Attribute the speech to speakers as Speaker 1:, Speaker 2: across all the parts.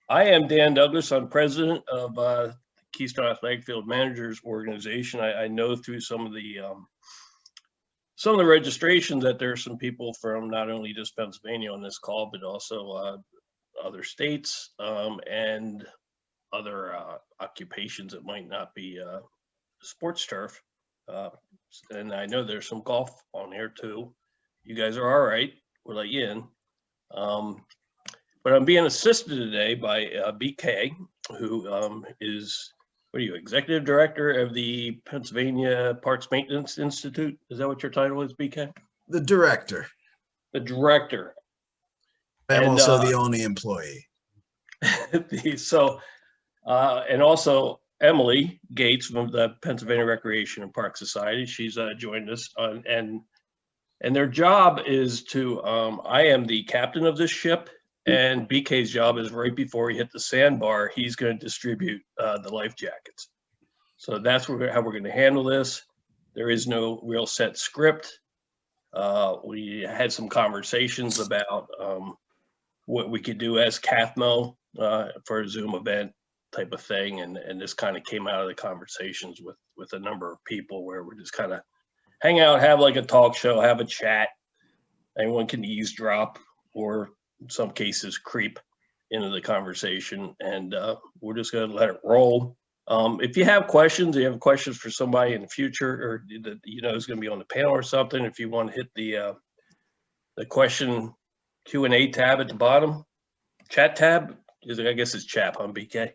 Speaker 1: I am Dan Douglas. I'm president of Keystone Athletic Field Managers Organization. I know through some of the registrations that there are some people from not only just Pennsylvania on this call, but also other states and other occupations that might not be sports turf. And I know there's some golf on here too. You guys are all right. We'll let you in. But I'm being assisted today by BK, who is, what are you, executive director of the Pennsylvania Parks Maintenance Institute? Is that what your title is, BK?
Speaker 2: The director.
Speaker 1: The director.
Speaker 2: I'm also the only employee.
Speaker 1: So, and also Emily Gates from the Pennsylvania Recreation and Park Society. She's joined us and their job is to, I am the captain of this ship, and BK's job is right before we hit the sandbar, he's going to distribute the life jackets. So that's how we're going to handle this. There is no real set script. We had some conversations about what we could do as KAFMO for a Zoom event type of thing. And this kind of came out of the conversations with a number of people where we're just kind of hang out, have like a talk show, have a chat. Anyone can eavesdrop or in some cases creep into the conversation, and we're just going to let it roll. If you have questions, for somebody in the future, or that you know is going to be on the panel or something, if you want to hit the question Q&A tab at the bottom, chat tab, I guess it's chat on BK.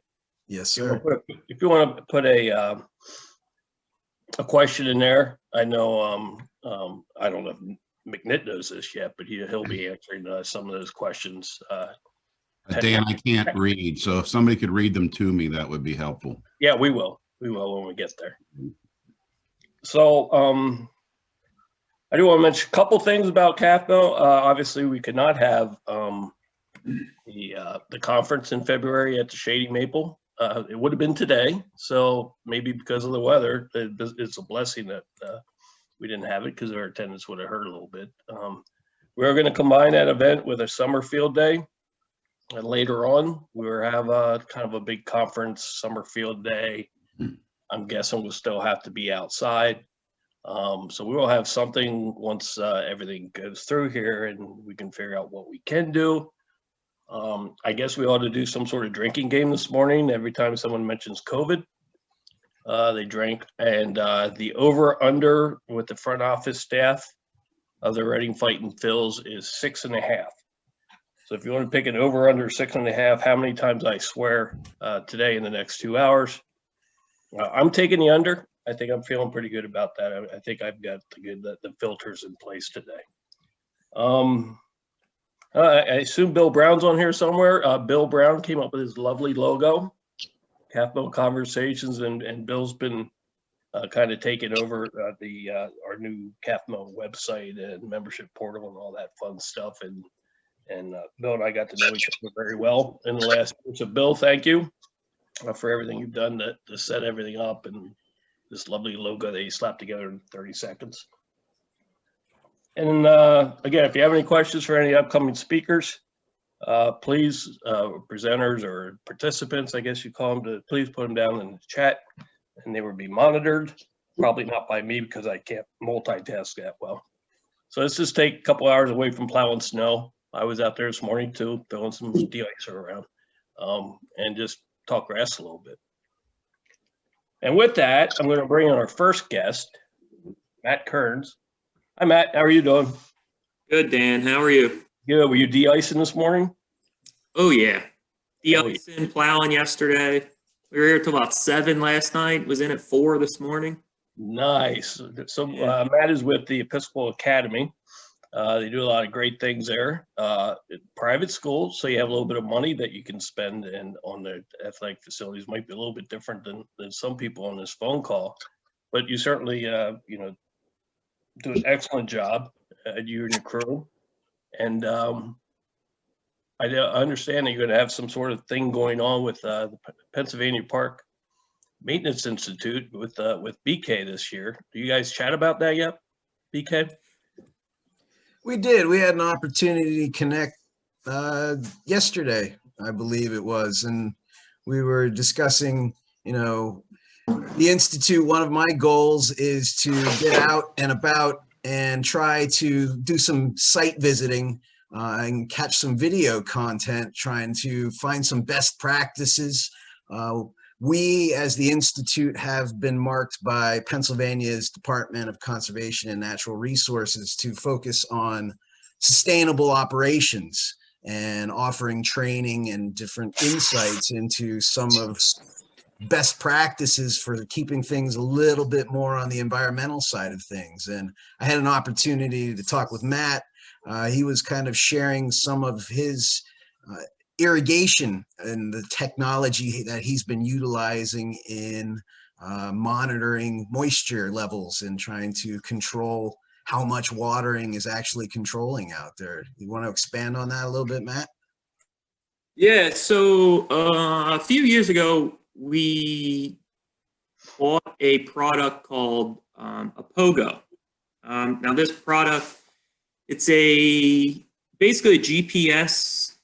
Speaker 2: Yes, sir.
Speaker 1: If you want to put a question in there, I know I don't know if McNitt knows this yet, but he'll be answering some of those questions.
Speaker 3: Dan, I can't read, so if somebody could read them to me, that would be helpful.
Speaker 1: Yeah, we will. We will when we get there. So I do want to mention a couple things about KAFMO. Obviously, we could not have the conference in February at the Shady Maple. It would have been today, so maybe because of the weather, it's a blessing that we didn't have it because our attendance would have hurt a little bit. We're going to combine that event with a summer field day. And later on, we'll have kind of a big conference, summer field day. I'm guessing we'll still have to be outside. So we will have something once everything goes through here and we can figure out what we can do. I guess we ought to do some sort of drinking game this morning. Every time someone mentions COVID, they drink, and the over/under with the front office staff of the Reading Fighting Phils is 6.5. So if you want to pick an over/under 6.5, how many times I swear today in the next 2 hours? I'm taking the under. I think I'm feeling pretty good about that. I think I've got the filters in place today. I assume Bill Brown's on here somewhere. Bill Brown came up with his lovely logo. KAFMO Konversations, and Bill's been kind of taking over our new KAFMO website and membership portal and all that fun stuff. And Bill and I got to know each other very well in the last year. So Bill, thank you for everything you've done to set everything up and this lovely logo that you slapped together in 30 seconds. And again, if you have any questions for any upcoming speakers, please, presenters or participants, I guess you call them, please put them down in the chat and they will be monitored. Probably not by me because I can't multitask that well. So let's just take a couple hours away from plowing snow. I was out there this morning too, throwing some de-icer around and just talk grass a little bit. And with that, I'm going to bring in our first guest, Matt Kerns. Hi, Matt. How are you doing?
Speaker 4: Good, Dan. How are you?
Speaker 1: Good. Were you de-icing this morning?
Speaker 4: Oh, yeah. De-icing, plowing yesterday. We were here till about 7 last night. Was in at 4 this morning.
Speaker 1: Nice. So Matt is with the Episcopal Academy. They do a lot of great things there. Private school, so you have a little bit of money that you can spend and on the athletic facilities. Might be a little bit different than some people on this phone call, but you certainly do an excellent job, you and your crew. And I understand that you're going to have some sort of thing going on with the Pennsylvania Park Maintenance Institute with BK this year. Do you guys chat about that yet, BK?
Speaker 2: We did. We had an opportunity to connect yesterday. I believe it was, and we were discussing, the Institute. One of my goals is to get out and about and try to do some site visiting and catch some video content, trying to find some best practices. We, as the Institute, have been marked by Pennsylvania's Department of Conservation and Natural Resources to focus on sustainable operations and offering training and different insights into some of best practices for keeping things a little bit more on the environmental side of things. And I had an opportunity to talk with Matt. He was kind of sharing some of his irrigation and the technology that he's been utilizing in monitoring moisture levels and trying to control how much watering is actually controlling out there. You want to expand on that a little bit, Matt?
Speaker 4: Yeah, so a few years ago, we bought a product called a Pogo. Now this product, it's basically a GPS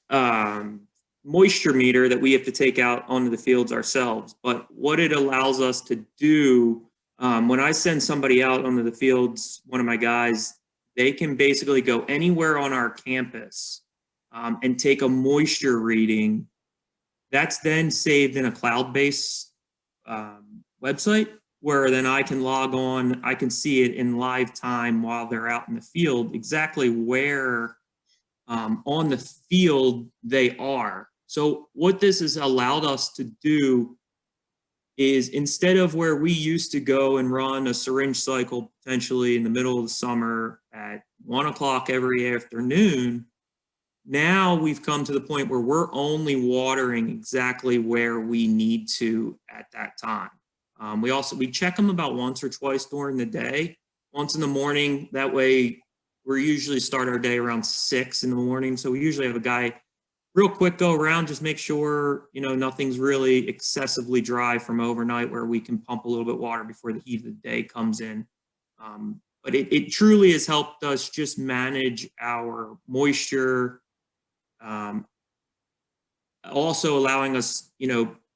Speaker 4: moisture meter that we have to take out onto the fields ourselves. But what it allows us to do, when I send somebody out onto the fields, one of my guys, they can basically go anywhere on our campus and take a moisture reading. That's then saved in a cloud-based website where then I can log on, I can see it in live time while they're out in the field, exactly where on the field they are. So what this has allowed us to do is, instead of where we used to go and run a syringe cycle potentially in the middle of the summer at 1 o'clock every afternoon, now we've come to the point where we're only watering exactly where we need to at that time. We check them about once or twice during the day, once in the morning. That way we usually start our day around 6 in the morning. So we usually have a guy real quick go around, just make sure, nothing's really excessively dry from overnight, where we can pump a little bit of water before the heat of the day comes in. But it truly has helped us just manage our moisture, also allowing us,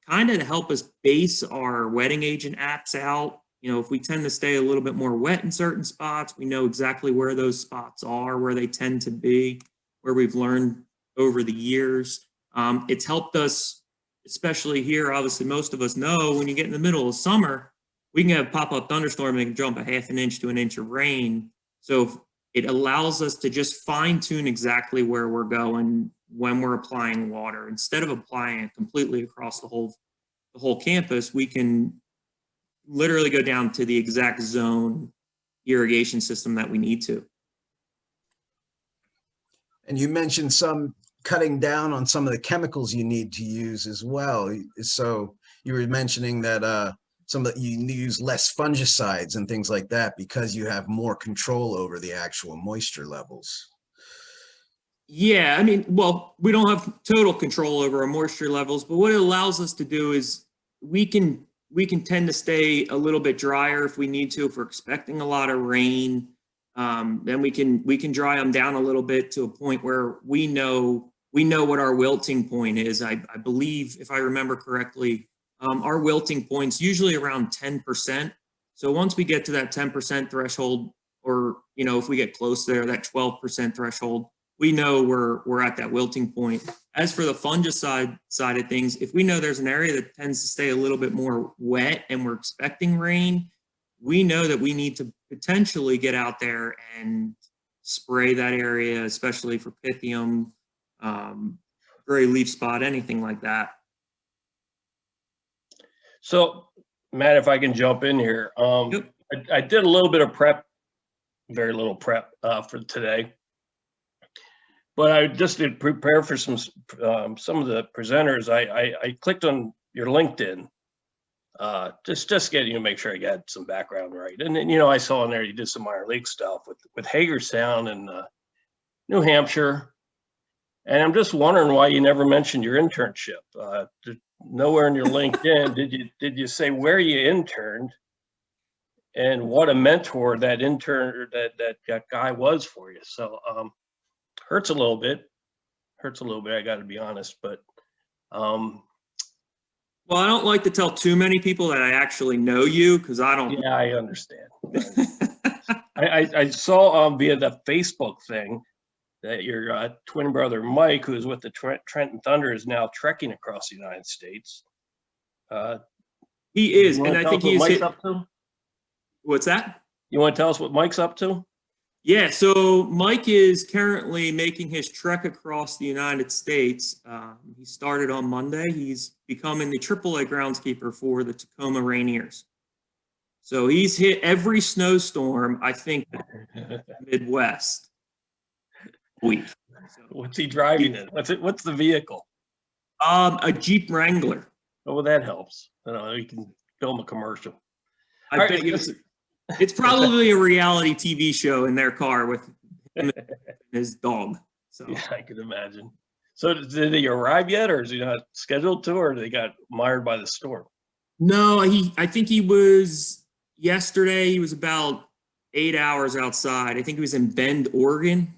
Speaker 4: kind of to help us base our wetting agent apps out. If we tend to stay a little bit more wet in certain spots, we know exactly where those spots are, where they tend to be, where we've learned over the years. It's helped us, especially here. Obviously, most of us know when you get in the middle of summer, we can have a pop-up thunderstorm and jump a ½ inch to an inch of rain. So it allows us to just fine-tune exactly where we're going when we're applying water. Instead of applying it completely across the whole campus, we can literally go down to the exact zone irrigation system that we need to.
Speaker 2: And you mentioned some cutting down on some of the chemicals you need to use as well. So you were mentioning that you use less fungicides and things like that because you have more control over the actual moisture levels.
Speaker 4: Yeah, well, we don't have total control over our moisture levels, but what it allows us to do is we can tend to stay a little bit drier if we need to. If we're expecting a lot of rain, then we can dry them down a little bit to a point where we know what our wilting point is. I believe, if I remember correctly, our wilting point's usually around 10%. So once we get to that 10% threshold, or if we get close there, that 12% threshold, we know we're at that wilting point. As for the fungicide side of things, if we know there's an area that tends to stay a little bit more wet and we're expecting rain, we know that we need to potentially get out there and spray that area, especially for Pythium, gray leaf spot, anything like that.
Speaker 1: So, Matt, if I can jump in here,
Speaker 4: Yep.
Speaker 1: I did a little bit of prep, very little prep for today, but I just did prepare for some of the presenters. I clicked on your LinkedIn, just getting to make sure I got some background right. And then, I saw in there you did some minor league stuff with Hagerstown and New Hampshire. And I'm just wondering why you never mentioned your internship. Nowhere in your LinkedIn did you say where you interned and what a mentor that intern that guy was for you. So hurts a little bit. I got to be honest, but
Speaker 4: Well, I don't like to tell too many people that I actually know you because I don't.
Speaker 1: Yeah, I understand. I saw via the Facebook thing that your twin brother Mike, who's with the Trenton Thunder, is now trekking across the United States.
Speaker 4: He is,
Speaker 1: You
Speaker 4: and
Speaker 1: wanna
Speaker 4: I
Speaker 1: tell
Speaker 4: think
Speaker 1: us what
Speaker 4: he is
Speaker 1: Mike's
Speaker 4: hit.
Speaker 1: up to?
Speaker 4: What's that?
Speaker 1: You want to tell us what Mike's up to?
Speaker 4: Yeah, so Mike is currently making his trek across the United States. He started on Monday. He's becoming the AAA groundskeeper for the Tacoma Rainiers. So he's hit every snowstorm, I think, Midwest week. So,
Speaker 1: What's he driving in? What's the vehicle?
Speaker 4: a Jeep Wrangler.
Speaker 1: Oh, well, that helps. You can film a commercial.
Speaker 4: I
Speaker 1: All
Speaker 4: bet
Speaker 1: right,
Speaker 4: you it's probably a reality TV show in their car with him and his dog. So
Speaker 1: Yeah, I can imagine. So did he arrive yet, or is he not scheduled to, or they got mired by the storm?
Speaker 4: no, I think he was yesterday. He was about 8 hours outside. I think he was in Bend, Oregon.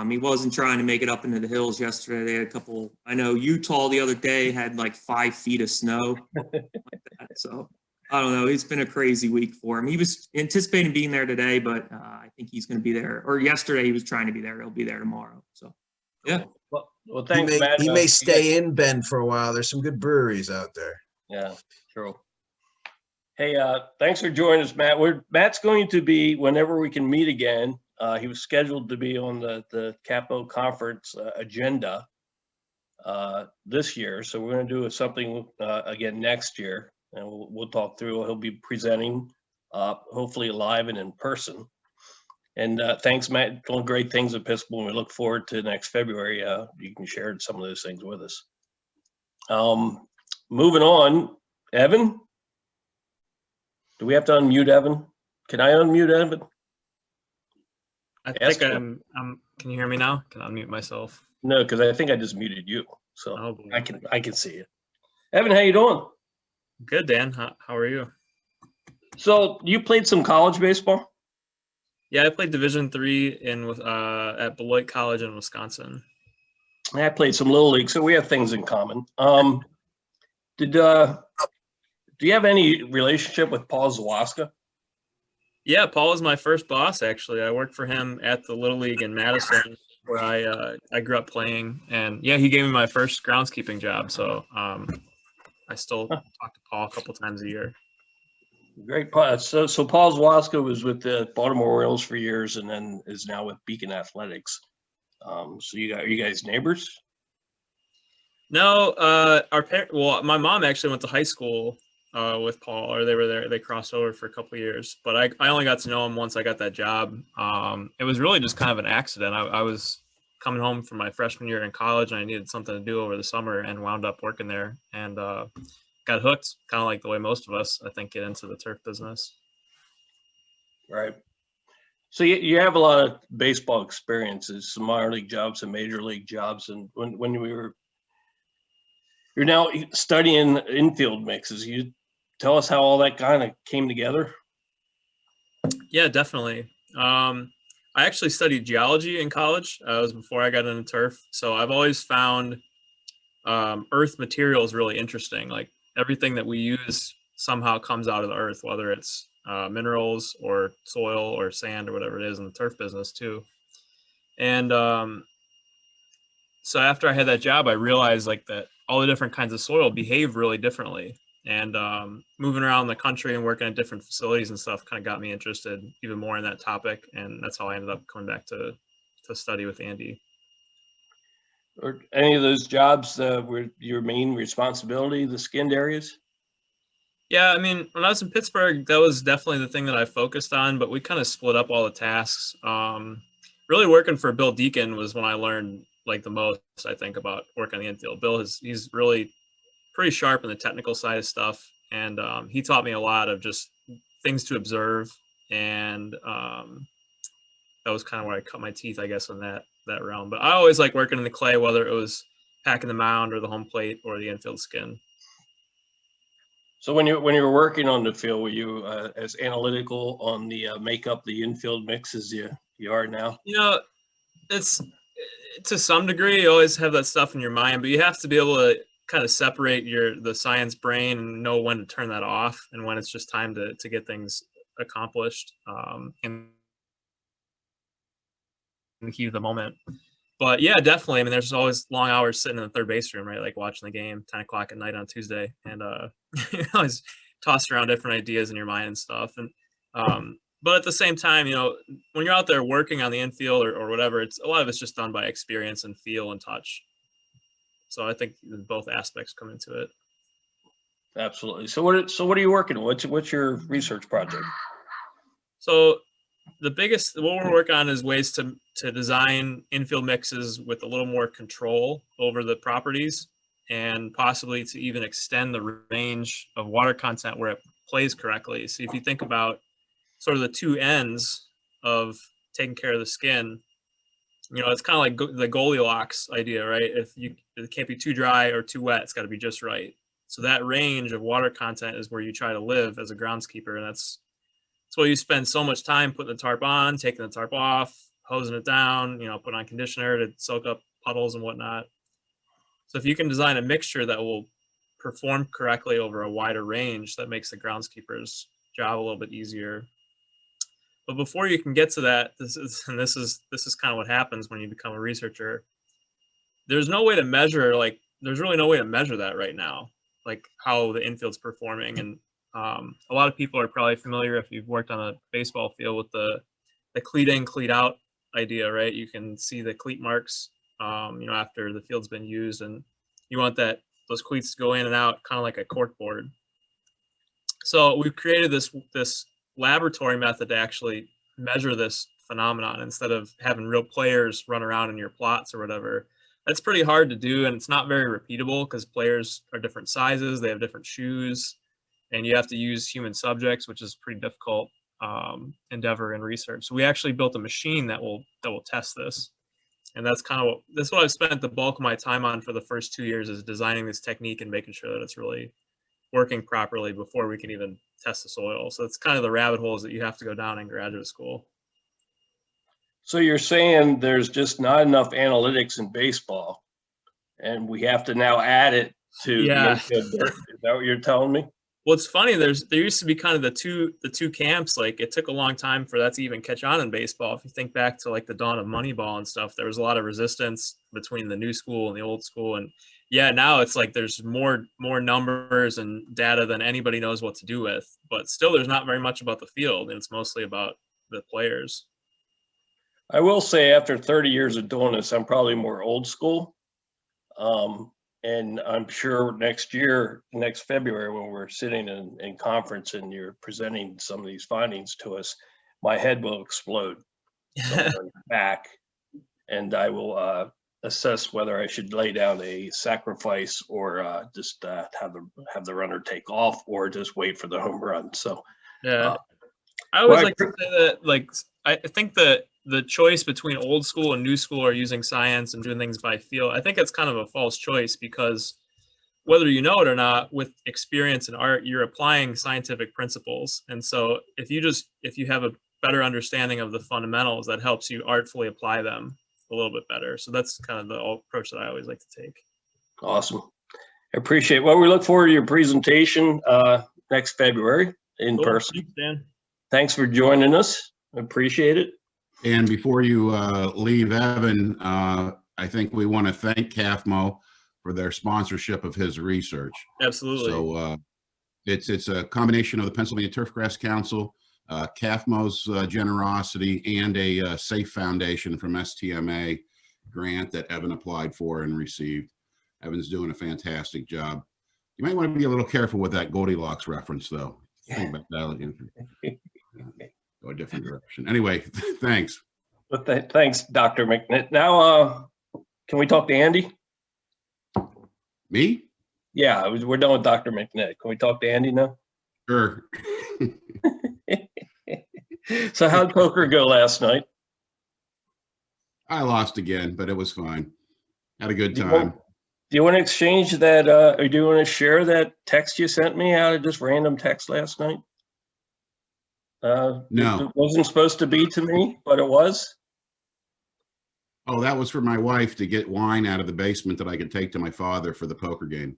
Speaker 4: He wasn't trying to make it up into the hills yesterday. They had a couple. I know Utah the other day had like 5 feet of snow. Like that. So I don't know. It's been a crazy week for him. He was anticipating being there today, but I think he's going to be there. Or yesterday he was trying to be there. He'll be there tomorrow. So yeah.
Speaker 1: Well,
Speaker 2: He
Speaker 1: thanks,
Speaker 2: may,
Speaker 1: Matt.
Speaker 2: he may stay in Bend for a while. There's some good breweries out there.
Speaker 1: Yeah, true. Hey, thanks for joining us, Matt. Matt's going to be, whenever we can meet again, he was scheduled to be on the KAFMO conference agenda this year. So we're going to do something again next year, and we'll talk through. He'll be presenting, hopefully live and in person. And thanks, Matt. Doing great things at Episcopal, and we look forward to next February. You can share some of those things with us. Moving on, Evan. Do we have to unmute Evan? Can I unmute Evan?
Speaker 5: I
Speaker 1: Ask
Speaker 5: think
Speaker 1: him.
Speaker 5: can you hear me now? Can I unmute myself?
Speaker 1: No, because I think I just muted you, so
Speaker 5: Oh, boy.
Speaker 1: I can see it. Evan, how you doing?
Speaker 5: Good, Dan. How are you?
Speaker 1: So you played some college baseball?
Speaker 5: Yeah, I played Division III at Beloit College in Wisconsin.
Speaker 1: I played some little league, so we have things in common. Do you have any relationship with Paul Zawaska?
Speaker 5: Yeah, Paul was my first boss, actually. I worked for him at the Little League in Madison, where I grew up playing. And yeah, he gave me my first groundskeeping job. So I still talk to Paul a couple times a year.
Speaker 1: Great. So Paul Zawaska was with the Baltimore Orioles for years, and then is now with Beacon Athletics. So are you guys neighbors?
Speaker 5: No, my mom actually went to high school with Paul, or they were there. They crossed over for a couple of years, but I only got to know him once I got that job. It was really just kind of an accident. I was coming home from my freshman year in college, and I needed something to do over the summer, and wound up working there, and got hooked, kind of like the way most of us, I think, get into the turf business.
Speaker 1: Right. So you have a lot of baseball experiences, some minor league jobs and major league jobs, and when you're now studying infield mixes, you tell us how all that kind of came together.
Speaker 5: Yeah, definitely. I actually studied geology in college. It was before I got into turf. So I've always found earth materials really interesting. Like everything that we use somehow comes out of the earth, whether it's minerals or soil or sand or whatever it is in the turf business too. And so after I had that job, I realized like that all the different kinds of soil behave really differently. And moving around the country and working at different facilities and stuff kind of got me interested even more in that topic. And that's how I ended up coming back to study with Andy.
Speaker 1: Or any of those jobs were your main responsibility, the skinned areas?
Speaker 5: Yeah, I mean, when I was in Pittsburgh, that was definitely the thing that I focused on, but we kind of split up all the tasks. Really working for Bill Deacon was when I learned like the most, I think, about working on the infield. He's really pretty sharp in the technical side of stuff. And he taught me a lot of just things to observe. And that was kind of where I cut my teeth, I guess, in that realm. But I always like working in the clay, whether it was packing the mound or the home plate or the infield skin.
Speaker 1: So when you were working on the field, were you as analytical on the makeup, the infield mix as you are now?
Speaker 5: You know, it's to some degree, you always have that stuff in your mind, but you have to be able to kind of separate the science brain and know when to turn that off and when it's just time to get things accomplished in the heat of the moment. But yeah, definitely. I mean, there's always long hours sitting in the third base room, right? Like watching the game, 10 o'clock at night on Tuesday, and always tossing around different ideas in your mind and stuff. And but at the same time, when you're out there working on the infield or whatever, a lot of it's just done by experience and feel and touch. So I think both aspects come into it.
Speaker 1: Absolutely. So what are you working on? What's your research project?
Speaker 5: So what we're working on is ways to design infield mixes with a little more control over the properties and possibly to even extend the range of water content where it plays correctly. So if you think about sort of the two ends of taking care of the skin, it's kind of like the Goldilocks idea, right? It can't be too dry or too wet. It's got to be just right. So that range of water content is where you try to live as a groundskeeper. And that's why you spend so much time putting the tarp on, taking the tarp off, hosing it down, put on conditioner to soak up puddles and whatnot. So if you can design a mixture that will perform correctly over a wider range, that makes the groundskeeper's job a little bit easier. But before you can get to that, this is kind of what happens when you become a researcher. There's no way to measure, there's really no way to measure that right now, like how the infield's performing. And a lot of people are probably familiar, if you've worked on a baseball field, with the cleat in, cleat out idea, right? You can see the cleat marks, after the field's been used, and you want those cleats to go in and out, kind of like a cork board. So we've created this laboratory method to actually measure this phenomenon instead of having real players run around in your plots or whatever. That's pretty hard to do, and it's not very repeatable because players are different sizes, they have different shoes, and you have to use human subjects, which is pretty difficult endeavor in research. So we actually built a machine that will test this, and that's what I've spent the bulk of my time on for the first 2 years, is designing this technique and making sure that it's really working properly before we can even test the soil. So it's kind of the rabbit holes that you have to go down in graduate school.
Speaker 1: So you're saying there's just not enough analytics in baseball, and we have to now add it to the infield dirt. Is that what you're telling me?
Speaker 5: Well, it's funny. There used to be kind of the two camps. Like, it took a long time for that to even catch on in baseball. If you think back to like the dawn of Moneyball and stuff, there was a lot of resistance between the new school and the old school. And yeah, now it's like there's more numbers and data than anybody knows what to do with. But still, there's not very much about the field, and it's mostly about the players.
Speaker 1: I will say, after 30 years of doing this, I'm probably more old school. And I'm sure next February, when we're sitting in conference and you're presenting some of these findings to us, my head will explode back, and I will assess whether I should lay down a sacrifice or just have the runner take off, or just wait for the home run. So
Speaker 5: yeah, I always like to say that, like, I think that the choice between old school and new school are using science and doing things by feel. I think it's kind of a false choice, because whether you know it or not, with experience in art, you're applying scientific principles. And so if you have a better understanding of the fundamentals, that helps you artfully apply them a little bit better. So that's kind of the approach that I always like to take.
Speaker 1: Awesome. I appreciate it. Well, we look forward to your presentation next February in person.
Speaker 5: Thanks, Dan.
Speaker 1: Thanks for joining us. I appreciate it.
Speaker 3: And before you leave, Evan, I think we want to thank KAFMO for their sponsorship of his research.
Speaker 5: Absolutely.
Speaker 3: So it's a combination of the Pennsylvania Turfgrass Council, KAFMO's generosity, and a SAFE Foundation from STMA grant that Evan applied for and received. Evan's doing a fantastic job. You might want to be a little careful with that Goldilocks reference, though. Think about that. Go a different direction. Anyway, thanks.
Speaker 1: But thanks, Dr. McNitt. Now, can we talk to Andy?
Speaker 3: Me?
Speaker 1: Yeah, we're done with Dr. McNitt. Can we talk to Andy now?
Speaker 3: Sure.
Speaker 1: So how'd poker go last night?
Speaker 3: I lost again, but it was fine. Had a good time.
Speaker 1: Do you want to exchange that, or do you want to share that text you sent me out of just random text last night?
Speaker 3: No.
Speaker 1: It wasn't supposed to be to me, but it was.
Speaker 3: Oh, that was for my wife to get wine out of the basement that I could take to my father for the poker game.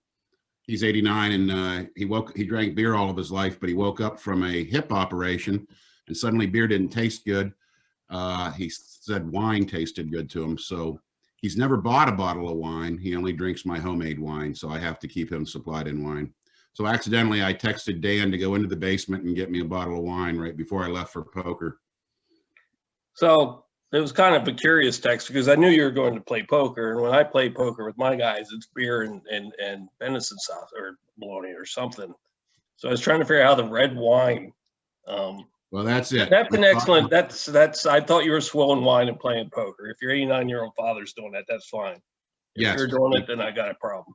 Speaker 3: He's 89 and he drank beer all of his life, but he woke up from a hip operation and suddenly beer didn't taste good. He said wine tasted good to him. So he's never bought a bottle of wine. He only drinks my homemade wine. So I have to keep him supplied in wine. So accidentally I texted Dan to go into the basement and get me a bottle of wine right before I left for poker.
Speaker 1: So it was kind of a curious text because I knew you were going to play poker. And when I play poker with my guys, it's beer and venison sauce or bologna or something. So I was trying to figure out how the red wine.
Speaker 3: Well, that's it.
Speaker 1: That's an excellent, I thought you were swilling wine and playing poker. If your 89-year-old father's doing that, that's fine. If
Speaker 3: Yes.
Speaker 1: you're doing it, then I got a problem.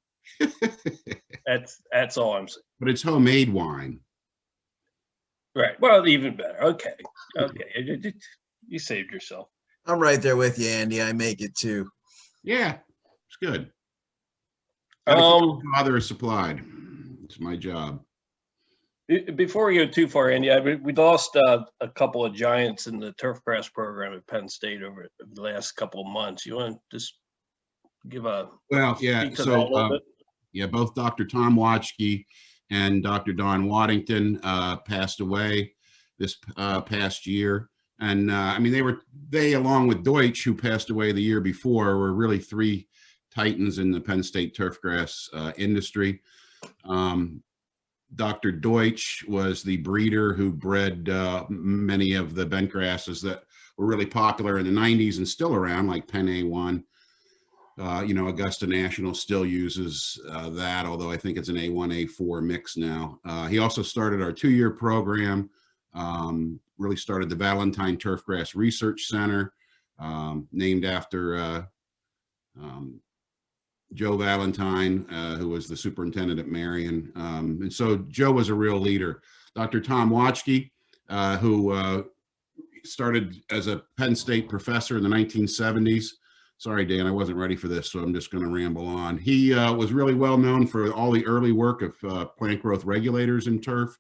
Speaker 1: That's all I'm saying.
Speaker 3: But it's homemade wine.
Speaker 1: Right. Well, even better. Okay. You saved yourself.
Speaker 2: I'm right there with you, Andy. I make it too.
Speaker 3: Yeah, it's good. Father is supplied. It's my job.
Speaker 1: Before we go too far, Andy, we lost a couple of giants in the Turfgrass program at Penn State over the last couple of months. You want to just give a speak to that a little bit?
Speaker 3: Yeah, both Dr. Tom Watschke and Dr. Don Waddington passed away this past year. And I mean, they along with Deutsch, who passed away the year before, were really three titans in the Penn State turfgrass industry. Dr. Deutsch was the breeder who bred many of the bent grasses that were really popular in the 90s and still around, like Penn A1. Augusta National still uses that, although I think it's an A1, A4 mix now. He also started our 2-year program, really started the Valentine Turfgrass Research Center, named after Joe Valentine, who was the superintendent at Marion. And so Joe was a real leader. Dr. Tom Watschke, who started as a Penn State professor in the 1970s. Sorry, Dan, I wasn't ready for this, so I'm just going to ramble on. He was really well known for all the early work of plant growth regulators in turf.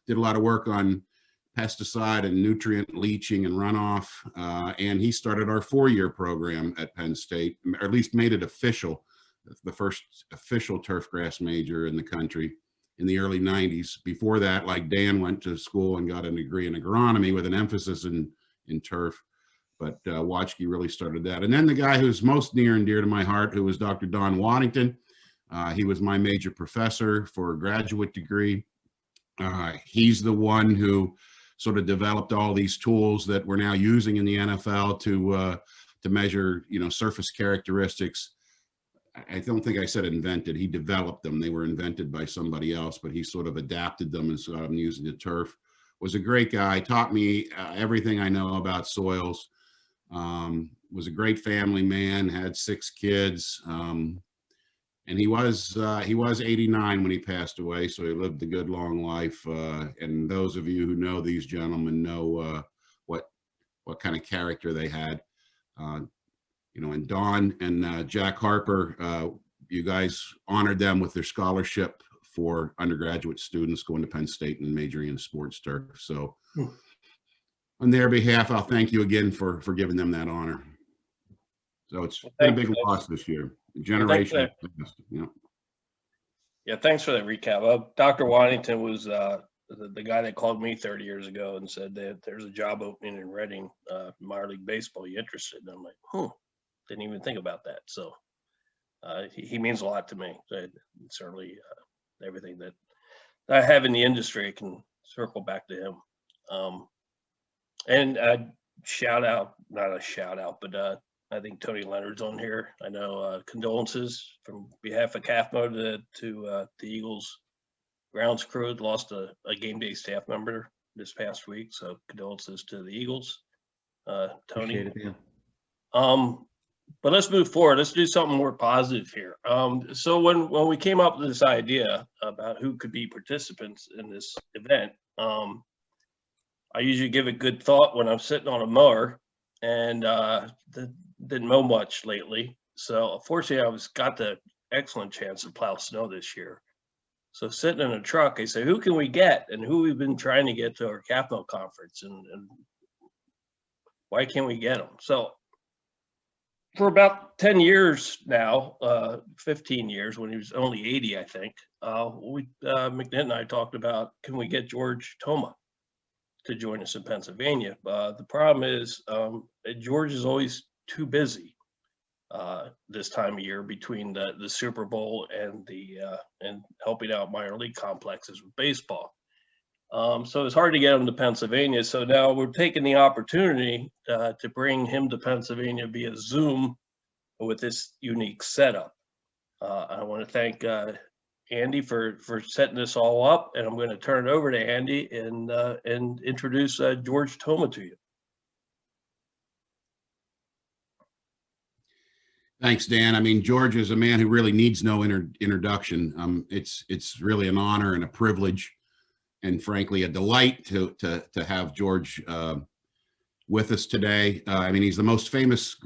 Speaker 3: Did a lot of work on pesticide and nutrient leaching and runoff. And he started our 4-year program at Penn State, or at least made it official, the first official turfgrass major in the country in the early 90s. Before that, like Dan, went to school and got a degree in agronomy with an emphasis in turf. But Watschke really started that. And then the guy who's most near and dear to my heart, who was Dr. Don Waddington. He was my major professor for a graduate degree. He's the one who sort of developed all these tools that we're now using in the NFL to measure, surface characteristics. I don't think I said invented. He developed them. They were invented by somebody else, but he sort of adapted them and started them using the turf. Was a great guy. Taught me everything I know about soils. Was a great family man. Had 6 kids. And he was 89 when he passed away, so he lived a good long life. And those of you who know these gentlemen know what kind of character they had. And Don and Jack Harper, you guys honored them with their scholarship for undergraduate students going to Penn State and majoring in sports turf. So on their behalf, I'll thank you again for giving them that honor. So it's been a big loss this year. Generation.
Speaker 1: Yeah, thanks for that recap. Dr. Waddington was the guy that called me 30 years ago and said that there's a job opening in Reading, minor league baseball. You interested? And I'm like, didn't even think about that. So he means a lot to me. Certainly everything that I have in the industry, I can circle back to him. And shout out, not a shout out, but I think Tony Leonard's on here. I know condolences from behalf of KAFMO to the Eagles grounds crew. Lost a game day staff member this past week, so condolences to the Eagles. Tony.
Speaker 6: Appreciate it,
Speaker 1: But let's move forward. Let's do something more positive here. So when we came up with this idea about who could be participants in this event, I usually give it good thought when I'm sitting on a mower, and didn't mow much lately. So unfortunately, I got the excellent chance to plow snow this year. So sitting in a truck, I say, who can we get, and who we've been trying to get to our KAFMO conference, and why can't we get them? So for about 10 years now, 15 years, when he was only 80, I think, McNitt and I talked about, can we get George Toma to join us in Pennsylvania? The problem is George is always too busy this time of year between the Super Bowl and and helping out minor league complexes with baseball. So it's hard to get him to Pennsylvania. So now we're taking the opportunity to bring him to Pennsylvania via Zoom with this unique setup. I want to thank Andy for setting this all up, and I'm going to turn it over to Andy and introduce George Toma to you.
Speaker 3: Thanks, Dan. I mean, George is a man who really needs no introduction. It's really an honor and a privilege, and frankly, a delight to have George with us today. I mean, he's the most famous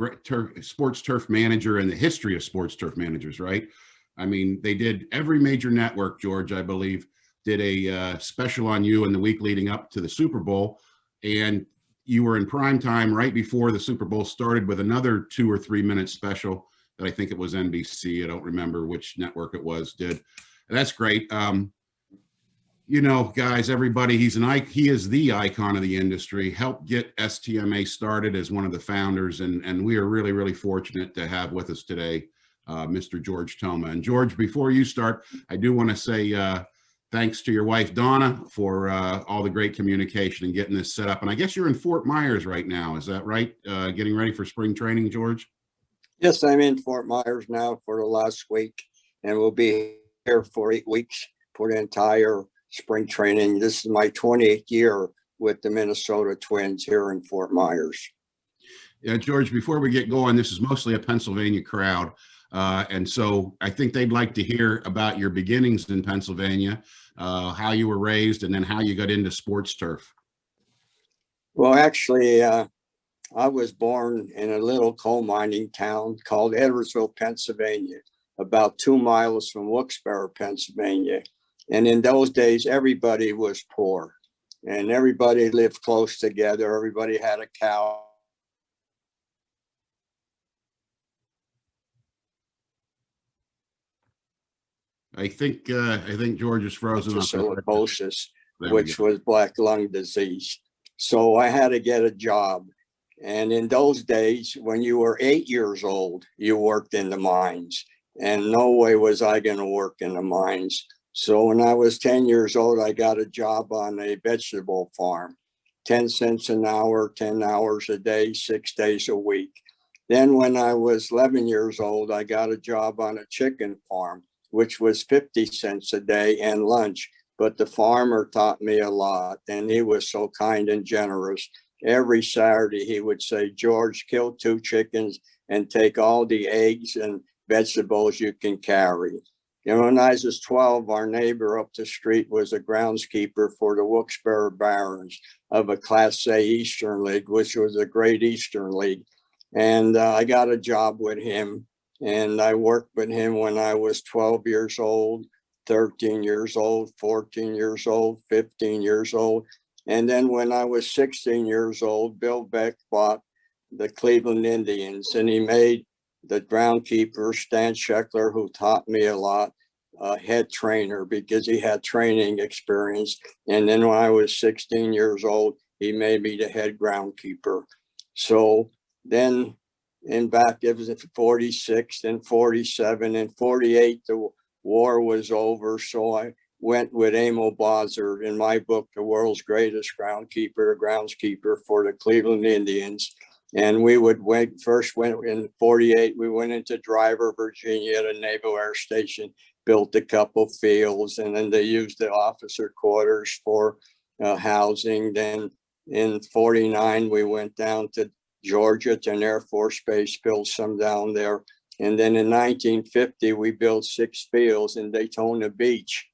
Speaker 3: sports turf manager in the history of sports turf managers, right? I mean, they did every major network, George, I believe, did a special on you in the week leading up to the Super Bowl. And you were in prime time right before the Super Bowl started with another 2 or 3 minute special that I think it was NBC. I don't remember which network it was, did. And that's great. You know, guys, everybody, he is the icon of the industry, helped get STMA started as one of the founders. And we are really, really fortunate to have with us today, Mr. George Toma. And George, before you start, I do want to say thanks to your wife, Donna, for all the great communication and getting this set up. And I guess you're in Fort Myers right now. Is that right? Getting ready for spring training, George?
Speaker 6: Yes, I'm in Fort Myers now for the last week, and we'll be here for 8 weeks for the entire spring training. This is my 28th year with the Minnesota Twins here in Fort Myers.
Speaker 3: Yeah, George, before we get going, this is mostly a Pennsylvania crowd. And so I think they'd like to hear about your beginnings in Pennsylvania, how you were raised, and then how you got into sports turf.
Speaker 6: Well, actually, I was born in a little coal mining town called Edwardsville, Pennsylvania, about 2 miles from Wilkes-Barre, Pennsylvania. And in those days, everybody was poor and everybody lived close together. Everybody had a cow.
Speaker 3: I think George is frozen up.
Speaker 6: Silicosis, which was black lung disease. So I had to get a job. And in those days, when you were 8 years old, you worked in the mines. And no way was I going to work in the mines. So when I was 10 years old, I got a job on a vegetable farm, 10 cents an hour, 10 hours a day, 6 days a week. Then when I was 11 years old, I got a job on a chicken farm, which was 50 cents a day and lunch. But the farmer taught me a lot, and he was so kind and generous. Every Saturday, he would say, George, kill 2 chickens and take all the eggs and vegetables you can carry. You know, when I was 12, our neighbor up the street was a groundskeeper for the Wilkes-Barre Barons of a Class A Eastern League, which was a great Eastern League. And I got a job with him, and I worked with him when I was 12 years old, 13 years old, 14 years old, 15 years old. And then when I was 16 years old, Bill Beck bought the Cleveland Indians, and he made the groundskeeper, Stan Scheckler, who taught me a lot, head trainer because he had training experience. And then when I was 16 years old, he made me the head groundskeeper. So then back, it was 46 and 47 and 48, the war was over. So I went with Emil Bozzer in my book, The World's Greatest Groundskeeper for the Cleveland Indians. And we would first went in 48, we went into Driver, Virginia at a Naval Air Station, built a couple fields, and then they used the officer quarters for housing. Then in 49, we went down to Georgia to an Air Force base, built some down there. And then in 1950, we built 6 fields in Daytona Beach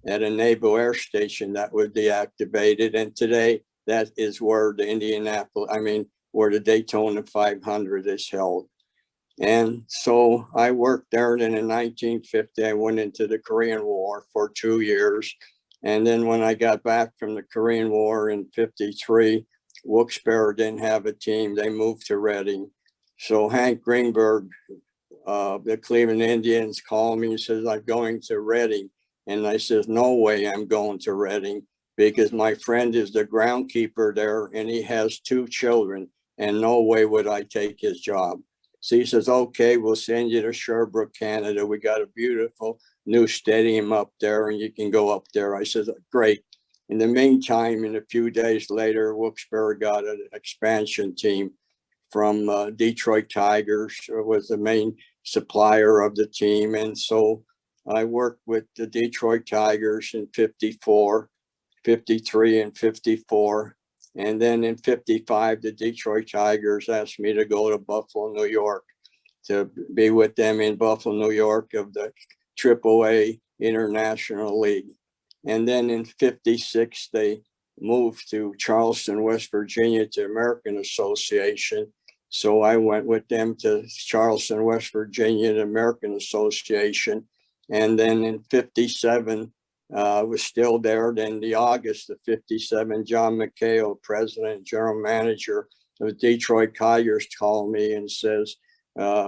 Speaker 6: at a Naval Air Station that was deactivated. And today, that is where the where the Daytona 500 is held. And so I worked there. Then in 1950, I went into the Korean War for 2 years. And then when I got back from the Korean War in 53, Wilkes-Barre didn't have a team. They moved to Reading. So Hank Greenberg, the Cleveland Indians, called me and says, I'm going to Reading. And I says, no way I'm going to Reading, because my friend is the groundskeeper there and he has 2 children, and no way would I take his job. So he says, okay, we'll send you to Sherbrooke, Canada. We got a beautiful new stadium up there and you can go up there. I said, great. In the meantime, in a few days later, Wilkes-Barre got an expansion team from Detroit Tigers, was the main supplier of the team. And so I worked with the Detroit Tigers in 54, 53 and 54. And then in 55, the Detroit Tigers asked me to go to Buffalo, New York, to be with them in Buffalo, New York of the AAA International League. And then in 56, they moved to Charleston, West Virginia to American Association. So I went with them to Charleston, West Virginia, to American Association. And then in 57, was still there. Then the August of 57, John McHale, president and general manager of the Detroit Tigers, called me and says,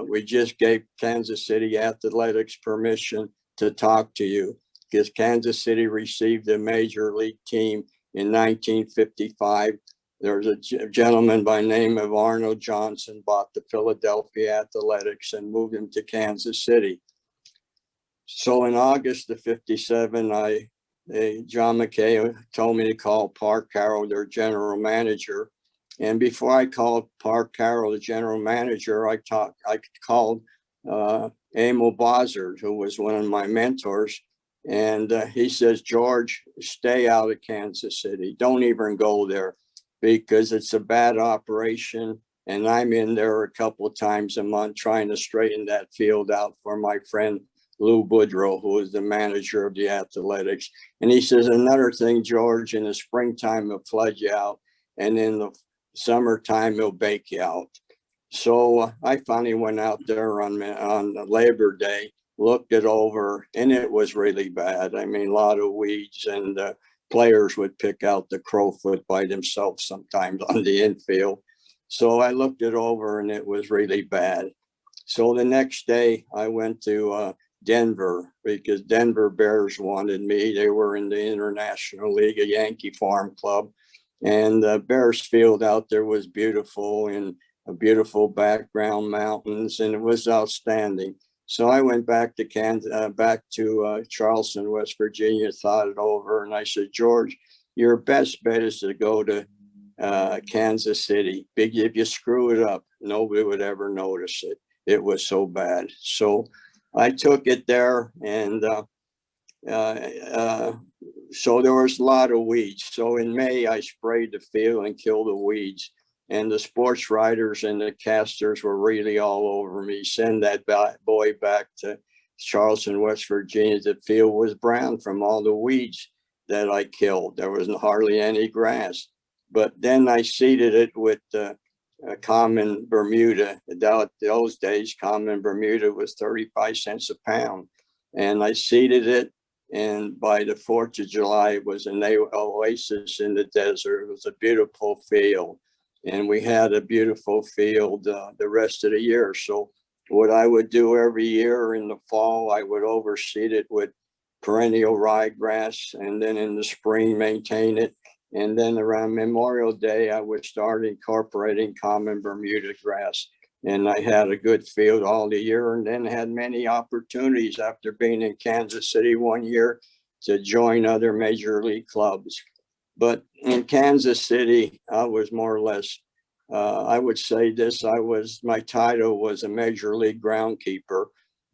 Speaker 6: we just gave Kansas City Athletics permission to talk to you, because Kansas City received a major league team in 1955. There was a gentleman by name of Arnold Johnson bought the Philadelphia Athletics and moved him to Kansas City. So in August of 57, John McKay told me to call Park Carroll, their general manager. And before I called Park Carroll, the general manager, I called Emil Bozzard, who was one of my mentors. And he says, George, stay out of Kansas City. Don't even go there, because it's a bad operation. And I'm in there a couple of times a month trying to straighten that field out for my friend Lou Boudreau, who is the manager of the Athletics. And he says, another thing, George, in the springtime, he'll flood you out, and in the summertime, he'll bake you out. So I finally went out there on Labor Day, looked it over, and it was really bad. I mean, a lot of weeds, and players would pick out the crowfoot by themselves sometimes on the infield. So I looked it over, and it was really bad. So the next day I went to Denver, because Denver Bears wanted me. They were in the International League, a Yankee farm club. And the Bears field out there was beautiful, and a beautiful background, mountains, and it was outstanding. So I went back to Charleston, West Virginia, thought it over, and I said, George, your best bet is to go to Kansas City. If you screw it up, nobody would ever notice it. It was so bad. So I took it there, and so there was a lot of weeds. So in May, I sprayed the field and killed the weeds. And the sports writers and the casters were really all over me. Send that boy back to Charleston, West Virginia. The field was brown from all the weeds that I killed. There wasn't hardly any grass. But then I seeded it with common Bermuda. Those days, common Bermuda was 35 cents a pound. And I seeded it. And by the 4th of July, it was an oasis in the desert. It was a beautiful field. And we had a beautiful field the rest of the year. So what I would do every year in the fall, I would overseed it with perennial ryegrass, and then in the spring, maintain it. And then around Memorial Day, I would start incorporating common Bermuda grass. And I had a good field all the year, and then had many opportunities after being in Kansas City one year to join other major league clubs. But in Kansas City, I was more or less, I would say this, my title was a major league groundskeeper,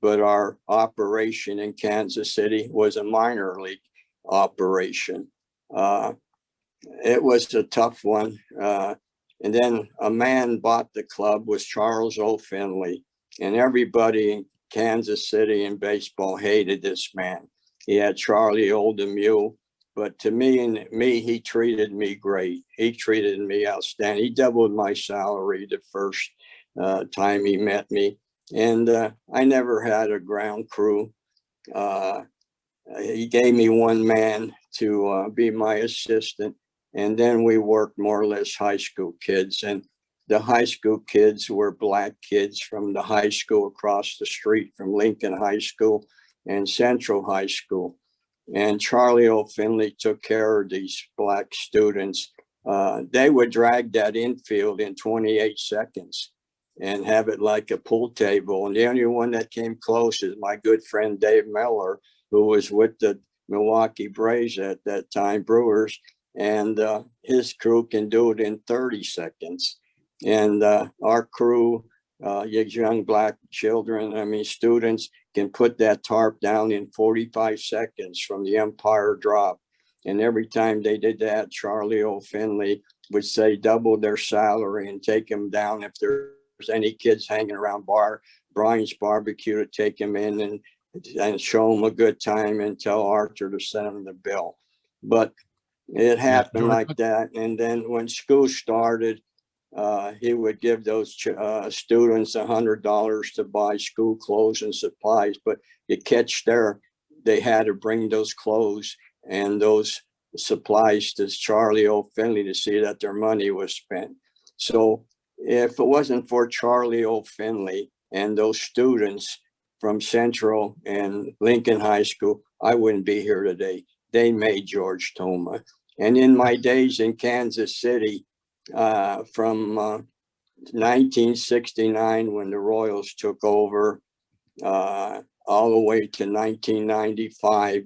Speaker 6: but our operation in Kansas City was a minor league operation. It was a tough one. And then a man bought the club, was Charles O. Finley, and everybody in Kansas City in baseball hated this man. He had Charlie Oldemule, but to me, he treated me great. He treated me outstanding. He doubled my salary the first time he met me, and I never had a ground crew. He gave me one man to be my assistant. And then we worked more or less high school kids. And the high school kids were black kids from the high school across the street from Lincoln High School and Central High School. And Charlie O'Finley took care of these black students. They would drag that infield in 28 seconds and have it like a pool table. And the only one that came close is my good friend Dave Miller, who was with the Milwaukee Braves at that time, Brewers, and his crew can do it in 30 seconds. And our crew, young black children, students, can put that tarp down in 45 seconds from the umpire drop. And every time they did that, Charlie O'Finley would say double their salary and take them down if there's any kids hanging around Brian's barbecue, to take them in and show them a good time and tell Arthur to send them the bill. But it happened like that. And then when school started, he would give those students $100 to buy school clothes and supplies. But the catch there, they had to bring those clothes and those supplies to Charlie O'Finley to see that their money was spent. So if it wasn't for Charlie O'Finley and those students from Central and Lincoln High School, I wouldn't be here today. They made George Toma. And in my days in Kansas City, from 1969, when the Royals took over, all the way to 1995,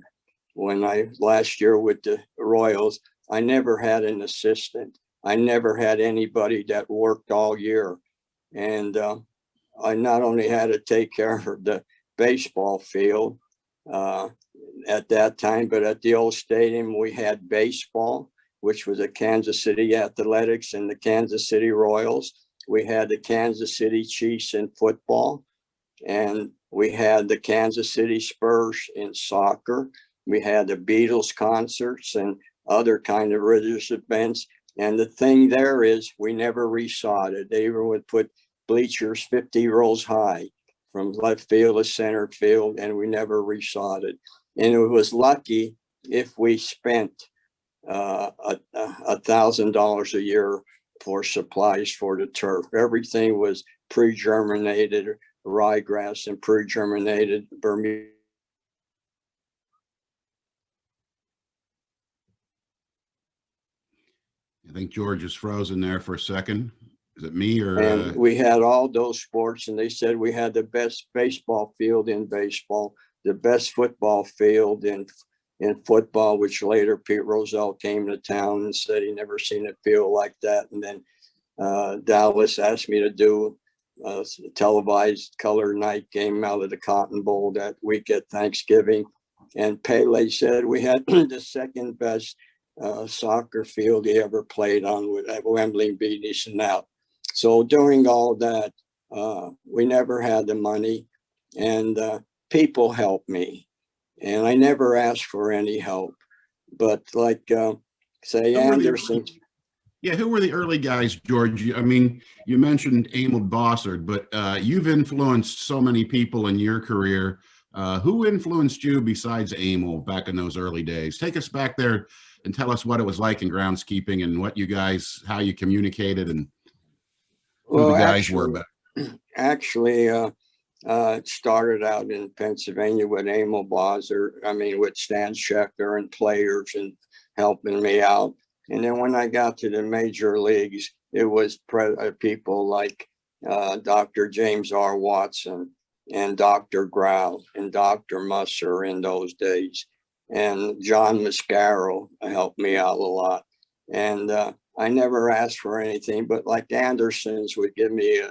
Speaker 6: when last year with the Royals, I never had an assistant. I never had anybody that worked all year. And I not only had to take care of the baseball field at that time, but at the old stadium, we had baseball, which was the Kansas City Athletics and the Kansas City Royals. We had the Kansas City Chiefs in football, and we had the Kansas City Spurs in soccer. We had the Beatles concerts and other kind of religious events. And the thing there is, we never resodded. They even would put bleachers 50 rows high from left field to center field, and we never resodded. And it was lucky if we spent $1,000 a year for supplies for the turf. Everything was pre-germinated ryegrass and pre-germinated Bermuda.
Speaker 3: I think George is frozen there for a second. Is it me or?
Speaker 6: And we had all those sports, and they said we had the best baseball field in baseball, the best football field in football, which later Pete Rozelle came to town and said he never seen a field like that. And then Dallas asked me to do a televised color night game out of the Cotton Bowl that week at Thanksgiving. And Pele said we had the second best soccer field he ever played on at Wembley beat Easton out. So during all that, we never had the money, and people helped me, and I never asked for any help. But like say Anderson.
Speaker 3: Yeah, who were the early guys, George? I mean, you mentioned Emil Bossard, but you've influenced so many people in your career. Who influenced you besides Emil back in those early days? Take us back there and tell us what it was like in groundskeeping and what you guys, how you communicated and who the guys were.
Speaker 6: Actually, it started out in Pennsylvania with Emil Bossard, with Stan Schechter and players and helping me out. And then when I got to the major leagues, it was people like Dr. James R. Watson and Dr. Grau and Dr. Musser in those days. And John Mascaro helped me out a lot. And I never asked for anything, but like Anderson's would give me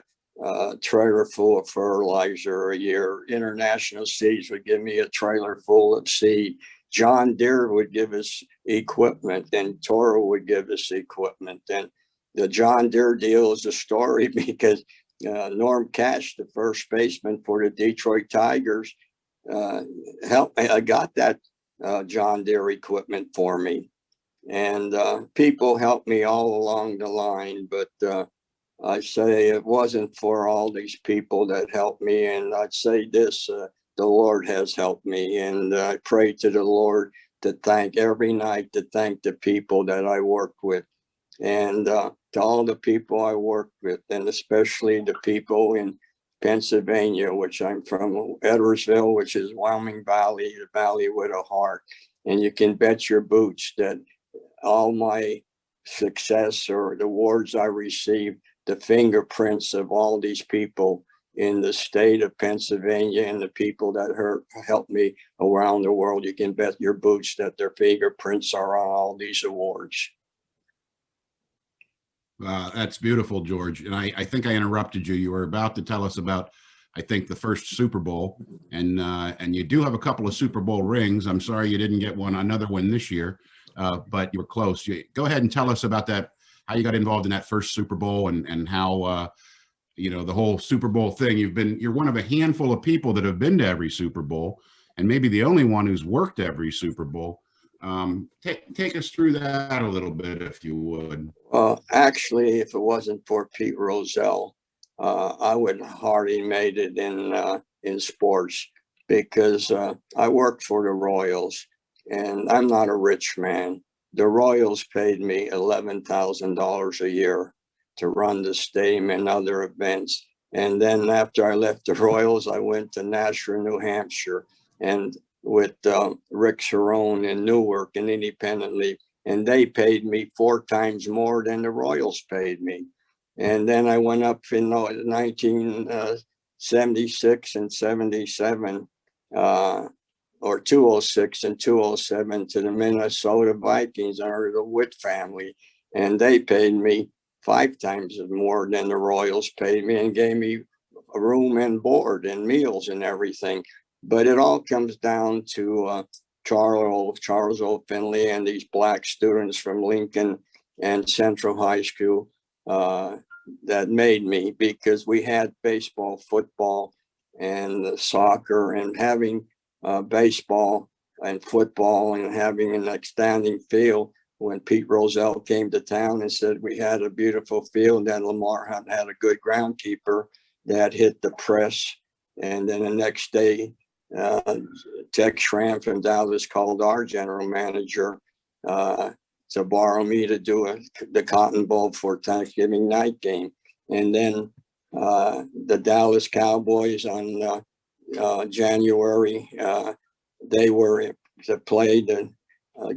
Speaker 6: a trailer full of fertilizer a year. International Seeds would give me a trailer full of seed. John Deere would give us equipment, and Toro would give us equipment. And the John Deere deal is a story because Norm Cash, the first baseman for the Detroit Tigers, helped me. I got that John Deere equipment for me. And people helped me all along the line, but I say it wasn't for all these people that helped me. And I'd say this, the Lord has helped me. And I pray to the Lord to thank every night, to thank the people that I work with. And to all the people I work with, and especially the people in Pennsylvania, which I'm from, Edwardsville, which is Wyoming Valley, the valley with a heart. And you can bet your boots that all my success or the awards I received, the fingerprints of all these people in the state of Pennsylvania and the people that helped me around the world, you can bet your boots that their fingerprints are on all these awards.
Speaker 3: That's beautiful, George. And I think I interrupted you. You were about to tell us about, I think, the first Super Bowl, and you do have a couple of Super Bowl rings. I'm sorry you didn't get another one this year, but you were close. Go ahead and tell us about that, how you got involved in that first Super Bowl, and how the whole Super Bowl thing. You're one of a handful of people that have been to every Super Bowl, and maybe the only one who's worked every Super Bowl. Take us through that a little bit, if you would.
Speaker 6: Actually, if it wasn't for Pete Rozelle, I would hardly made it in sports, because I worked for the Royals, and I'm not a rich man. The Royals paid me $11,000 a year to run the stadium and other events. And then after I left the Royals, I went to Nashua, New Hampshire, and with Rick Cerrone in Newark and Independent League, and they paid me 4 times more than the Royals paid me. And then I went up in 1976 and 77, or 206 and 207, to the Minnesota Vikings under the Witt family, and they paid me 5 times more than the Royals paid me, and gave me a room and board and meals and everything. But it all comes down to Charles O. Finley and these black students from Lincoln and Central High School that made me, because we had baseball, football, and soccer, and having baseball and football and having an outstanding field. When Pete Rozelle came to town and said we had a beautiful field, that Lamar had a good groundskeeper, that hit the press. And then the next day, Tex Schramm from Dallas called our general manager to borrow me to do the Cotton Bowl for Thanksgiving night game. And then the Dallas Cowboys on January, they were to play the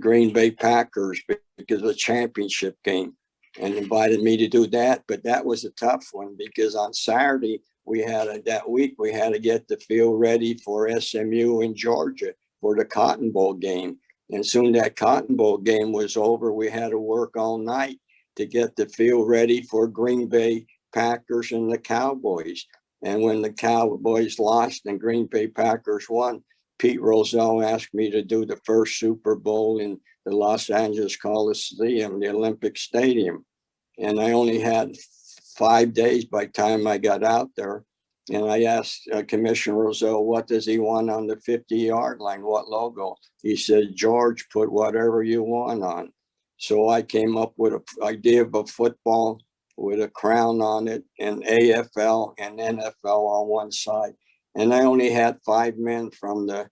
Speaker 6: Green Bay Packers because of the championship game, and invited me to do that. But that was a tough one, because on Saturday that week we had to get the field ready for SMU in Georgia for the Cotton Bowl game. And soon that Cotton Bowl game was over, we had to work all night to get the field ready for Green Bay Packers and the Cowboys. And when the Cowboys lost and Green Bay Packers won, Pete Rozelle asked me to do the first Super Bowl in the Los Angeles Coliseum, the Olympic Stadium. And I only had 5 days by the time I got out there. And I asked Commissioner Rozelle, what does he want on the 50-yard line? What logo? He said, George, put whatever you want on. So I came up with an idea of a football with a crown on it, and AFL and NFL on one side. And I only had 5 men from the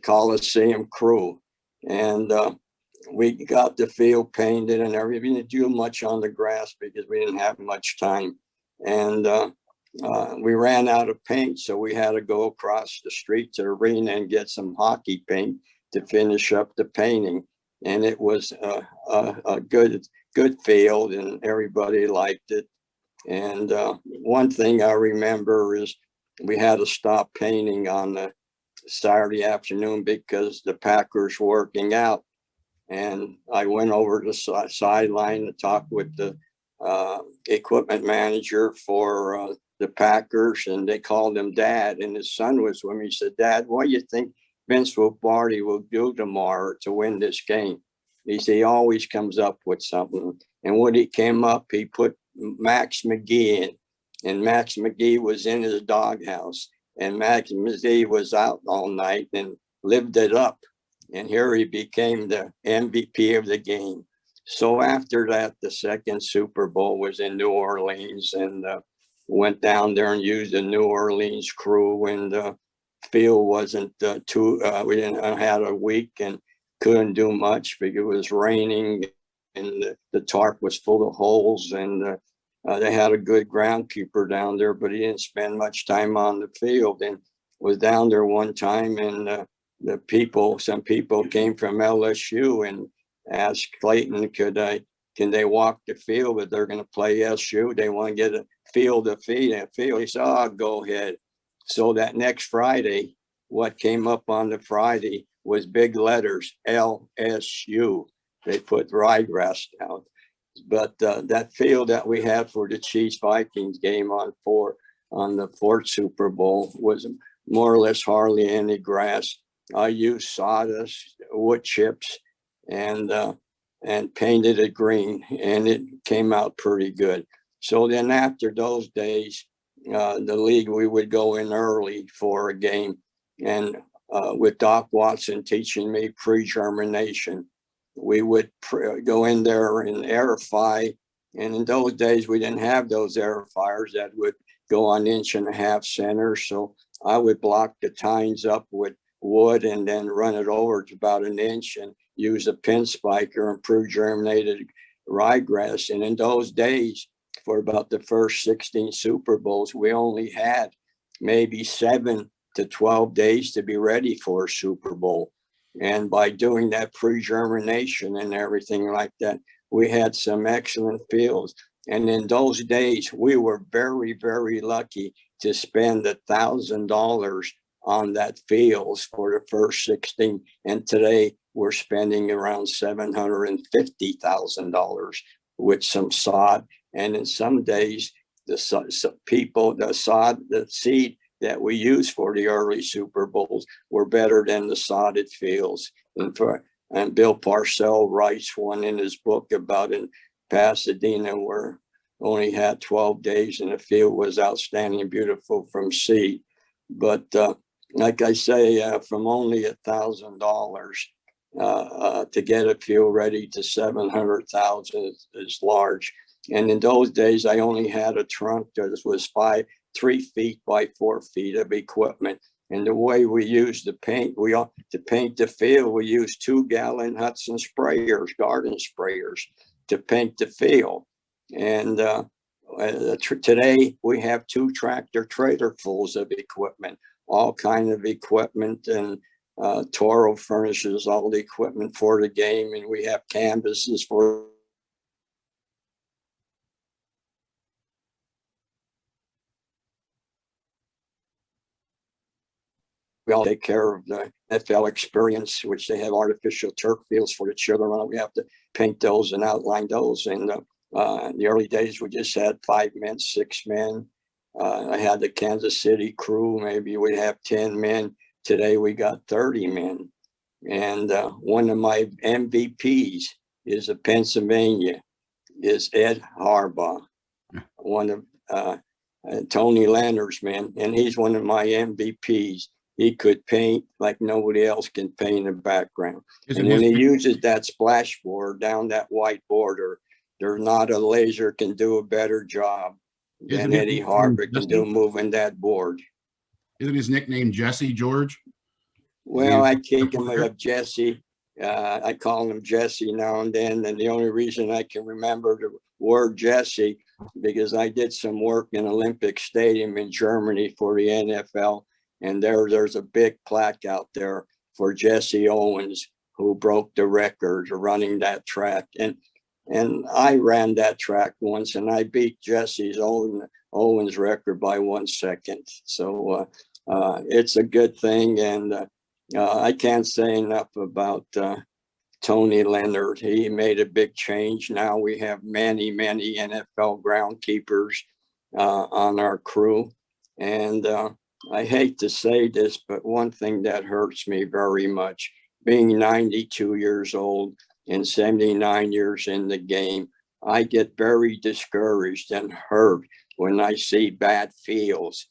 Speaker 6: Coliseum crew. And we got the field painted and everything. We didn't do much on the grass because we didn't have much time. And we ran out of paint, so we had to go across the street to the arena and get some hockey paint to finish up the painting. And it was a good field, and everybody liked it. And one thing I remember is we had to stop painting on the Saturday afternoon because the Packers were working out. And I went over to the sideline to talk with the equipment manager for the Packers, and they called him Dad, and his son was with me. He said, Dad, what do you think Vince Lombardi will do tomorrow to win this game? He said, he always comes up with something. And when he came up, he put Max McGee in, and Max McGee was in his doghouse, and Max McGee was out all night and lived it up. And here he became the MVP of the game. So after that, the second Super Bowl was in New Orleans, and went down there and used the New Orleans crew. And the field wasn't we didn't had a week and couldn't do much because it was raining the tarp was full of holes, and they had a good groundskeeper down there, but he didn't spend much time on the field, and was down there one time, and some people came from LSU and asked Clayton, can they walk the field, but they're going to play SU. They want to get a field to field. He said, oh, go ahead. So that next Friday, what came up on the Friday was big letters, LSU. They put ryegrass down. But that field that we had for the Chiefs Vikings game on the fourth Super Bowl was more or less hardly any grass. I used sawdust, wood chips, and painted it green, and it came out pretty good. So then after those days, the league, we would go in early for a game, and with Doc Watson teaching me pre-germination, we would go in there and aerify. And in those days, we didn't have those aerifiers that would go on 1.5 inch centers. So I would block the tines up with wood and then run it over to about 1 inch and use a pin spiker and pre-germinated ryegrass. And in those days, for about the first 16 Super Bowls, we only had maybe 7 to 12 days to be ready for a Super Bowl. And by doing that pre-germination and everything like that, we had some excellent fields. And in those days, we were very, very lucky to spend $1,000 on that fields for the first 16. And today we're spending around $750,000 with some sod. And in some days, the seed that we used for the early Super Bowls were better than the sodded fields. And Bill Parcells writes one in his book about in Pasadena, where only had 12 days and the field was outstanding, beautiful from seed. But like I say, from only $1,000 to get a field ready to 700,000 is large. And in those days, I only had a trunk that was 3 feet by 4 feet of equipment. And the way we used the paint, to paint the field, we used 2-gallon Hudson sprayers, garden sprayers, to paint the field. And today we have 2 tractor trailer fulls of equipment, all kind of equipment, and Toro furnishes all the equipment for the game, and we have canvases for we all take care of the NFL experience, which they have artificial turf fields for the children. We have to paint those and outline those. And in the early days, we just had 5 men, 6 men. I had the Kansas City crew. Maybe we have 10 men. Today, we got 30 men. And one of my MVPs is of Pennsylvania, is Ed Harbaugh, one of Tony Leonard's men. And he's one of my MVPs. He could paint like nobody else can paint a background. And when he uses that splash board down that white border, there's not a laser can do a better job than Eddie Harbaugh can do moving that board.
Speaker 3: Isn't his nickname Jesse, George?
Speaker 6: Well, I think him of Jesse. I call him Jesse now and then. And the only reason I can remember the word Jesse, because I did some work in Olympic Stadium in Germany for the NFL. And there's a big plaque out there for Jesse Owens, who broke the record running that track. And I ran that track once, and I beat Jesse's Owens record by 1 second. So it's a good thing. And I can't say enough about Tony Leonard. He made a big change. Now we have many, many NFL groundkeepers on our crew. And I hate to say this, but one thing that hurts me very much, being 92 years old and 79 years in the game, I get very discouraged and hurt when I see bad fields.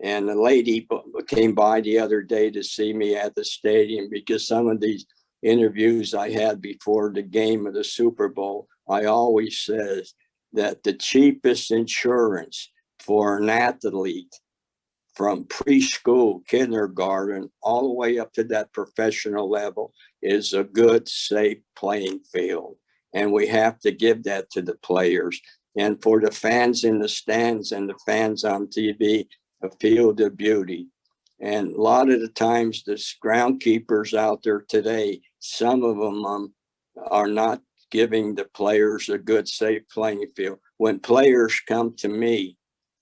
Speaker 6: And the lady came by the other day to see me at the stadium, because some of these interviews I had before the game of the Super Bowl, I always said that the cheapest insurance for an athlete from preschool, kindergarten, all the way up to that professional level is a good, safe playing field. And we have to give that to the players. And for the fans in the stands and the fans on TV, a field of beauty. And a lot of the times, the groundkeepers out there today, some of them are not giving the players a good, safe playing field. When players come to me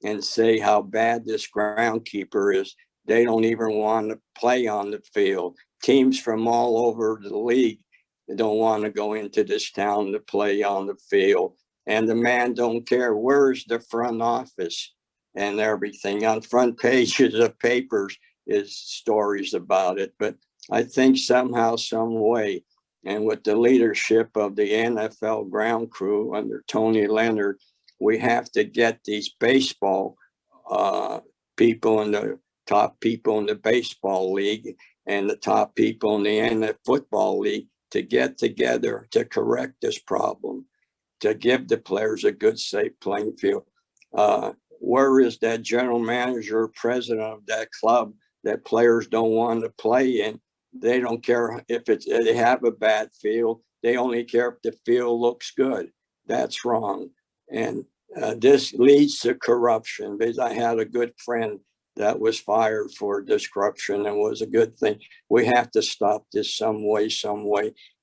Speaker 6: and say how bad this groundkeeper is, they don't even want to play on the field. Teams from all over the league don't want to go into this town to play on the field. And the man don't care. Where's the front office and everything? On front pages of papers is stories about it. But I think somehow, some way, and with the leadership of the NFL ground crew under Tony Leonard, we have to get these baseball people and the top people in the baseball league and the top people in the NFL football league to get together to correct this problem, to give the players a good, safe playing field. Where is that general manager, president of that club that players don't want to play in? They don't care if they have a bad field. They only care if the field looks good. That's wrong. And this leads to corruption, because I had a good friend that was fired for this corruption, and was a good thing. We have to stop this some way,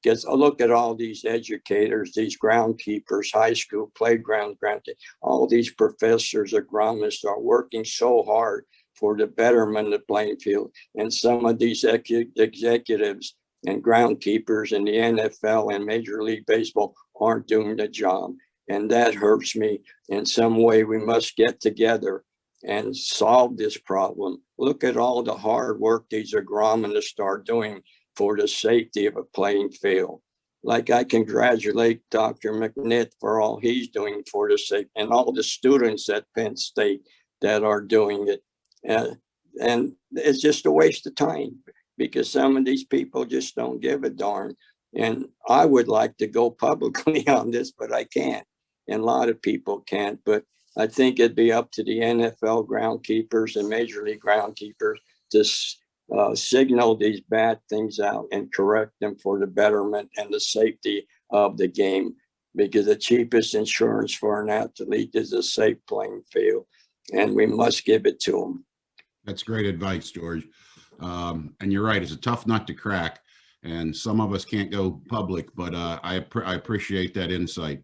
Speaker 6: because look at all these educators, these groundkeepers, high school playground groundkeepers, all these professors, agronomists are working so hard for the betterment of the playing field. And some of these executives and groundkeepers in the NFL and Major League Baseball aren't doing the job. And that hurts me. In some way, we must get together and solve this problem. Look at all the hard work these agronomists are doing for the safety of a playing field. Like, I congratulate Dr. McNitt for all he's doing for the safety, and all the students at Penn State that are doing it. And it's just a waste of time, because some of these people just don't give a darn. And I would like to go publicly on this, but I can't. And a lot of people can't. But I think it'd be up to the NFL groundkeepers and Major League groundkeepers to signal these bad things out and correct them for the betterment and the safety of the game. Because the cheapest insurance for an athlete is a safe playing field, and we must give it to them.
Speaker 3: That's great advice, George. And you're right, it's a tough nut to crack, and some of us can't go public, but I appreciate that insight.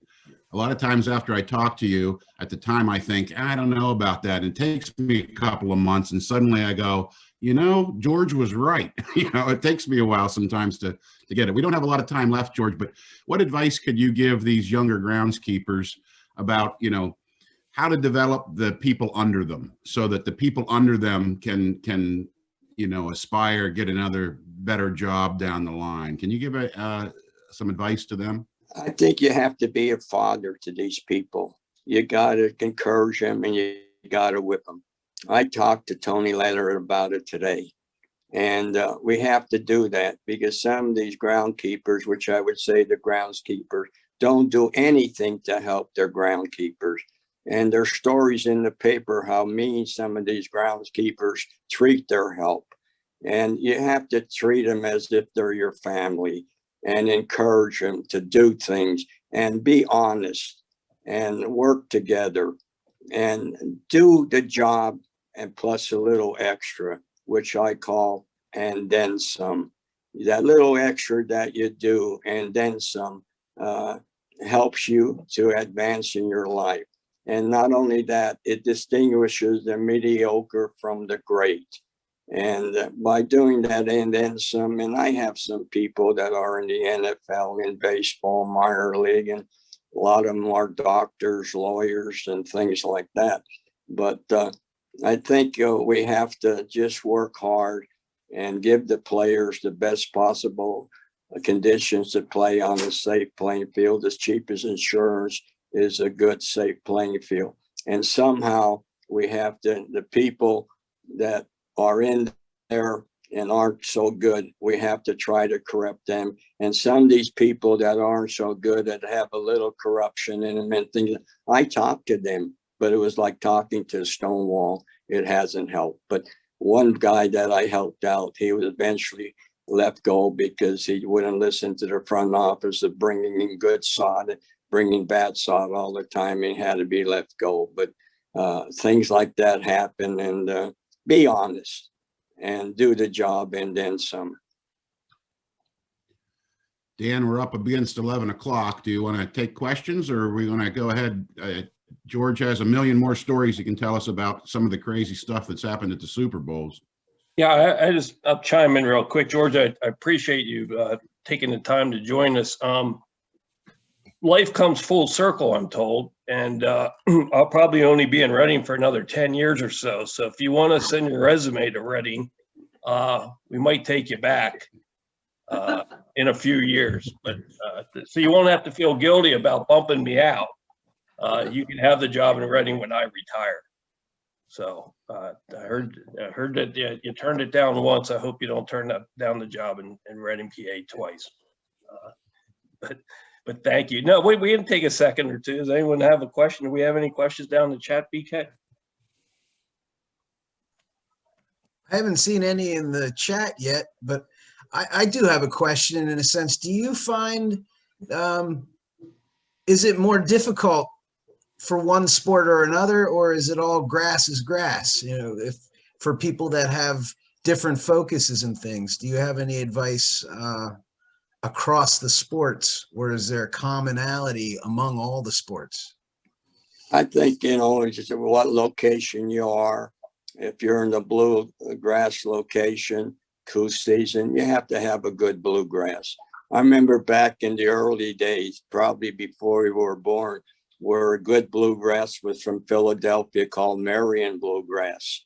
Speaker 3: A lot of times after I talk to you, at the time I think, I don't know about that. And it takes me a couple of months, and suddenly I go, George was right. It takes me a while sometimes to get it. We don't have a lot of time left, George, but what advice could you give these younger groundskeepers about, how to develop the people under them, so that the people under them can aspire, get another better job down the line? Can you give some advice to them?
Speaker 6: I think you have to be a father to these people. You got to encourage them, and you got to whip them. I talked to Tony Leonard about it today, and we have to do that, because some of these groundkeepers, which I would say the groundskeepers, don't do anything to help their groundkeepers. And there's stories in the paper how mean some of these groundskeepers treat their help. And you have to treat them as if they're your family, and encourage them to do things and be honest and work together and do the job, and plus a little extra, which I call and then some. That little extra that you do and then some helps you to advance in your life. And not only that, it distinguishes the mediocre from the great. And by doing that and then some, and I have some people that are in the NFL, in baseball, minor league, and a lot of them are doctors, lawyers, and things like that. But I think we have to just work hard and give the players the best possible conditions to play on a safe playing field. As cheap as insurance is a good, safe playing field. And somehow we have to, the people that are in there and aren't so good, we have to try to correct them. And some of these people that aren't so good, that have a little corruption in them and things, I talked to them, but it was like talking to a stone wall. It hasn't helped. But one guy that I helped out, he was eventually left go because he wouldn't listen to the front office of bringing in good sod, bringing bad sod all the time. He had to be let go. But things like that happen, and be honest and do the job and then some.
Speaker 3: Dan, we're up against 11 o'clock. Do you want to take questions, or are we going to go ahead? George has a million more stories he can tell us about some of the crazy stuff that's happened at the Super Bowls.
Speaker 1: Yeah, I'll chime in real quick. George, I appreciate you taking the time to join us. Life comes full circle, I'm told, and I'll probably only be in Reading for another 10 years or so. So if you want to send your resume to Reading, we might take you back in a few years. But so you won't have to feel guilty about bumping me out. You can have the job in Reading when I retire. So I heard that you turned it down once. I hope you don't turn down the job in Reading, PA twice. But thank you. No, we didn't take a second or two. Does anyone have a question? Do we have any questions down in the chat, BK?
Speaker 2: I haven't seen any in the chat yet, but I do have a question in a sense. Do you find, is it more difficult for one sport or another, or is it all grass is grass? You know, if for people that have different focuses and things, do you have any advice across the sports, or is there a commonality among all the sports?
Speaker 6: I think, it's just what location you are. If you're in the bluegrass location, cool season, you have to have a good bluegrass. I remember back in the early days, probably before we were born, where a good bluegrass was from Philadelphia called Marion bluegrass.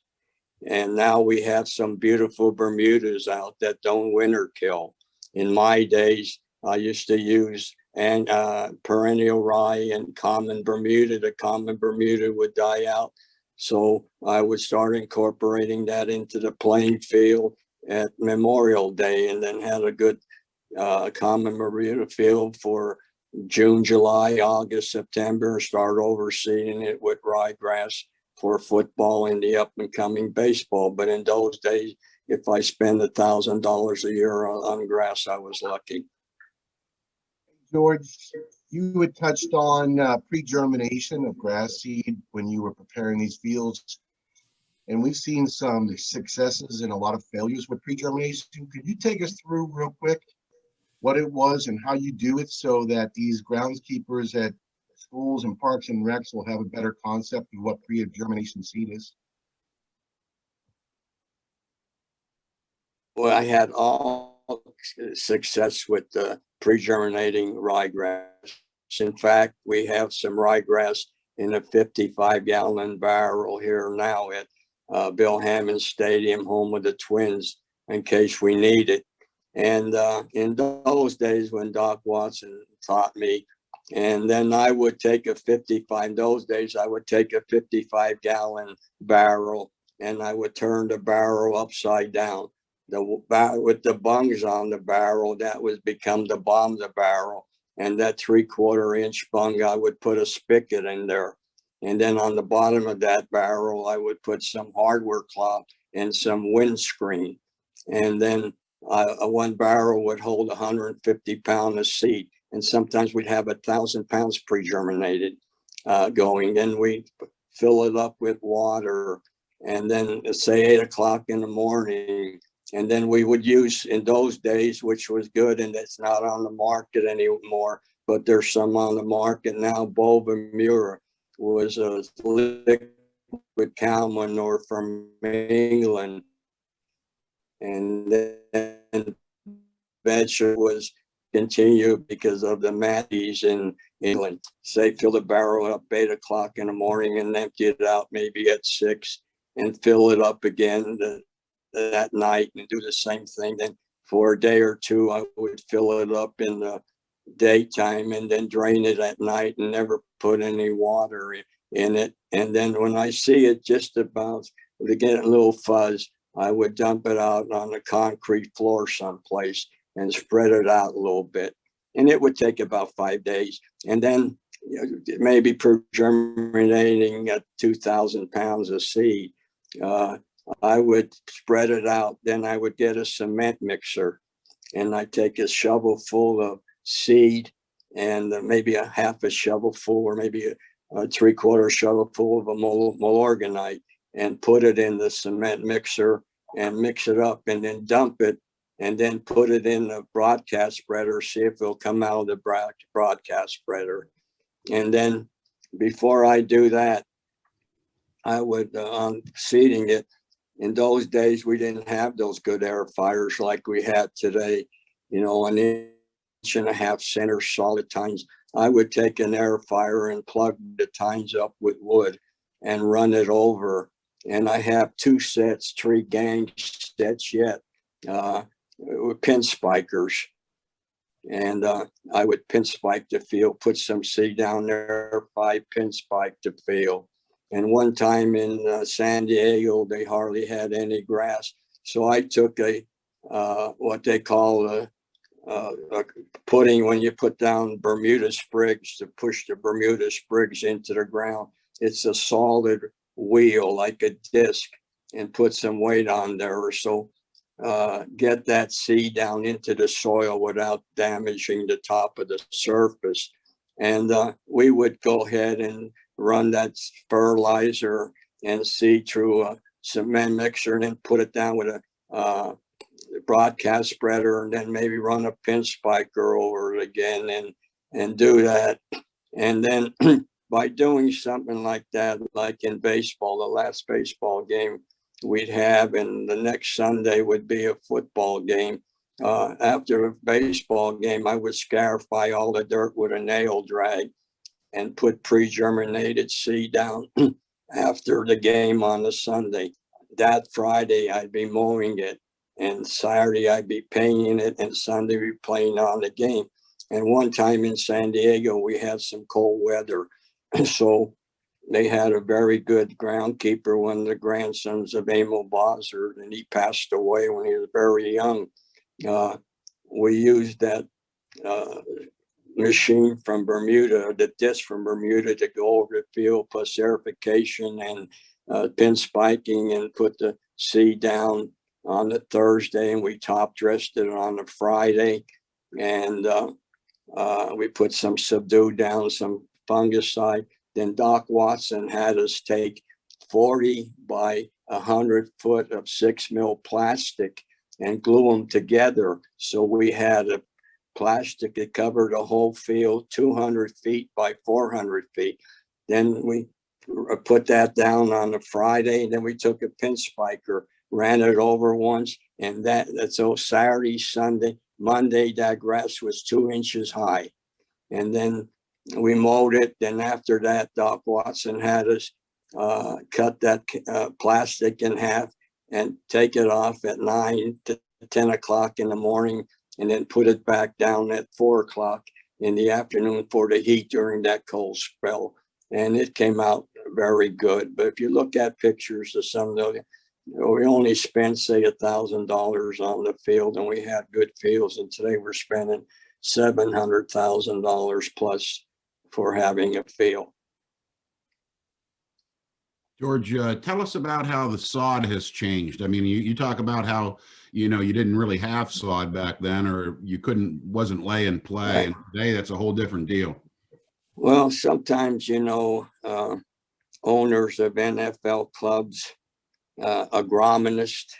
Speaker 6: And now we have some beautiful Bermudas out that don't winter kill. In my days, I used to use perennial rye and common Bermuda. The common Bermuda would die out. So I would start incorporating that into the playing field at Memorial Day, and then had a good common Bermuda field for June, July, August, September, start overseeding it with ryegrass for football and the up and coming baseball. But in those days, if I spend $1,000 a year on grass, I was lucky.
Speaker 7: George, you had touched on pre-germination of grass seed when you were preparing these fields. And we've seen some successes and a lot of failures with pre-germination. Could you take us through real quick what it was and how you do it so that these groundskeepers at schools and parks and recs will have a better concept of what pre-germination seed is?
Speaker 6: Well, I had all success with the pre-germinating ryegrass. In fact, we have some ryegrass in a 55-gallon barrel here now at Bill Hammond Stadium, home of the Twins, in case we need it. And in those days when Doc Watson taught me, and then I would take a 55-gallon barrel, and I would turn the barrel upside down. With the bungs on the barrel, that was become the bottom of the barrel. And that 3/4-inch bung, I would put a spigot in there. And then on the bottom of that barrel, I would put some hardware cloth and some windscreen. And then one barrel would hold 150 pounds of seed. And sometimes we'd have 1,000 pounds pre-germinated going. Then we'd fill it up with water. And then say 8 o'clock in the morning. And then we would use, in those days, which was good, and it's not on the market anymore, but there's some on the market now. Bovamura was a liquid cow manure from England. And then vegetable was continued because of the Matties in England. Say, fill the barrel up 8 o'clock in the morning and empty it out maybe at 6 and fill it up again that night and do the same thing. Then for a day or two, I would fill it up in the daytime and then drain it at night and never put any water in it. And then when I see it just about to get a little fuzz, I would dump it out on the concrete floor someplace and spread it out a little bit. And it would take about 5 days. And then maybe germinating at 2,000 pounds of seed. I would spread it out. Then I would get a cement mixer and I take a shovel full of seed and maybe a half a shovel full, or maybe a 3/4 shovel full of a Milorganite, and put it in the cement mixer and mix it up, and then dump it, and then put it in the broadcast spreader, see if it'll come out of the broadcast spreader. And then before I do that, I would, on seeding it, in those days, we didn't have those good air fires like we had today, you know, an 1.5 inch center solid tines. I would take an air fire and plug the tines up with wood and run it over. And I have 2 sets, 3 gang sets yet, with pin spikers. And I would pin spike the field, put some seed down there, 5 pin spike the field. And one time in San Diego, they hardly had any grass. So I took a what they call a pudding, when you put down Bermuda sprigs to push the Bermuda sprigs into the ground. It's a solid wheel like a disc, and put some weight on there. So get that seed down into the soil without damaging the top of the surface. And we would go ahead and run that fertilizer and seed through a cement mixer, and then put it down with a broadcast spreader, and then maybe run a pin spiker over it again, and do that. And then by doing something like that, like in baseball, the last baseball game we'd have, and the next Sunday would be a football game. After a baseball game, I would scarify all the dirt with a nail drag and put pre-germinated seed down after the game on the Sunday. That Friday, I'd be mowing it, and Saturday, I'd be painting it, and Sunday, we'd be playing on the game. And one time in San Diego, we had some cold weather. So they had a very good groundskeeper, one of the grandsons of Emil Bossert, and he passed away when he was very young. We used that machine from Bermuda, the disc from Bermuda, to go over the field, plus aerification and pin spiking, and put the seed down on the Thursday, and we top dressed it on the Friday. And we put some subdue down, some fungicide. Then Doc Watson had us take 40 by 100 foot of 6 mil plastic and glue them together. So we had a plastic that covered a whole field, 200 feet by 400 feet. Then we put that down on the Friday, and then we took a pin spiker, ran it over once, and so Saturday, Sunday, Monday, that grass was 2 inches high. And then we mowed it. Then after that, Doc Watson had us cut that plastic in half and take it off at 9 to 10 o'clock in the morning, and then put it back down at 4 o'clock in the afternoon for the heat during that cold spell. And it came out very good. But if you look at pictures of some of those, we only spent, say, $1,000 on the field, and we had good fields. And today we're spending $700,000 plus for having a field.
Speaker 3: George, tell us about how the sod has changed. I mean, you talk about how, you didn't really have sod back then, or you wasn't lay and play.
Speaker 6: Right.
Speaker 3: And today that's a whole different deal.
Speaker 6: Well, sometimes, owners of NFL clubs, agronomists,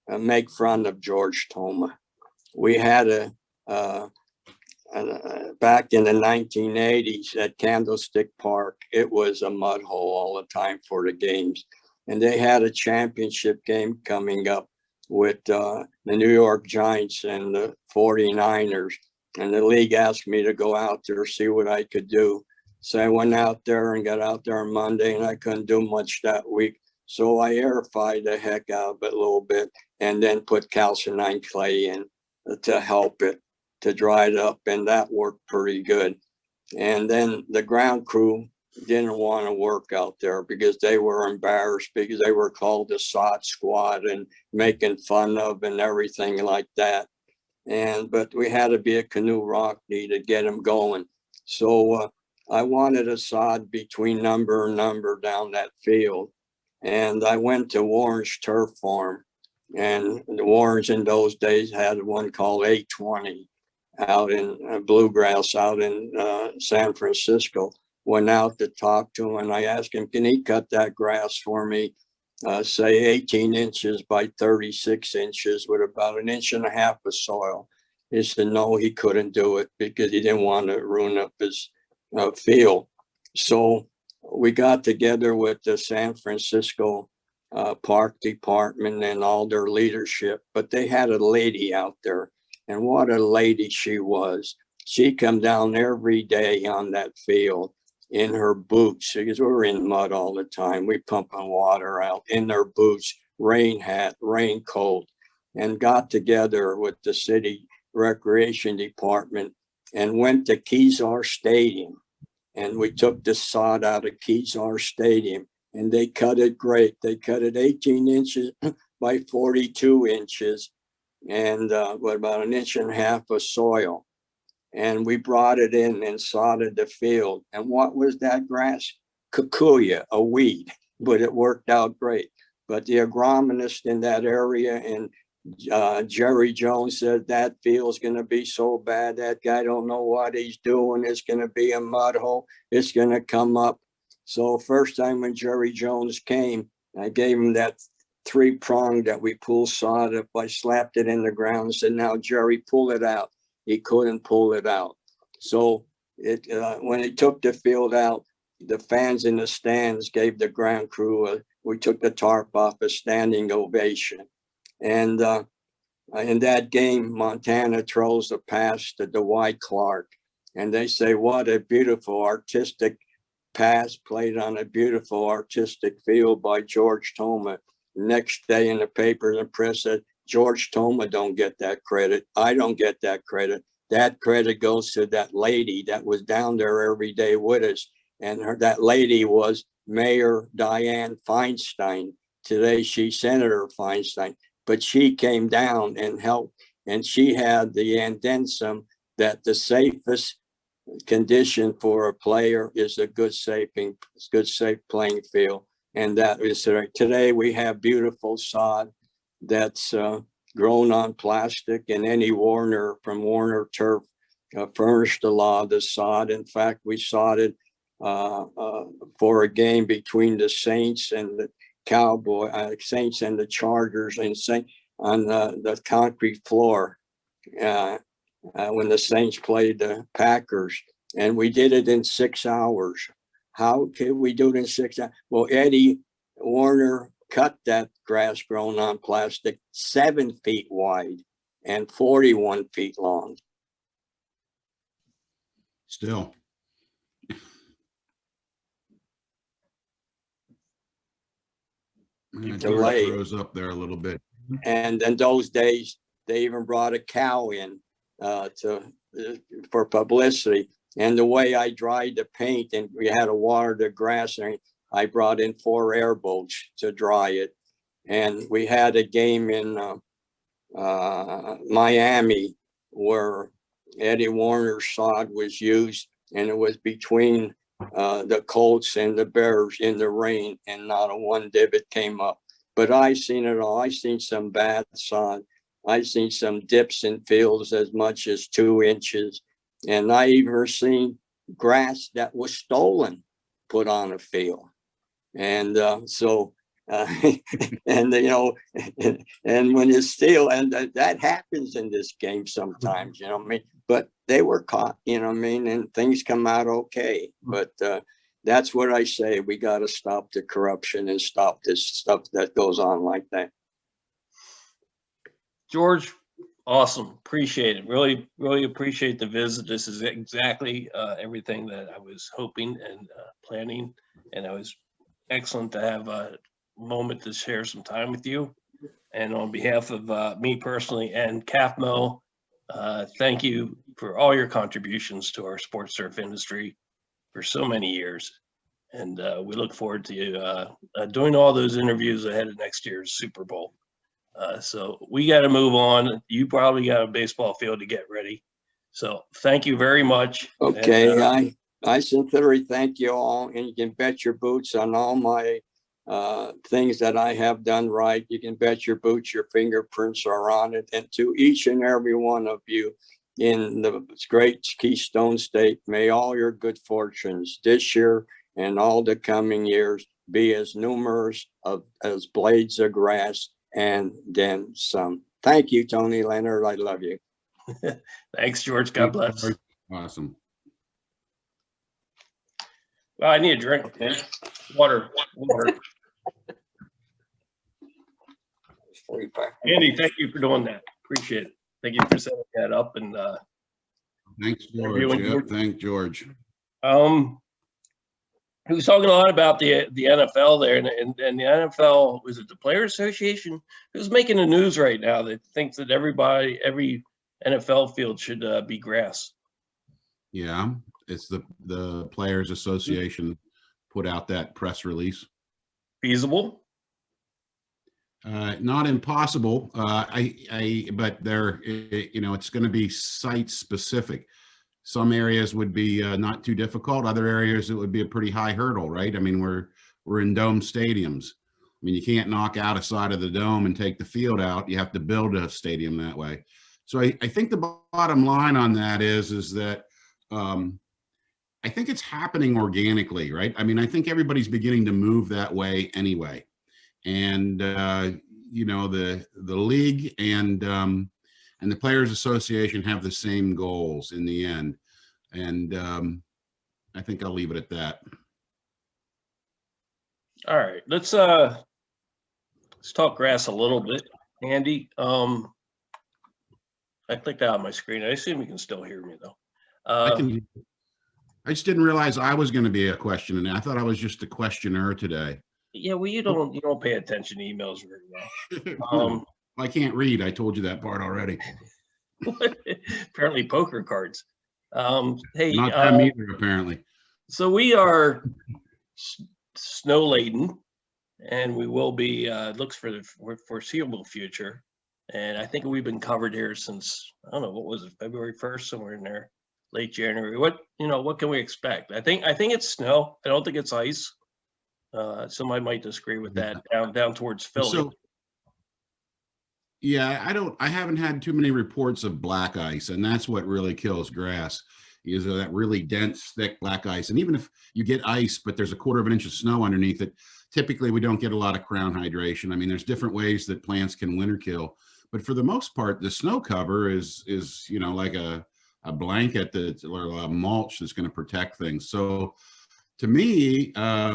Speaker 6: make fun of George Toma. We had back in the 1980s at Candlestick Park, it was a mud hole all the time for the games. And they had a championship game coming up with the New York Giants and the 49ers. And the league asked me to go out there, see what I could do. So I went out there and got out there on Monday, and I couldn't do much that week. So I aerified the heck out of it a little bit, and then put calcinine clay in to help it, to dry it up, and that worked pretty good. And then the ground crew didn't want to work out there because they were embarrassed, because they were called the sod squad and making fun of and everything like that. But we had to be a canoe Rockney to get them going. So I wanted a sod between number and number down that field. And I went to Warren's Turf Farm And the Warrens in those days had one called 820 out in Bluegrass out in San Francisco. Went out to talk to him, and I asked him, can he cut that grass for me, say 18 inches by 36 inches with about 1.5 inches of soil? He said, no, he couldn't do it because he didn't want to ruin up his field. So we got together with the San Francisco park department and all their leadership, but they had a lady out there, and what a lady she was. She come down every day on that field in her boots, because we were in mud all the time. We pumping water out in their boots, rain hat, raincoat, and got together with the city recreation department and went to Kezar Stadium. And we took the sod out of Kezar Stadium, and they cut it great. They cut it 18 inches by 42 inches and with about 1.5 inches of soil. And we brought it in and sodded the field. And what was that grass? Kikuya, a weed, but it worked out great. But the agronomist in that area and Jerry Jones said that field's going to be so bad. That guy don't know what he's doing. It's going to be a mud hole. It's going to come up. So first time when Jerry Jones came, I gave him that 3-prong that we pull sod up. I slapped it in the ground and said, now Jerry, pull it out. He couldn't pull it out. So it when he took the field out, the fans in the stands gave the ground crew, we took the tarp off, a standing ovation. And in that game, Montana throws the pass to Dwight Clark. And they say, what a beautiful artistic pass played on a beautiful artistic field by George Toma. Next day in the papers and press said, George Toma don't get that credit. I don't get that credit. That credit goes to that lady that was down there every day with us. And that lady was Mayor Dianne Feinstein. Today she's Senator Feinstein. But she came down and helped. And she had the addendum that the safest condition for a player is a good, safe playing field. And that is today we have beautiful sod that's grown on plastic, and Eddie Warner from Warner Turf furnished a lot of the sod. In fact, we sodded for a game between the Saints and the Saints and the Chargers on the concrete floor when the Saints played the Packers, and we did it in 6 hours. How could we do it in 6 hours? Well, Eddie Warner cut that grass grown on plastic 7 feet wide and 41 feet long.
Speaker 3: Still.
Speaker 6: Delay.
Speaker 3: Rose up there a little bit.
Speaker 6: And in those days, they even brought a cow in for publicity. And the way I dried the paint, and we had to water the grass, and I brought in 4 airboats to dry it. And we had a game in Miami where Eddie Warner's sod was used, and it was between the Colts and the Bears in the rain, and not a one divot came up. But I seen it all. I seen some bad sod. I seen some dips in fields as much as 2 inches. And I even seen grass that was stolen put on a field. And and you know, and when you steal, and that happens in this game sometimes, you know what I mean? But they were caught, you know what I mean? And things come out okay. But that's what I say. We got to stop the corruption and stop this stuff that goes on like that.
Speaker 1: George, awesome. Appreciate it. Really, really appreciate the visit. This is exactly everything that I was hoping and planning. And it was excellent to have a moment to share some time with you. And on behalf of me personally and KAFMO, thank you for all your contributions to our sports surf industry for so many years. And we look forward to you doing all those interviews ahead of next year's Super Bowl. So we got to move on. You probably got a baseball field to get ready. So thank you very much.
Speaker 6: Okay. And, I sincerely thank you all, and you can bet your boots on all my things that I have done right. You can bet your boots, your fingerprints are on it. And to each and every one of you in the great Keystone State, may all your good fortunes this year and all the coming years be as numerous as blades of grass and then some. Thank you, Tony Leonard. I love you.
Speaker 1: Thanks, George. God bless.
Speaker 3: Awesome.
Speaker 1: Well, I need a drink.
Speaker 6: Okay.
Speaker 1: Water. Andy, thank you for doing that. Appreciate it. Thank you for setting that up. And
Speaker 3: Thanks, George. Yep, thank George.
Speaker 1: He was talking a lot about the NFL there, and the NFL, was it the Player Association? Who's making the news right now that thinks that every NFL field should be grass?
Speaker 3: Yeah, it's the Players Association put out that press release.
Speaker 1: Feasible?
Speaker 3: Not impossible. But they're, it's going to be site specific. Some areas would be not too difficult. Other areas it would be a pretty high hurdle, right? I mean, we're in dome stadiums. I mean, you can't knock out a side of the dome and take the field out. You have to build a stadium that way. So I think the bottom line on that is that I think it's happening organically, right? I mean, I think everybody's beginning to move that way anyway. And the league and the Players Association have the same goals in the end. And I think I'll leave it at that.
Speaker 1: All right, let's talk grass a little bit. Andy, I clicked out on my screen. I assume you can still hear me though.
Speaker 3: I just didn't realize I was going to be a questioner. I thought I was just a questioner today.
Speaker 1: Yeah, well, you don't pay attention to emails very well.
Speaker 3: I can't read. I told you that part already.
Speaker 1: Apparently, poker cards. Hey,
Speaker 3: not them either. Apparently.
Speaker 1: So we are snow laden, and we will be. Looks for the foreseeable future, and I think we've been covered here since, I don't know, what was it, February 1st, somewhere in there, late January. What can we expect? I think it's snow. I don't think it's ice. Somebody might disagree with that down towards Philly.
Speaker 3: So, yeah, I haven't had too many reports of black ice, and that's what really kills grass, is that really dense, thick black ice. And even if you get ice, but there's a 1/4 inch of snow underneath it, typically we don't get a lot of crown hydration. I mean, there's different ways that plants can winter kill, but for the most part, the snow cover is like a blanket or a mulch that's going to protect things. So to me, I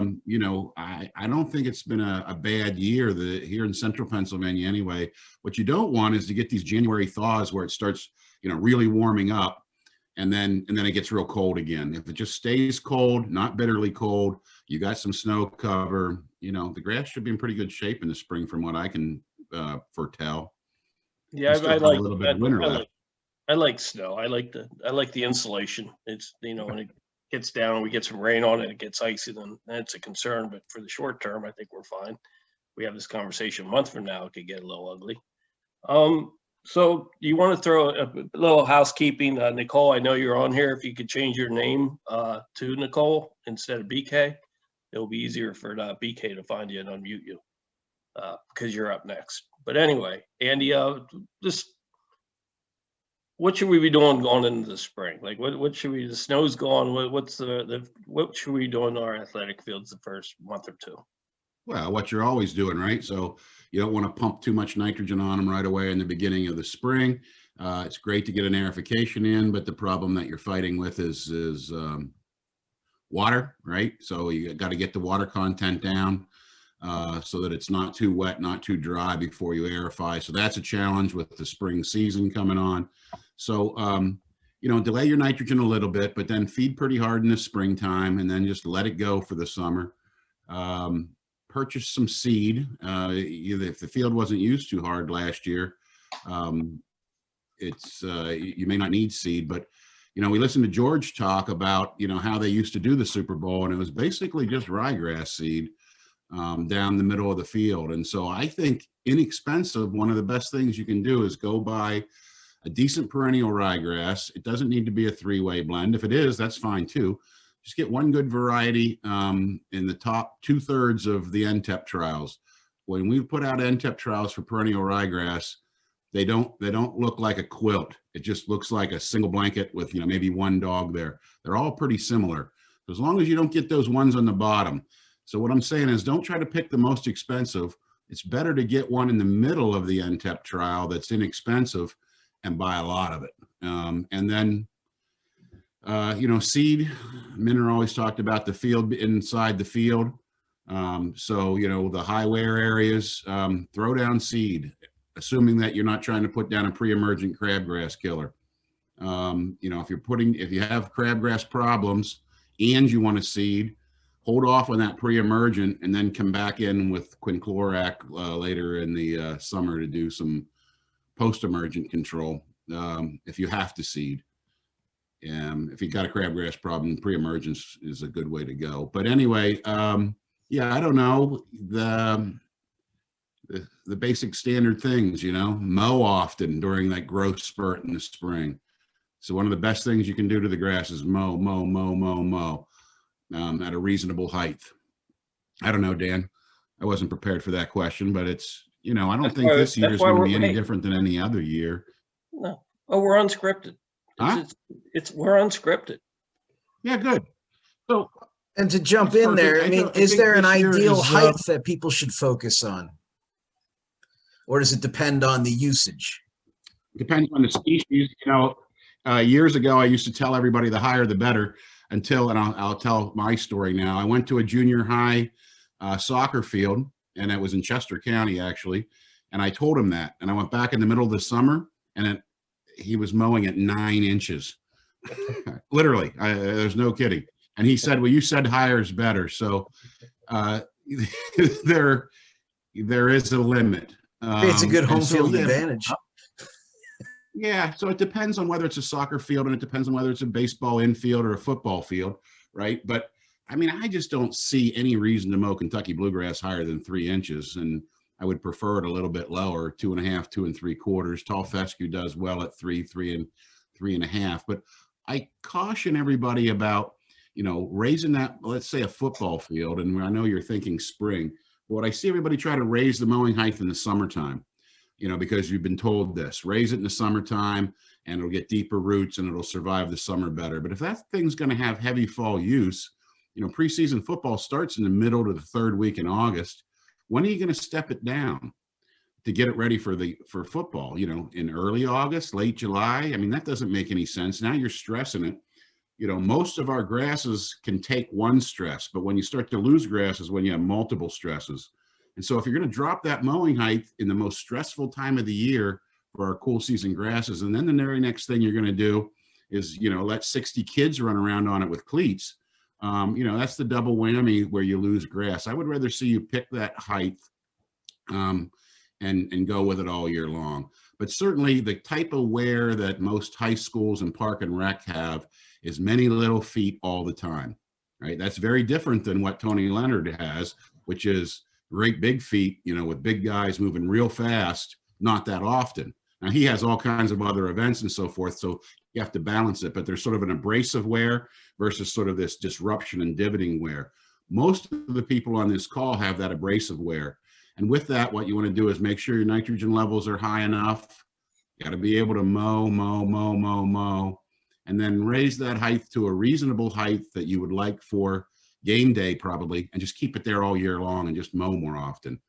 Speaker 3: don't think it's been a bad year here in central Pennsylvania anyway. What you don't want is to get these January thaws where it starts, really warming up, and then it gets real cold again. If it just stays cold, not bitterly cold, you got some snow cover, the grass should be in pretty good shape in the spring from what I can foretell.
Speaker 1: Yeah, I like
Speaker 3: a little bit of winter left.
Speaker 1: I like snow. I like the insulation. It's, when it gets down and we get some rain on it, it gets icy, then that's a concern. But for the short term, I think we're fine. We have this conversation a month from now, it could get a little ugly. So you want to throw a little housekeeping? Nicole, I know you're on here. If you could change your name to Nicole instead of BK, it'll be easier for BK to find you and unmute you because you're up next. But anyway, Andy, just what should we be doing going into the spring? Like, what should we? The snow's gone. What should we do in our athletic fields the first month or two?
Speaker 3: Well, what you're always doing, right? So you don't want to pump too much nitrogen on them right away in the beginning of the spring. It's great to get an aerification in, but the problem that you're fighting with is water, right? So you got to get the water content down so that it's not too wet, not too dry before you aerify. So that's a challenge with the spring season coming on. So, delay your nitrogen a little bit, but then feed pretty hard in the springtime and then just let it go for the summer. Purchase some seed. If the field wasn't used too hard last year, you may not need seed, but we listened to George talk about, how they used to do the Super Bowl, and it was basically just ryegrass seed down the middle of the field. And so I think inexpensive, one of the best things you can do is go buy a decent perennial ryegrass. It doesn't need to be a 3-way blend. If it is, that's fine too. just get one good variety in the top 2/3 of the NTEP trials. When we put out NTEP trials for perennial ryegrass, they don't look like a quilt. It just looks like a single blanket with, you know, maybe one dog there. They're all pretty similar, as long as you don't get those ones on the bottom. So what I'm saying is, don't try to pick the most expensive. It's better to get one in the middle of the NTEP trial that's inexpensive and buy a lot of it. And then, you know, seed. Minner always talked about the field inside the field. So, you know, the high wear areas, throw down seed, assuming that you're not trying to put down a pre-emergent crabgrass killer. You know, if you have crabgrass problems and you want to seed, hold off on that pre-emergent and then come back in with quinclorac later in the summer to do some post-emergent control if you have to seed. If you've got a crabgrass problem, pre-emergence is a good way to go. But anyway, yeah, I don't know, the basic standard things, you know, mow often during that growth spurt in the spring. So one of the best things you can do to the grass is mow at a reasonable height. I don't know, Dan. I wasn't prepared for that question, but it's, you know, I don't think this year is going to be any different than any other year.
Speaker 1: No. Oh, we're unscripted.
Speaker 3: Huh?
Speaker 1: We're unscripted.
Speaker 3: Yeah, good. So,
Speaker 2: and to jump in there, I mean, is there an ideal height that people should focus on? Or does it depend on the usage?
Speaker 3: Depends on the species. You know, years ago, I used to tell everybody the higher the better until, and I'll tell my story now. I went to a junior high soccer field, and it was in Chester County, actually. And I told him that. And I went back in the middle of the summer, and he was mowing at 9 inches. Literally, there's no kidding. And he said, well, you said higher is better. So there is a limit.
Speaker 2: It's a good home field advantage.
Speaker 3: Yeah, so it depends on whether it's a soccer field, and it depends on whether it's a baseball infield or a football field, right? But I mean, I just don't see any reason to mow Kentucky bluegrass higher than 3 inches, and I would prefer it a little bit lower, 2.5, 2 3/4. Tall fescue does well at 3, 3 1/2. But I caution everybody about, you know, raising that, let's say a football field, and I know you're thinking spring. But I see everybody try to raise the mowing height in the summertime, you know, because you've been told this, raise it in the summertime and it'll get deeper roots and it'll survive the summer better. But if that thing's going to have heavy fall use, you know, preseason football starts in the middle to the 3rd week in August. When are you going to step it down to get it ready for football, you know, in early August, late July? I mean, that doesn't make any sense. Now you're stressing it. You know, most of our grasses can take one stress, but when you start to lose grasses, when you have multiple stresses. And so if you're going to drop that mowing height in the most stressful time of the year for our cool season grasses, and then the very next thing you're going to do is, you know, let 60 kids run around on it with cleats, you know, that's the double whammy where you lose grass. I would rather see you pick that height and go with it all year long. But certainly the type of wear that most high schools and park and rec have is many little feet all the time, right? That's very different than what Tony Leonard has, which is great big feet, you know, with big guys moving real fast, not that often. Now he has all kinds of other events and so forth, so you have to balance it, but there's sort of an abrasive wear versus sort of this disruption and divoting wear. Most of the people on this call have that abrasive wear. And with that, what you want to do is make sure your nitrogen levels are high enough. You got to be able to mow, and then raise that height to a reasonable height that you would like for game day probably, and just keep it there all year long and just mow more often.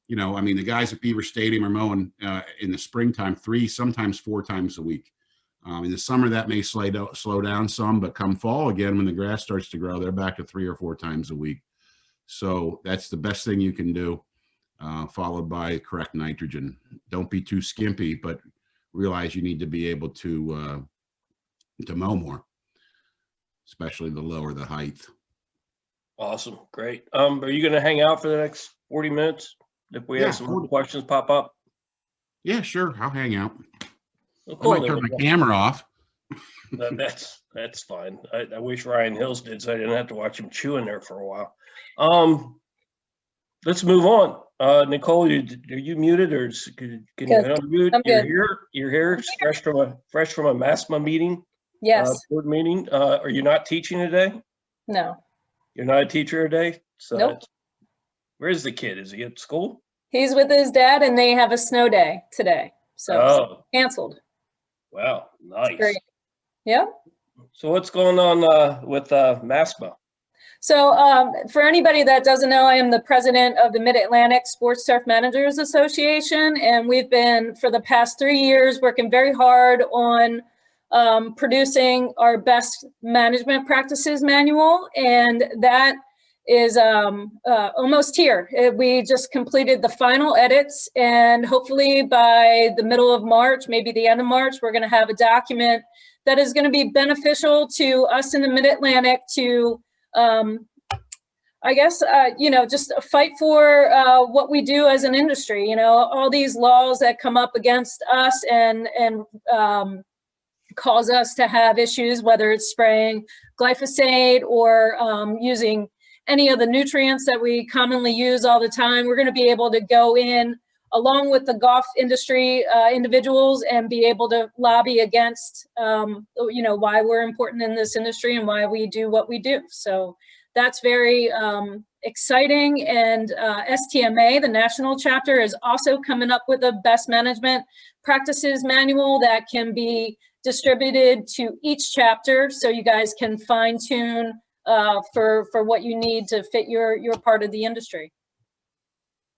Speaker 3: You know, I mean, the guys at Beaver Stadium are mowing in the springtime 3, sometimes 4 times a week. In the summer, that may slow down some, but come fall again, when the grass starts to grow, they're back to 3 or 4 times a week. So that's the best thing you can do, followed by correct nitrogen. Don't be too skimpy, but realize you need to be able to mow more, especially the lower the height.
Speaker 1: Awesome. Great. Are you going to hang out for the next 40 minutes if we have some more questions pop up?
Speaker 3: Yeah, sure. I'll hang out.
Speaker 1: Well, cool.
Speaker 3: I might turn my camera off.
Speaker 1: That's fine. I wish Ryan Hills did, so I didn't have to watch him chewing there for a while. Let's move on. Nicole, are you muted, or can you unmute?
Speaker 8: I'm good.
Speaker 1: You're here, fresh from a MASTMA meeting.
Speaker 8: Yes.
Speaker 1: Board meeting. Are you not teaching today?
Speaker 8: No.
Speaker 1: You're not a teacher today? So
Speaker 8: Nope.
Speaker 1: where's the kid? Is he at school?
Speaker 8: He's with his dad, and they have a snow day today, so
Speaker 1: Oh,
Speaker 8: canceled.
Speaker 1: wow, nice.
Speaker 8: Great. Yeah.
Speaker 1: So what's going on with MASTMA?
Speaker 8: So for anybody that doesn't know, I am the president of the Mid-Atlantic Sports Turf Managers Association, and we've been, for the past 3 years, working very hard on producing our best management practices manual, and that is almost here. We just completed the final edits, and hopefully by the middle of March, maybe the end of March, we're going to have a document that is going to be beneficial to us in the Mid-Atlantic to I guess, just fight for what we do as an industry. All these laws that come up against us and cause us to have issues, whether it's spraying glyphosate or using any of the nutrients that we commonly use all the time. We're going to be able to go in along with the golf industry individuals and be able to lobby against, why we're important in this industry and why we do what we do. So that's very exciting. And STMA, the national chapter, is also coming up with a best management practices manual that can be distributed to each chapter, so you guys can fine tune for what you need to fit your part of the industry.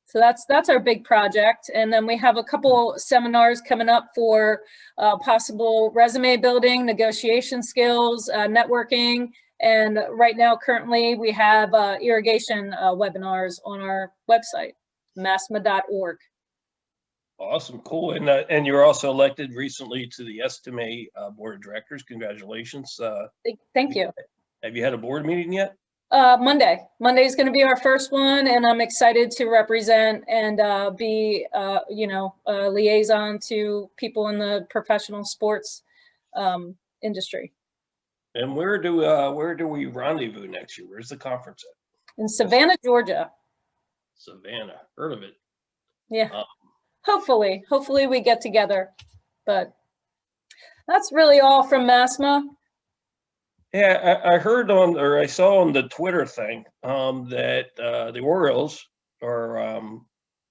Speaker 8: So that's our big project. And then we have a couple seminars coming up for possible resume building, negotiation skills, networking. And right now, currently, we have irrigation webinars on our website, mastma.org.
Speaker 1: Awesome, cool. And you're also elected recently to the STMA board of directors. Congratulations.
Speaker 8: Thank you.
Speaker 1: Have you had a board meeting yet?
Speaker 8: Monday. Monday is going to be our first one, and I'm excited to represent and be, a liaison to people in the professional sports industry.
Speaker 1: And where do we rendezvous next year? Where's the conference at?
Speaker 8: In Savannah, Georgia.
Speaker 1: Savannah, heard of it?
Speaker 8: Yeah. Hopefully we get together, but that's really all from MASTMA.
Speaker 1: Yeah, I heard I saw on the Twitter thing that the Orioles are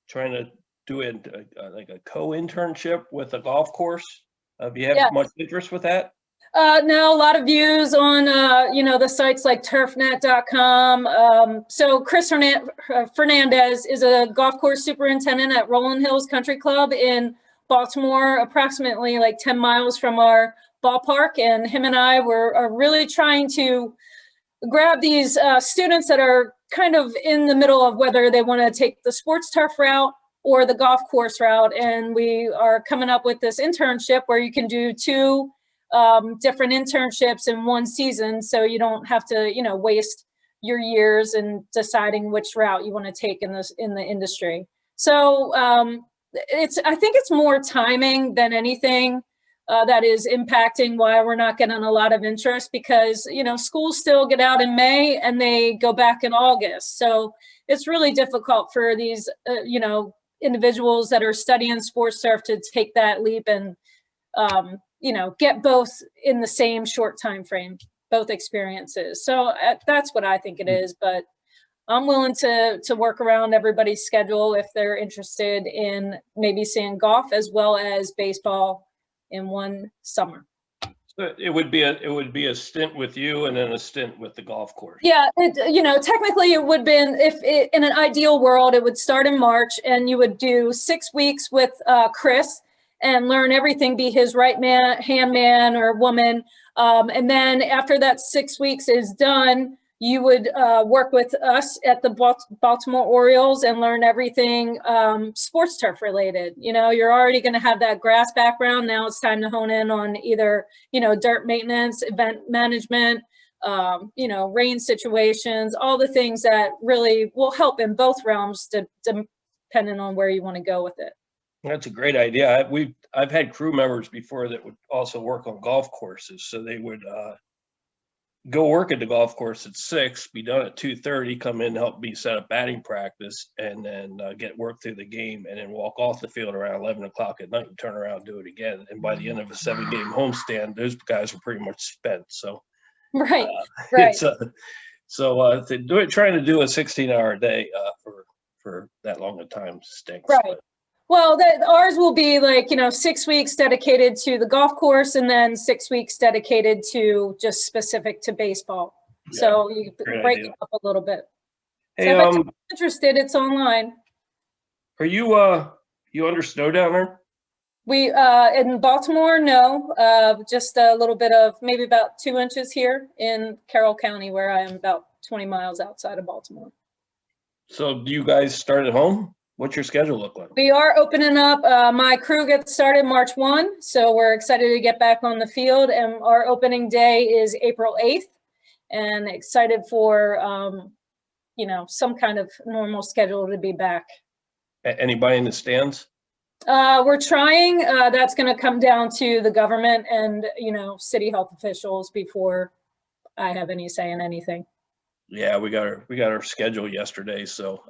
Speaker 1: trying to do like a co-internship with a golf course. Have you had much interest with that?
Speaker 8: No, a lot of views on, the sites like turfnet.com. So Chris Fernandez is a golf course superintendent at Rolling Hills Country Club in Baltimore, approximately like 10 miles from our ballpark. And him and I are really trying to grab these students that are kind of in the middle of whether they want to take the sports turf route or the golf course route. And we are coming up with this internship where you can do two different internships in one season, so you don't have to waste your years in deciding which route you want to take in the industry. So I think it's more timing than anything that is impacting why we're not getting a lot of interest, because schools still get out in May and they go back in August, so it's really difficult for these individuals that are studying sports turf to take that leap and get both in the same short time frame, both experiences. So that's what I think it is, but I'm willing to work around everybody's schedule if they're interested in maybe seeing golf as well as baseball in one summer.
Speaker 1: So it would be a stint with you and then a stint with the golf course.
Speaker 8: Yeah, technically it would be in an ideal world, it would start in March and you would do 6 weeks with Chris and learn everything, be his right hand man or woman. And then after that 6 weeks is done, you would work with us at the Baltimore Orioles and learn everything sports turf related. You're already going to have that grass background. Now it's time to hone in on either, dirt maintenance, event management, rain situations, all the things that really will help in both realms depending on where you want to go with it.
Speaker 1: That's a great idea. I've had crew members before that would also work on golf courses. So they would go work at the golf course at 6, be done at 2:30, come in, help me set up batting practice, and then get work through the game, and then walk off the field around 11 o'clock at night and turn around and do it again. And by the end of a 7-game homestand, those guys were pretty much spent. So
Speaker 8: right.
Speaker 1: So trying to do a 16-hour day for that long a time stinks.
Speaker 8: Right.
Speaker 1: But
Speaker 8: Well, ours will be like, 6 weeks dedicated to the golf course and then 6 weeks dedicated to just specific to baseball.
Speaker 1: Yeah,
Speaker 8: So you
Speaker 1: great
Speaker 8: break
Speaker 1: idea.
Speaker 8: it up a little bit.
Speaker 1: Hey,
Speaker 8: So if anyone's interested, it's online.
Speaker 1: are you under snow down there?
Speaker 8: We, in Baltimore, no, just a little bit of maybe about 2 inches here in Carroll County, where I am about 20 miles outside of Baltimore.
Speaker 1: So do you guys start at home? What's your schedule look like?
Speaker 8: We are opening up. My crew gets started March 1, so we're excited to get back on the field. And our opening day is April 8th, and excited for some kind of normal schedule to be back.
Speaker 1: Anybody in the stands?
Speaker 8: We're trying. That's going to come down to the government and city health officials before I have any say in anything.
Speaker 1: Yeah, we got our schedule yesterday, so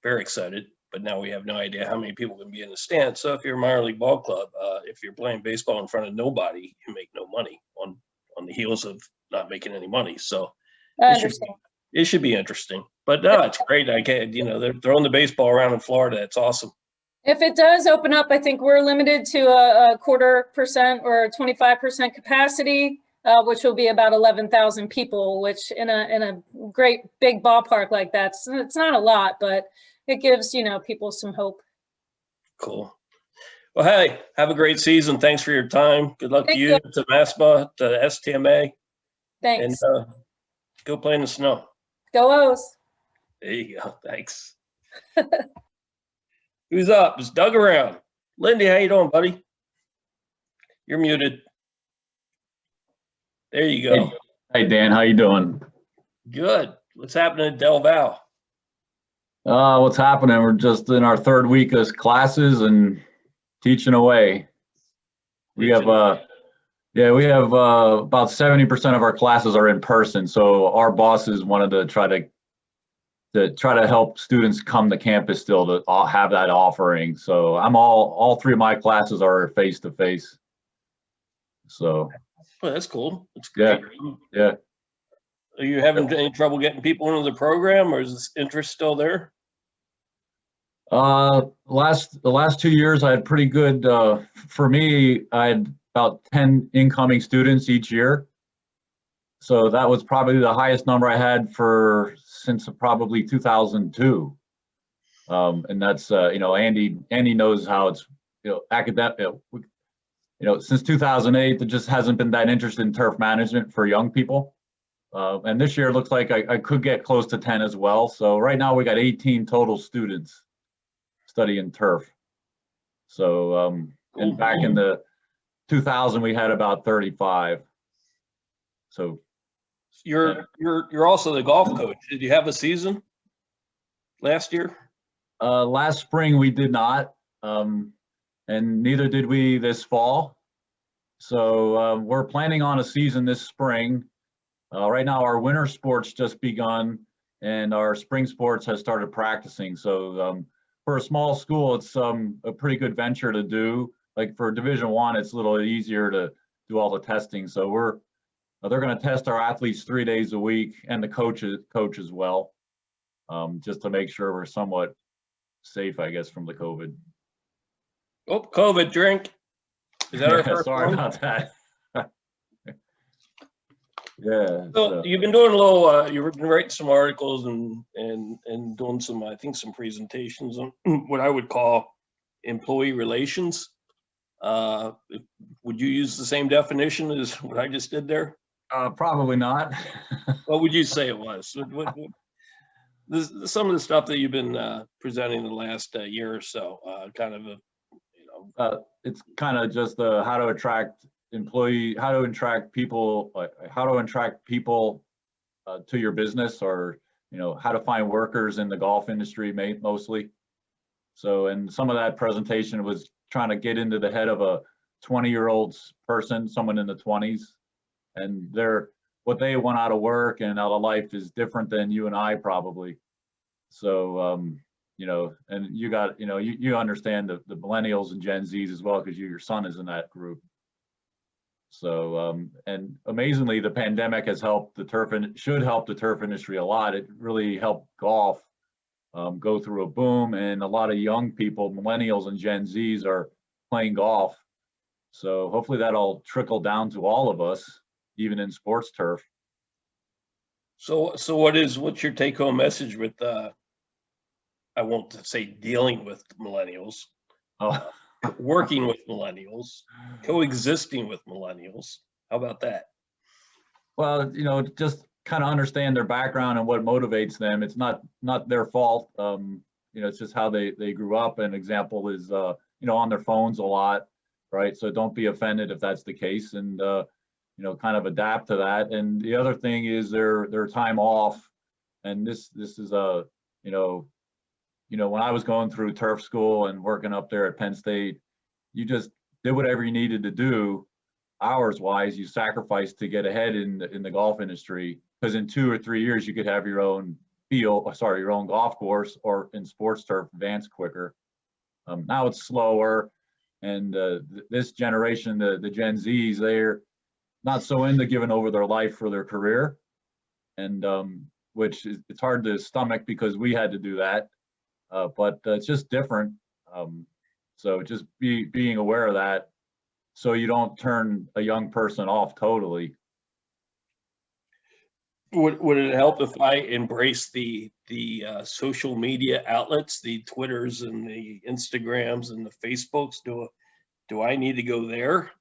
Speaker 1: very excited. But now we have no idea how many people can be in the stands. So if you're a minor league ball club, if you're playing baseball in front of nobody, you make no money on the heels of not making any money. So
Speaker 8: I understand.
Speaker 1: It should be interesting. But no, it's great. I can't, they're throwing the baseball around in Florida. It's awesome.
Speaker 8: If it does open up, I think we're limited to a 0.25% or 25% capacity, which will be about 11,000 people, which in a great big ballpark like that, it's not a lot, but it gives, people some hope.
Speaker 1: Cool. Well, hey, have a great season. Thanks for your time. Good luck to you, to MASTMA, to
Speaker 8: STMA. Thanks.
Speaker 1: And go play in the snow.
Speaker 8: Go O's.
Speaker 1: There you go. Thanks. Who's up? Is Doug around? Lindy, how you doing, buddy? You're muted. There you go.
Speaker 9: Hey, Dan, how you doing?
Speaker 1: Good. What's happening at Del Val?
Speaker 9: What's happening? We're just in our third week of classes and teaching away. We have about 70% of our classes are in person. So our bosses wanted to try to help students come to campus still to have that offering. So I'm all three of my classes are face to face. So.
Speaker 1: Well, that's cool. That's great.
Speaker 9: Yeah.
Speaker 1: Are you having any trouble getting people into the program, or is this interest still there?
Speaker 9: The last 2 years I had pretty good, for me, I had about 10 incoming students each year. So that was probably the highest number I had since probably 2002. And that's, Andy knows how it's, academic, since 2008, there just hasn't been that interest in turf management for young people. And this year it looks like I could get close to 10 as well. So right now we got 18 total students studying turf. So, and back in the 2000, we had about 35. So
Speaker 1: you're also the golf coach. Did you have a season last year?
Speaker 9: Last spring we did not, and neither did we this fall. So we're planning on a season this spring. Right now our winter sports just begun and our spring sports has started practicing. So for a small school, it's a pretty good venture to do. Like for Division I, it's a little easier to do all the testing. So they're going to test our athletes 3 days a week and the coach as well, just to make sure we're somewhat safe, I guess, from the COVID.
Speaker 1: Oh, COVID drink. Is that our first
Speaker 9: sorry
Speaker 1: one?
Speaker 9: About that. Yeah.
Speaker 1: So you've been doing a little. You've been writing some articles and doing some, I think, some presentations on what I would call employee relations. Would you use the same definition as what I just did there?
Speaker 9: Probably not.
Speaker 1: What would you say it was? Some of the stuff that you've been presenting the last year or so, kind of
Speaker 9: it's kind of just how to attract people to your business, or how to find workers in the golf industry, mostly. So, and some of that presentation was trying to get into the head of a 20-year-old person, someone in the 20s, and what they want out of work and out of life is different than you and I probably. So and you got you understand the millennials and Gen Zs as well, because your son is in that group. So, and amazingly, the pandemic has helped the turf and should help the turf industry a lot. It really helped golf go through a boom, and a lot of young people, millennials and Gen Zs, are playing golf. So hopefully that'll trickle down to all of us, even in sports turf.
Speaker 1: So what's your take home message with, I won't say dealing with millennials,
Speaker 9: Oh,
Speaker 1: working with millennials, coexisting with millennials? How about that?
Speaker 9: well, just kind of understand their background and what motivates them. It's not their fault. It's just how they grew up. An example is, on their phones a lot, right? So don't be offended if that's the case, and kind of adapt to that. And the other thing is their time off. And this is when I was going through turf school and working up there at Penn State, you just did whatever you needed to do hours wise. You sacrificed to get ahead in the golf industry, because in 2 or 3 years you could have your own your own golf course, or in sports turf advance quicker. Now it's slower, and this generation, the Gen Zs, they're not so into giving over their life for their career, and which is, it's hard to stomach because we had to do that, but it's just different. So just being aware of that, so you don't turn a young person off totally.
Speaker 1: Would it help if I embrace the social media outlets, the Twitters and the Instagrams and the Facebooks? Do I need to go there?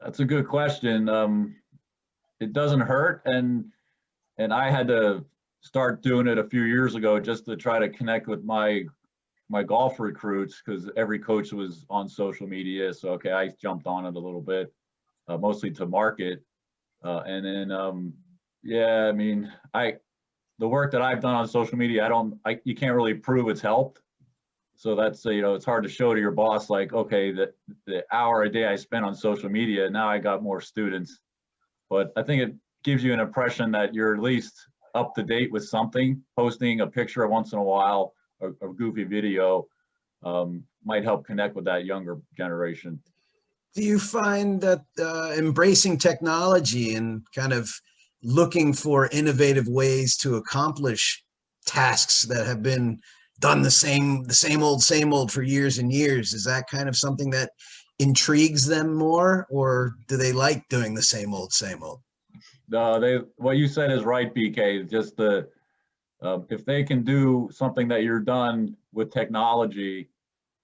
Speaker 9: That's a good question. It doesn't hurt, and I had to start doing it a few years ago just to try to connect with my golf recruits, because every coach was on social media. So okay, I jumped on it a little bit, mostly to market, and then yeah, I mean, the work that I've done on social media, you can't really prove it's helped. So that's, it's hard to show to your boss, like, okay, the hour a day I spent on social media, now I got more students. But I think it gives you an impression that you're at least up to date with something. Posting a picture once in a while, a goofy video, might help connect with that younger generation.
Speaker 2: Do you find that embracing technology and kind of looking for innovative ways to accomplish tasks that have been done the same old for years and years, is that kind of something that intrigues them more, or do they like doing the same old? What you said is right, BK. Just if they can do something that you're done with technology,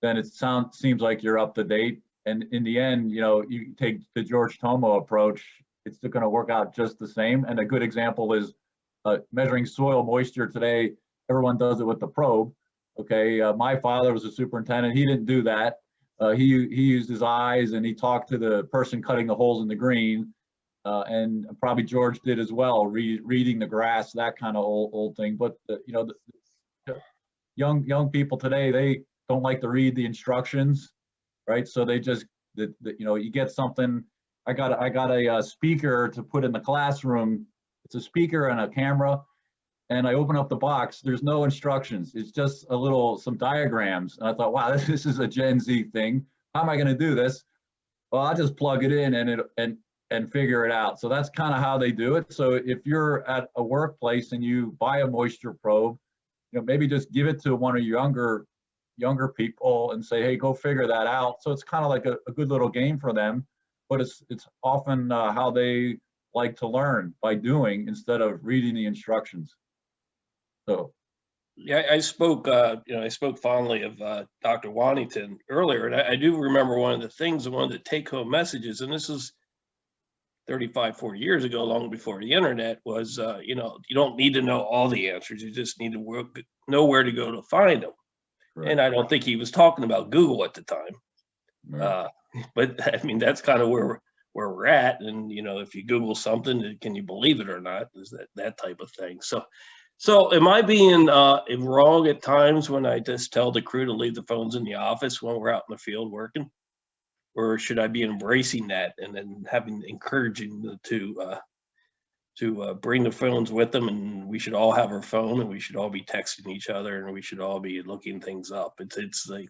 Speaker 2: then it seems like you're up to date. And in the end, you take the George Toma approach, it's going to work out just the same. And a good example is measuring soil moisture today. Everyone does it with the probe. Okay, my father was a superintendent. He didn't do that. He used his eyes, and he talked to the person cutting the holes in the green. And probably George did as well, reading the grass, that kind of old thing. But the young people today, they don't like to read the instructions, right? So they just you get something. I got a speaker to put in the classroom. It's a speaker and a camera, and I open up the box. There's no instructions. It's just some diagrams. And I thought, wow, this is a Gen Z thing. How am I going to do this? Well, I'll just plug it in and figure it out. So that's kind of how they do it. So if you're at a workplace and you buy a moisture probe, maybe just give it to one of your younger people and say, hey, go figure that out. So it's kind of like a good little game for them. But it's often how they like to learn, by doing instead of reading the instructions. So,
Speaker 1: yeah, I spoke fondly of Dr. Wanington earlier, and I do remember one of the things, one of the take-home messages, and this is 35, 40 years ago, long before the internet, was, you don't need to know all the answers. You just need to know where to go to find them. Right. And I don't think he was talking about Google at the time. Right. But I mean, that's kind of where we're at. And, if you Google something, can you believe it or not? Is that type of thing. So am I being wrong at times when I just tell the crew to leave the phones in the office when we're out in the field working? Or should I be embracing that and then encouraging them to bring the phones with them, and we should all have our phone, and we should all be texting each other, and we should all be looking things up. It's like,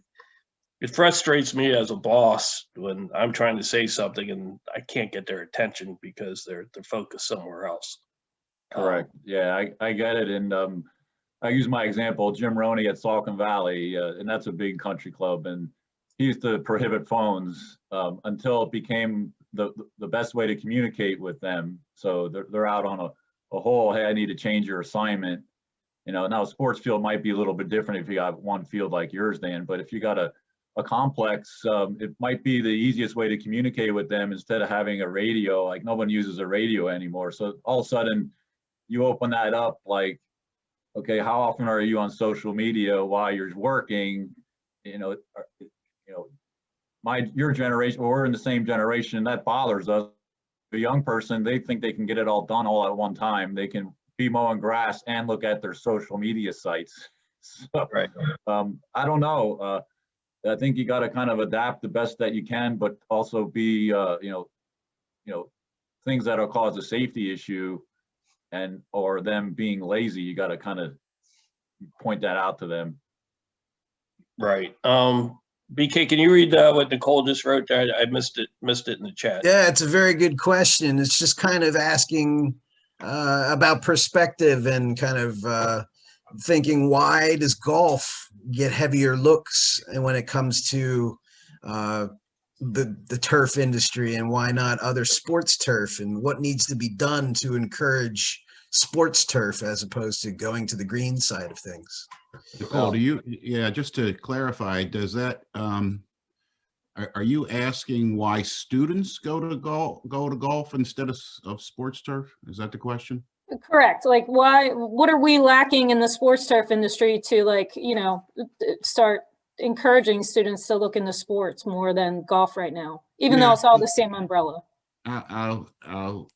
Speaker 1: it frustrates me as a boss when I'm trying to say something and I can't get their attention because they're focused somewhere else.
Speaker 9: Correct. Yeah, I get it. And I use my example, Jim Roney at Saucon Valley, and that's a big country club. And he used to prohibit phones until it became the best way to communicate with them. So they're out on a whole, hey, I need to change your assignment. You know, now a sports field might be a little bit different if you got one field like yours, Dan, but if you got a complex, it might be the easiest way to communicate with them instead of having a radio. Like no one uses a radio anymore. So all of a sudden you open that up, like, okay, how often are you on social media while you're working? You know, your generation, we're in the same generation, that bothers us. The young person, they think they can get it all done all at one time. They can be mowing grass and look at their social media sites. So,
Speaker 1: Right.
Speaker 9: I don't know. I think you got to kind of adapt the best that you can, but also be, things that'll cause a safety issue or them being lazy. You got to kind of point that out to them.
Speaker 1: Right. BK, can you read what Nicole just wrote there? I missed it in the chat.
Speaker 2: Yeah, it's a very good question. It's just kind of asking about perspective and kind of thinking, why does golf get heavier looks and when it comes to the turf industry, and why not other sports turf, and what needs to be done to encourage sports turf as opposed to going to the green side of things?
Speaker 3: Nicole, just to clarify, does that, are you asking why students go to golf instead of sports turf? Is that the question?
Speaker 8: Correct. Like, what are we lacking in the sports turf industry to start encouraging students to look into sports more than golf right now, even though it's all the same umbrella?
Speaker 3: I'll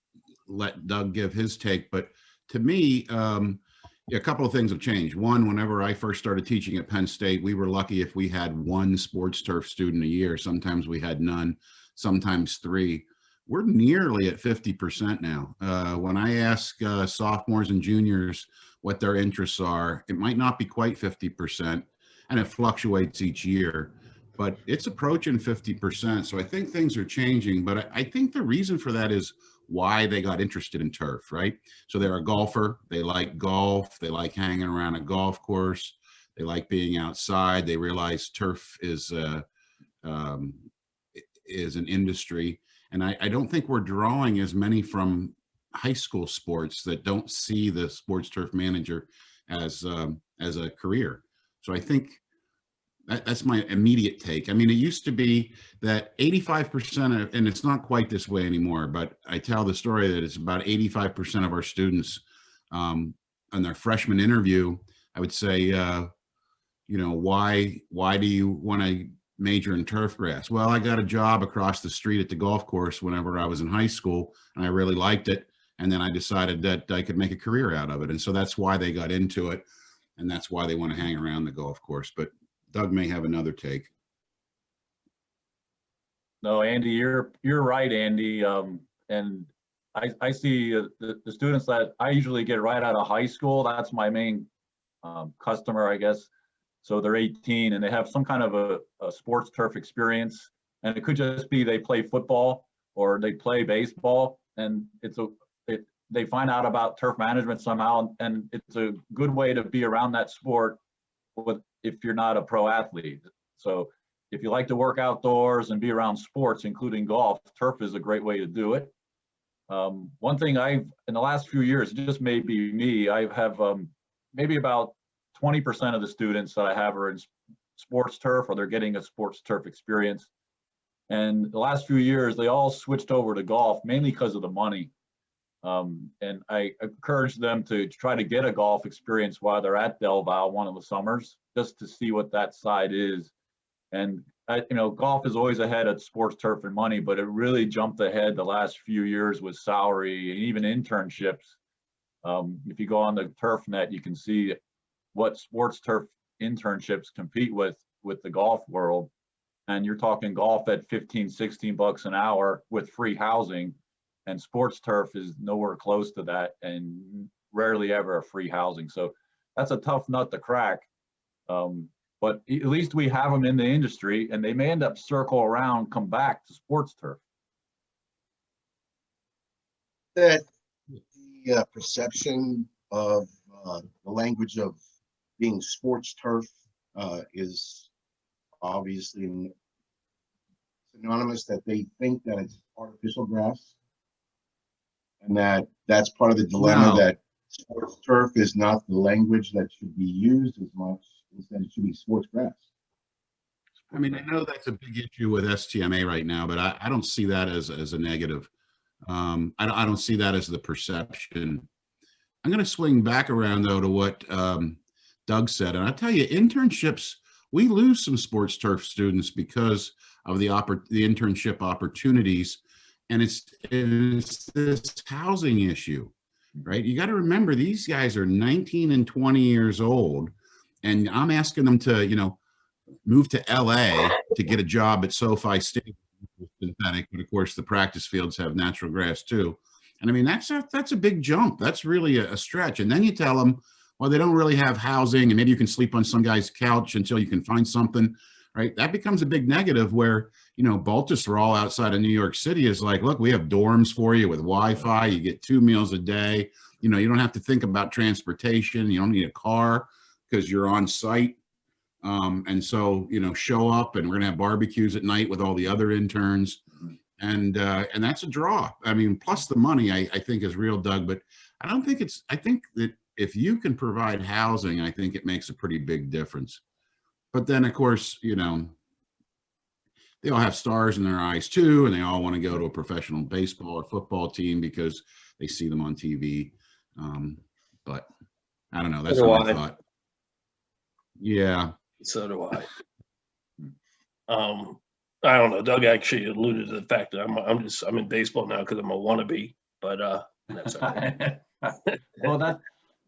Speaker 3: let Doug give his take, but to me, a couple of things have changed. One, whenever I first started teaching at Penn State, we were lucky if we had one sports turf student a year. Sometimes we had none, sometimes 3. We're nearly at 50% now. When I ask sophomores and juniors what their interests are, it might not be quite 50%, and it fluctuates each year, but it's approaching 50%. So I think things are changing, but I think the reason for that is why they got interested in turf, right? So they're a golfer, they like golf, they like hanging around a golf course, they like being outside, they realize turf is an industry. And I don't think we're drawing as many from high school sports that don't see the sports turf manager as a career. So I think that's my immediate take. I mean, it used to be that 85%, and it's not quite this way anymore, but I tell the story that it's about 85% of our students on their freshman interview, I would say, why do you want to major in turfgrass? Well, I got a job across the street at the golf course whenever I was in high school, and I really liked it. And then I decided that I could make a career out of it. And so that's why they got into it. And that's why they want to hang around the golf course. But Doug may have another take.
Speaker 9: No, Andy, you're right, Andy. And I see the students that I usually get right out of high school. That's my main customer, I guess. So they're 18 and they have some kind of a sports turf experience. And it could just be they play football or they play baseball, and they find out about turf management somehow, and it's a good way to be around that sport if you're not a pro athlete. So if you like to work outdoors and be around sports, including golf, turf is a great way to do it. One thing in the last few years, just maybe me, I have maybe about 20% of the students that I have are in sports turf, or they're getting a sports turf experience. And the last few years, they all switched over to golf, mainly because of the money. And I encourage them to try to get a golf experience while they're at Del Valle one of the summers, just to see what that side is. And golf is always ahead of sports turf and money, but it really jumped ahead the last few years with salary and even internships. If you go on the TurfNet, you can see what sports turf internships compete with the golf world. And you're talking golf at $15-16 an hour with free housing. And sports turf is nowhere close to that, and rarely ever a free housing. So that's a tough nut to crack. But but at least we have them in the industry, and they may end up circle around, come back to sports turf.
Speaker 7: That the perception of the language of being sports turf is obviously synonymous, that they think that it's artificial grass, and that's part of the dilemma.
Speaker 3: No.
Speaker 7: That sports turf is not the language that should be used as much as that it should be sports grass.
Speaker 3: I mean, I know that's a big issue with STMA right now, but I don't see that as a negative. I don't see that as the perception. I'm going to swing back around, though, to what Doug said. And I'll tell you, internships, we lose some sports turf students because of the internship opportunities. And it's this housing issue, right? You got to remember, these guys are 19 and 20 years old. And I'm asking them to, move to LA to get a job at SoFi Stadium, synthetic, but of course the practice fields have natural grass too. And I mean, that's a big jump. That's really a stretch. And then you tell them, well, they don't really have housing, and maybe you can sleep on some guy's couch until you can find something, right? That becomes a big negative where, Baltusrol outside of New York City is like, look, we have dorms for you with Wi-Fi. You get 2 meals a day. You don't have to think about transportation. You don't need a car because you're on site. And so, show up, and we're gonna have barbecues at night with all the other interns. And that's a draw. I mean, plus the money, I think is real, Doug, but I think that if you can provide housing, I think it makes a pretty big difference. But then, of course, they all have stars in their eyes too, and they all want to go to a professional baseball or football team because they see them on TV. But I don't know. That's what I thought. Yeah.
Speaker 1: So do I. I don't know. Doug actually alluded to the fact that I'm in baseball now because I'm a wannabe, but that's all right.
Speaker 9: Well,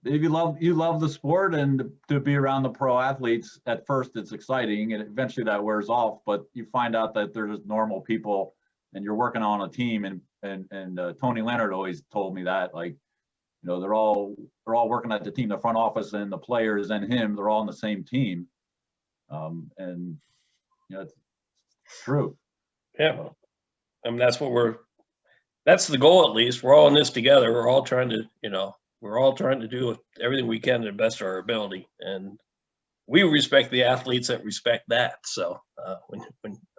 Speaker 9: if you love the sport, and to be around the pro athletes, at first it's exciting, and eventually that wears off, but you find out that they're just normal people and you're working on a team. And Tony Leonard always told me that, like, they're all working at the team, the front office and the players and him, they're all on the same team. And it's true.
Speaker 1: Yeah. I mean, that's the goal, at least. We're all in this together. We're all trying to, do everything we can to the best of our ability. And we respect the athletes that respect that. So when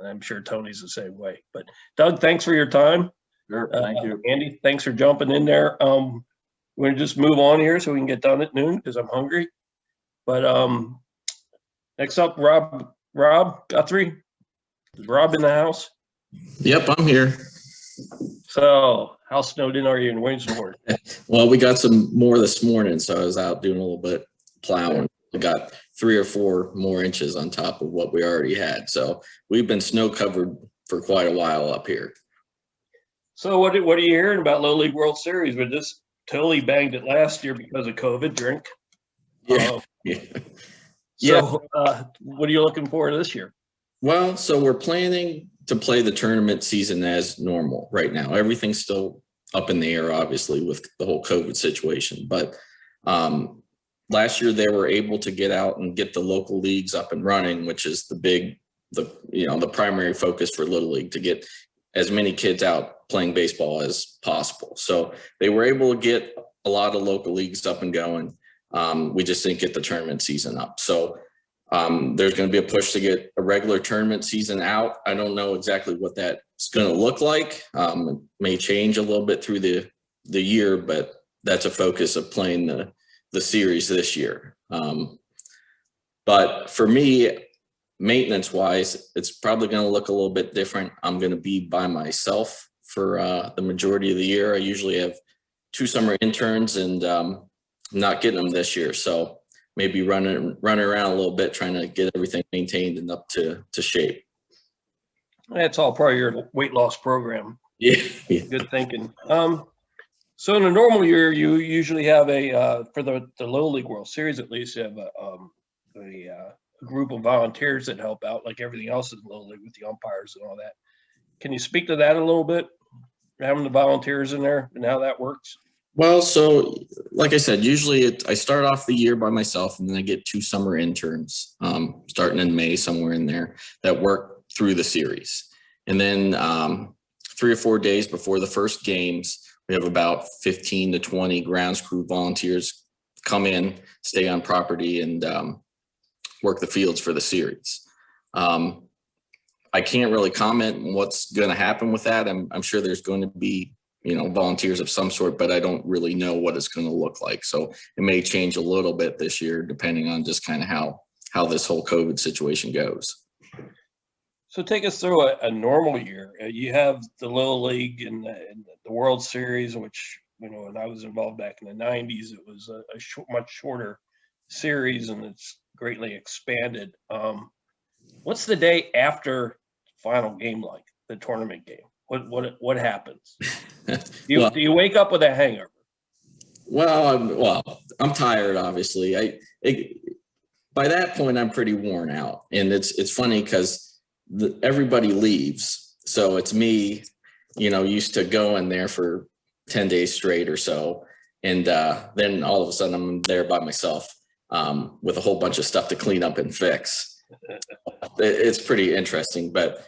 Speaker 1: I'm sure Tony's the same way. But Doug, thanks for your time.
Speaker 9: Sure. Thank you.
Speaker 1: Andy, thanks for jumping in there. We're gonna just move on here so we can get done at noon because I'm hungry. But next up, Rob Guthrie. Is Rob in the house?
Speaker 10: Yep, I'm here.
Speaker 1: So how snowed in are you in Williamsport?
Speaker 10: Well, we got some more this morning, so I was out doing a little bit plowing. We got 3 or 4 more inches on top of what we already had. So we've been snow covered for quite a while up here. So
Speaker 1: what are you hearing about Little League World Series? We just totally banged it last year because of COVID. Drink.
Speaker 10: Yeah.
Speaker 1: So what are you looking for this year?
Speaker 10: Well, so we're planning to play the tournament season as normal right now. Everything's still up in the air, obviously, with the whole COVID situation. But last year they were able to get out and get the local leagues up and running, which is the primary focus for Little League, to get as many kids out playing baseball as possible. So they were able to get a lot of local leagues up and going. We just didn't get the tournament season up. So there's going to be a push to get a regular tournament season out. I don't know exactly what that's going to look like. It may change a little bit through the year, but that's a focus of playing the series this year. But for me, maintenance wise, it's probably going to look a little bit different. I'm going to be by myself for the majority of the year. I usually have 2 summer interns, and not getting them this year. So maybe running around a little bit, trying to get everything maintained and up to shape.
Speaker 1: That's all part of your weight loss program.
Speaker 10: Yeah.
Speaker 1: Good thinking. So in a normal year, you usually have for the Little League World Series, at least, you have a group of volunteers that help out, like everything else in Little League with the umpires and all that. Can you speak to that a little bit? Having the volunteers in there and how that works?
Speaker 10: Well, so like I said, usually I start off the year by myself, and then I get 2 summer interns starting in May, somewhere in there, that work through the series. And then 3 or 4 days before the first games, we have about 15 to 20 grounds crew volunteers come in, stay on property, and work the fields for the series. I can't really comment on what's going to happen with that. I'm sure there's going to be, volunteers of some sort, but I don't really know what it's going to look like. So it may change a little bit this year, depending on just kind of how this whole COVID situation goes.
Speaker 1: So take us through a normal year. You have the Little League and the World Series, which, when I was involved back in the 90s, it was a much shorter series, and it's greatly expanded. What's the day after final game like, the tournament game? What happens? Do you wake up with a hangover?
Speaker 10: Well, I'm tired, obviously. By that point, I'm pretty worn out, and it's funny because everybody leaves, so it's me, used to going there for 10 days straight or so, and then all of a sudden I'm there by myself with a whole bunch of stuff to clean up and fix. It's pretty interesting, but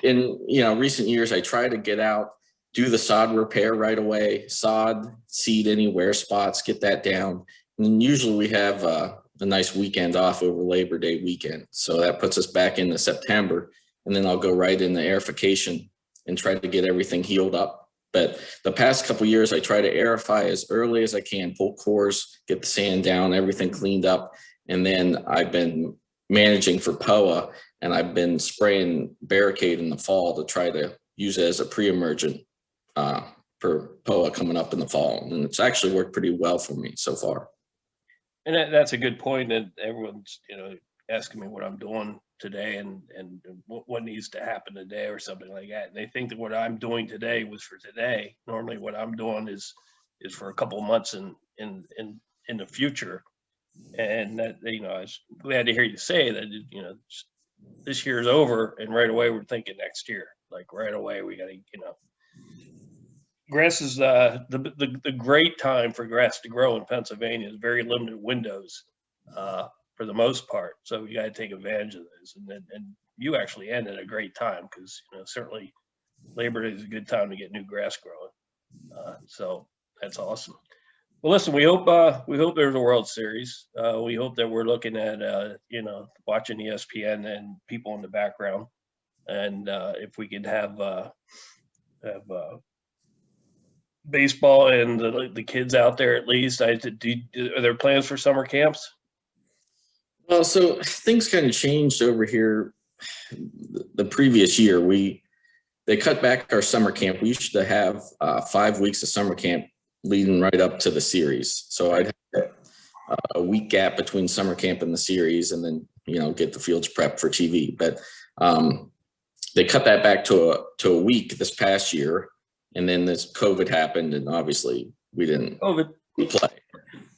Speaker 10: in recent years, I try to get out, do the sod repair right away, seed any wear spots, get that down. And usually we have a nice weekend off over Labor Day weekend. So that puts us back into September, and then I'll go right into aerification and try to get everything healed up. But the past couple of years, I try to aerify as early as I can, pull cores, get the sand down, everything cleaned up. And then I've been managing for POA, and I've been spraying barricade in the fall to try to use it as a pre-emergent for POA coming up in the fall. And it's actually worked pretty well for me so far.
Speaker 1: And that's a good point. And everyone's, asking me what I'm doing today and what needs to happen today or something like that. And they think that what I'm doing today was for today. Normally what I'm doing is for a couple of months in the future. And that, I was glad to hear you say that, this year's over, and right away we're thinking next year. Like right away we got to, grass is the great time for grass to grow in Pennsylvania is very limited windows for the most part. So we got to take advantage of those. And you actually end at a great time because certainly Labor Day is a good time to get new grass growing. So that's awesome. Well, listen, we hope there's a World Series. We hope that we're looking at watching ESPN and people in the background, and if we could have baseball and the kids out there at least. Are there plans for summer camps?
Speaker 10: Well, so things kind of changed over here. The previous year, they cut back our summer camp. We used to have 5 weeks of summer camp leading right up to the series. So I'd have a week gap between summer camp and the series, and then get the fields prepped for TV. But they cut that back to a week this past year, and then this COVID happened, and obviously we didn't play.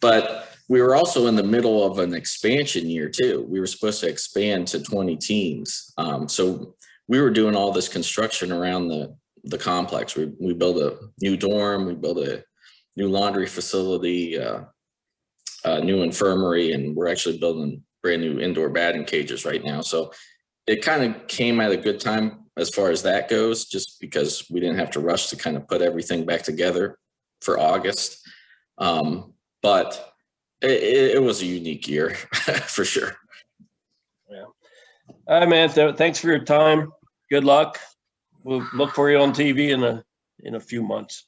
Speaker 10: But we were also in the middle of an expansion year too. We were supposed to expand to 20 teams. So we were doing all this construction around the complex. We built a new dorm, we built a new laundry facility, a new infirmary, and we're actually building brand new indoor batting cages right now. So it kind of came at a good time as far as that goes, just because we didn't have to rush to kind of put everything back together for August. But it was a unique year for sure.
Speaker 1: Yeah. All right, man. Thanks for your time. Good luck. We'll look for you on TV in a few months.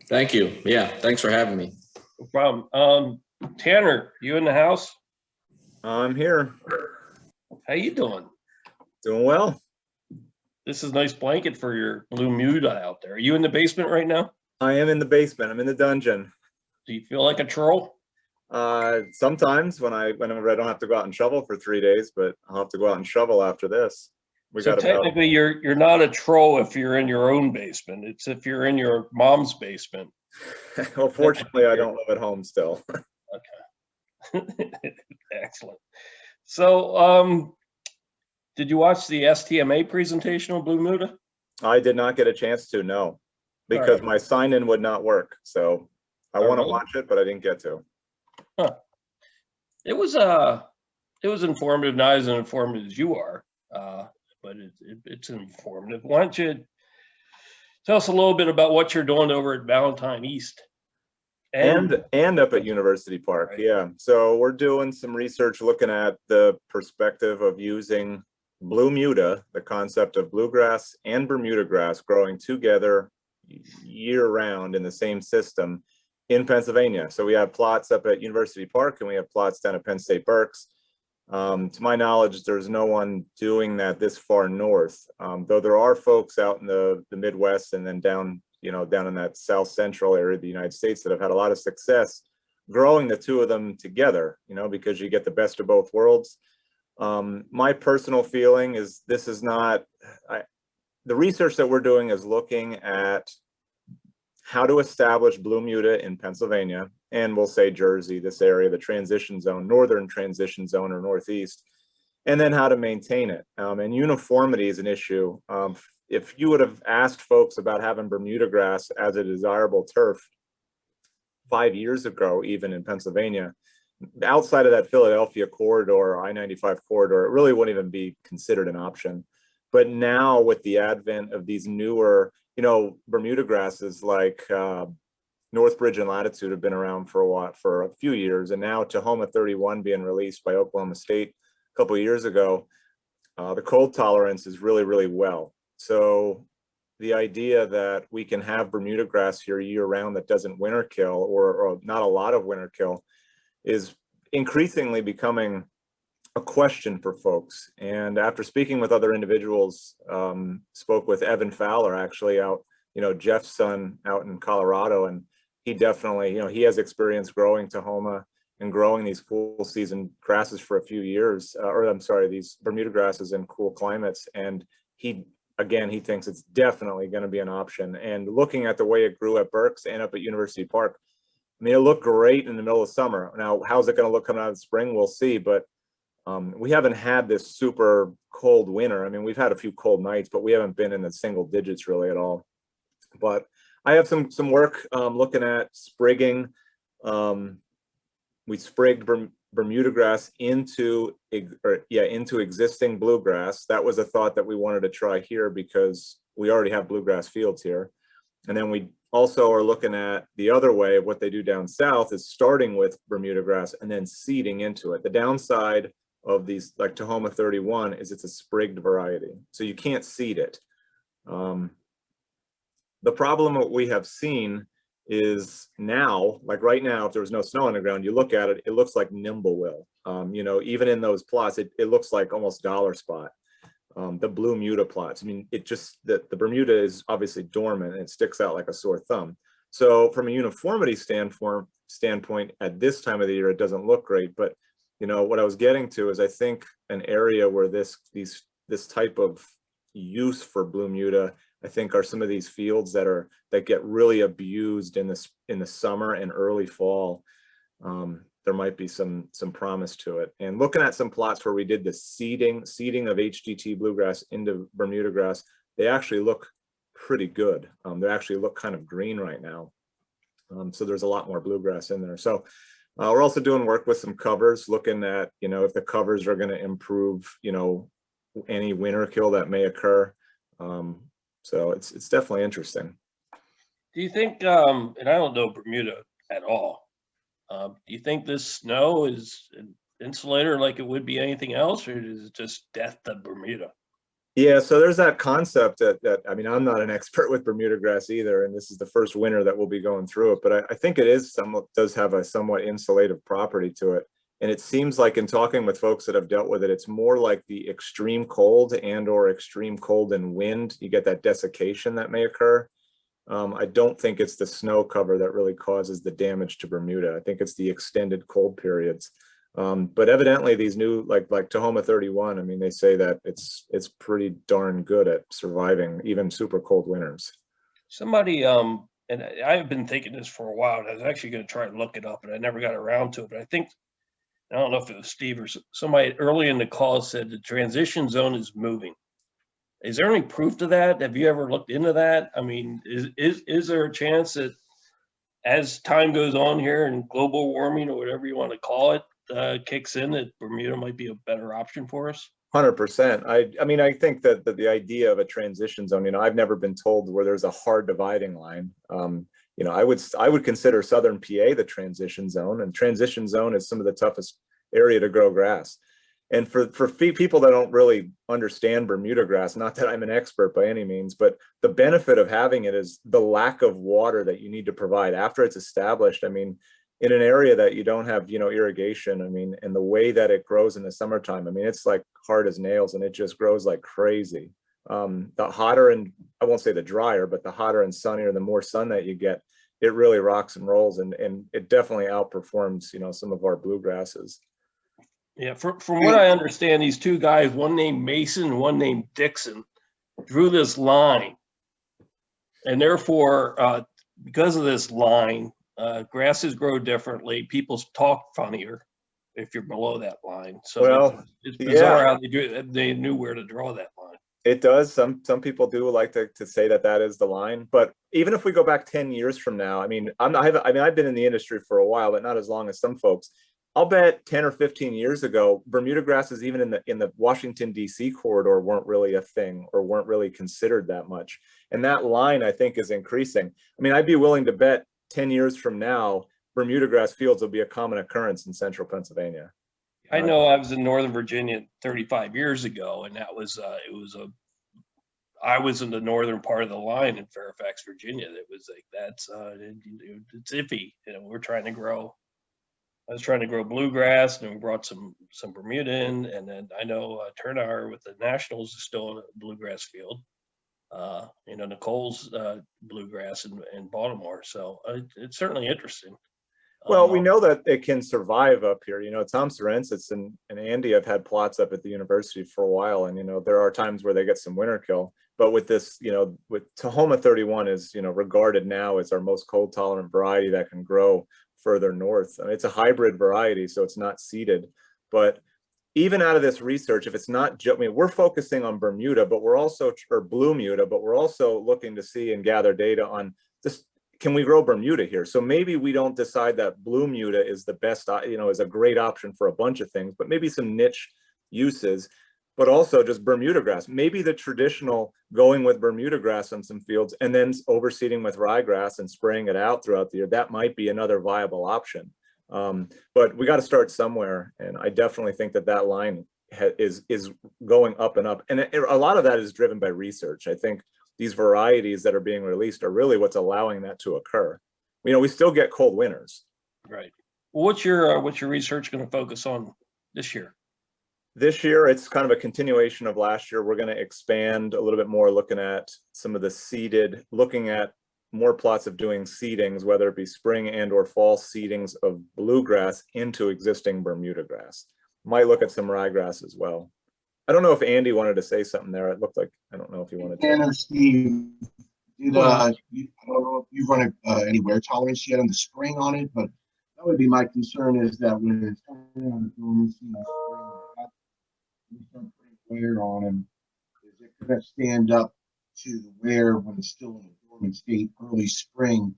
Speaker 10: Thank you. Yeah. Thanks for having me.
Speaker 1: No problem. Tanner, you in the house?
Speaker 11: I'm here.
Speaker 1: How you doing?
Speaker 11: Doing well.
Speaker 1: This is a nice blanket for your blue Muda out there. Are you in the basement right now?
Speaker 11: I am in the basement. I'm in the dungeon.
Speaker 1: Do you feel like a troll?
Speaker 11: Sometimes whenever I don't have to go out and shovel for 3 days, but I'll have to go out and shovel after this.
Speaker 1: So technically you're not a troll if you're in your own basement. It's if you're in your mom's basement.
Speaker 11: Well, fortunately, I don't live at home still.
Speaker 1: Okay. Excellent. So, did you watch the STMA presentation on Blue Muda?
Speaker 11: I did not get a chance to, no, because my sign-in would not work. So I
Speaker 1: Oh,
Speaker 11: want to
Speaker 1: really?
Speaker 11: watch it, but I didn't get to.
Speaker 1: It was informative, not as informative as you are, but it's informative. Why don't you tell us a little bit about what you're doing over at Valentine East?
Speaker 11: And up at University Park.
Speaker 1: Right.
Speaker 11: Yeah. So we're doing some research looking at the perspective of using blue muta, the concept of bluegrass and Bermuda grass growing together year round in the same system in Pennsylvania. So we have plots up at University Park and we have plots down at Penn State Berks. To my knowledge, there's no one doing that this far north, though there are folks out in the Midwest and then down in that south central area of the United States that have had a lot of success growing the two of them together, because you get the best of both worlds. My personal feeling is this is not, the research that we're doing is looking at how to establish blue muta in Pennsylvania, and we'll say Jersey, this area, the transition zone, northern transition zone or northeast, and then how to maintain it. And uniformity is an issue. If you would have asked folks about having Bermuda grass as a desirable turf 5 years ago, even in Pennsylvania, outside of that Philadelphia corridor, I-95 corridor, it really wouldn't even be considered an option. But now with the advent of these newer, Bermuda grasses like Northbridge and Latitude have been around for a few years, and now Toma 31 being released by Oklahoma State a couple of years ago, the cold tolerance is really, really well. So the idea that we can have Bermuda grass here year round that doesn't winter kill or not a lot of winter kill is increasingly becoming a question for folks. And after speaking with other individuals, spoke with Evan Fowler actually out, Jeff's son out in Colorado, and he definitely, he has experience growing Toma and growing these cool season grasses for a few years, these Bermuda grasses in cool climates. And he thinks it's definitely going to be an option. And looking at the way it grew at Berks and up at University Park, I mean, it looked great in the middle of summer. Now, how's it going to look coming out of the spring? We'll see. But we haven't had this super cold winter. I mean, we've had a few cold nights, but we haven't been in the single digits really at all. But I have some work looking at sprigging. We sprigged Bermuda grass into existing bluegrass. That was a thought that we wanted to try here because we already have bluegrass fields here. And then we also are looking at the other way of what they do down south is starting with Bermuda grass and then seeding into it. The downside of these like Toma 31 is it's a sprigged variety, so you can't seed it. The problem that we have seen is now, like right now, if there was no snow on the ground, you look at it, it looks like Nimblewill. Even in those plots, it looks like almost dollar spot. The blue muta plots. I mean, it just, the Bermuda is obviously dormant and it sticks out like a sore thumb. So from a uniformity standpoint, at this time of the year, it doesn't look great. But what I was getting to is I think an area where this type of use for blue muta, I think, are some of these fields that get really abused in the summer and early fall. There might be some promise to it. And looking at some plots where we did the seeding of HGT bluegrass into Bermuda grass, they actually look pretty good. They actually look kind of green right now. So there's a lot more bluegrass in there. So we're also doing work with some covers, looking at, if the covers are going to improve, any winter kill that may occur. So it's definitely interesting.
Speaker 1: Do you think, and I don't know Bermuda at all, do you think this snow is an insulator like it would be anything else, or is it just death to Bermuda?
Speaker 11: Yeah, so there's that concept that I mean, I'm not an expert with Bermuda grass either, and this is the first winter that we'll be going through it, but I think it does have a somewhat insulative property to it. And it seems like in talking with folks that have dealt with it, it's more like the extreme cold or extreme cold and wind. You get that desiccation that may occur. I don't think it's the snow cover that really causes the damage to Bermuda. I think it's the extended cold periods. But evidently these new, like Toma 31, I mean, they say that it's pretty darn good at surviving even super cold winters.
Speaker 1: Somebody, and I've been thinking this for a while, and I was actually going to try and look it up, and I never got around to it. But I don't know if it was Steve or somebody early in the call said the transition zone is moving. Is there any proof to that? Have you ever looked into that? I mean, is there a chance that as time goes on here and global warming or whatever you want to call it kicks in, that Bermuda might be a better option for us?
Speaker 11: 100%. I mean, I think that the idea of a transition zone, you know, I've never been told where there's a hard dividing line. You know, I would consider Southern PA the transition zone, and transition zone is some of the toughest area to grow grass. And for people that don't really understand Bermuda grass, not that I'm an expert by any means, but the benefit of having it is the lack of water that you need to provide after it's established. I mean, in an area that you don't have, you know, irrigation, I mean, and the way that it grows in the summertime, I mean, it's like hard as nails and it just grows like crazy. The hotter and, I won't say the drier, but the hotter and sunnier, the more sun that you get, it really rocks and rolls, and it definitely outperforms, you know, some of our bluegrasses.
Speaker 1: Yeah, from what I understand, these two guys, one named Mason and one named Dixon, drew this line. And therefore, because of this line, grasses grow differently. People talk funnier if you're below that line. So
Speaker 11: well,
Speaker 1: it's bizarre
Speaker 11: yeah,
Speaker 1: how they knew where to draw that line.
Speaker 11: it does. Some people do like to say that is the line. But even if we go back 10 years from now, I mean, I've been in the industry for a while, but not as long as some folks. I'll bet 10 or 15 years ago, Bermuda grasses, even in the Washington, D.C. corridor, weren't really a thing or weren't really considered that much. And that line, I think, is increasing. I mean, I'd be willing to bet 10 years from now, Bermuda grass fields will be a common occurrence in central Pennsylvania.
Speaker 1: I know I was in Northern Virginia 35 years ago, and that was, I was in the northern part of the line in Fairfax, Virginia. That was like, it's iffy. You know, I was trying to grow bluegrass, and we brought some Bermuda in, and then I know Turner with the Nationals is still in a bluegrass field. You know, Nicole's bluegrass in Baltimore, so it's certainly interesting.
Speaker 11: Well, we know that it can survive up here. You know, Tom Sorensis and Andy have had plots up at the university for a while, and you know, there are times where they get some winter kill. But with this, you know, with Toma 31 is, you know, regarded now as our most cold tolerant variety that can grow further north. I mean, it's a hybrid variety, so it's not seeded. But even out of this research, if it's not, I mean, we're focusing on Bermuda, but we're also, or Blue Muta, but we're also looking to see and gather data on this. Can we grow Bermuda here? So maybe we don't decide that Blue Muta is the best, you know, is a great option for a bunch of things, but maybe some niche uses, but also just Bermuda grass. Maybe the traditional going with Bermuda grass on some fields and then overseeding with ryegrass and spraying it out throughout the year, that might be another viable option. But we got to start somewhere. And I definitely think that line is going up and up. And a lot of that is driven by research. I think these varieties that are being released are really what's allowing that to occur. You know, we still get cold winters.
Speaker 1: Right. Well, what's your research going to focus on this year?
Speaker 11: This year, it's kind of a continuation of last year. We're going to expand a little bit more, looking at some of the seeded, looking at more plots of doing seedings, whether it be spring and or fall seedings of bluegrass into existing Bermuda grass. Might look at some ryegrass as well. I don't know if Andy wanted to say something there. It looked like, I don't know if he wanted to.
Speaker 7: Anna, Steve, I don't know if you've run any wear tolerance yet on the spring on it, but that would be my concern, is that when it's coming on the dormancy in the spring, you start putting wear on them, is it going to stand up to the wear when it's still in a dormant state early spring?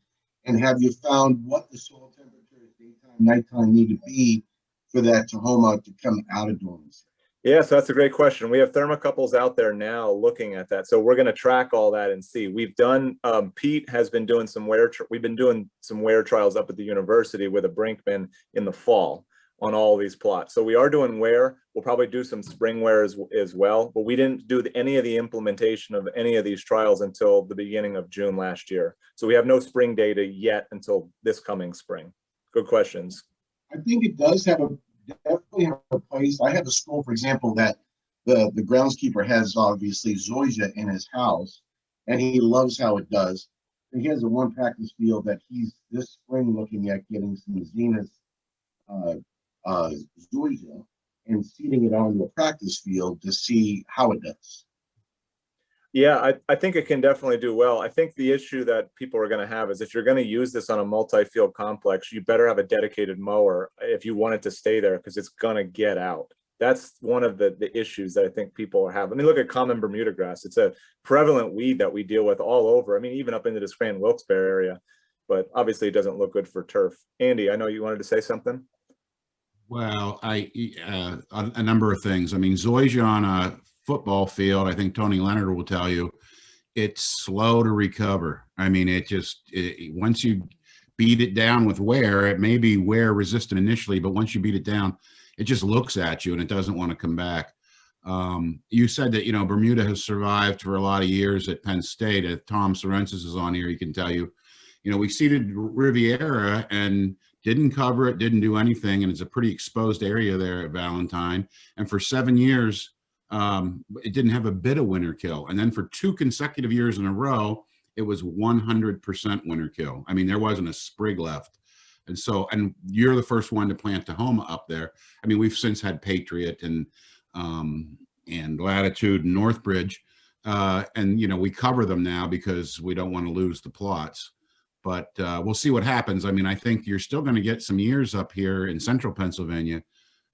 Speaker 7: And have you found what the soil temperatures daytime, nighttime need to be for that Toma to come out of dormancy?
Speaker 11: Yeah, so that's a great question. We have thermocouples out there now looking at that. So we're going to track all that and see. We've done, Pete has been doing some we've been doing some wear trials up at the university with a Brinkman in the fall on all these plots. So we are doing wear. We'll probably do some spring wear as well, but we didn't do any of the implementation of any of these trials until the beginning of June last year. So we have no spring data yet until this coming spring. Good questions.
Speaker 7: I think it does definitely have a place. I have a school, for example, that the groundskeeper has obviously zoysia in his house, and he loves how it does. And he has a one practice field that he's this spring looking at getting some zenith zoysia and seeding it onto a practice field to see how it does.
Speaker 11: Yeah, I think it can definitely do well. I think the issue that people are going to have is if you're going to use this on a multi-field complex, you better have a dedicated mower if you want it to stay there, because it's going to get out. That's one of the issues that I think people have. I mean, look at common Bermuda grass. It's a prevalent weed that we deal with all over. I mean, even up into the Scranton-Wilkes-Barre area. but obviously it doesn't look good for turf. Andy, I know you wanted to say something.
Speaker 3: Well, a number of things. I mean, zoysia on a football field, I think Tony Leonard will tell you, it's slow to recover. I mean, once you beat it down with wear, it may be wear resistant initially, but once you beat it down, it just looks at you and it doesn't want to come back. You said that, Bermuda has survived for a lot of years at Penn State. If Tom Sorensis is on here, he can tell you, we seeded Riviera and didn't cover it, didn't do anything. And it's a pretty exposed area there at Valentine. And for 7 years, it didn't have a bit of winter kill. And then for 2 consecutive years in a row, it was 100% winter kill. I mean, there wasn't a sprig left. And you're the first one to plant Toma up there. I mean, we've since had Patriot and Latitude and Northbridge. And, we cover them now because we don't want to lose the plots. But we'll see what happens. I mean, I think you're still going to get some years up here in central Pennsylvania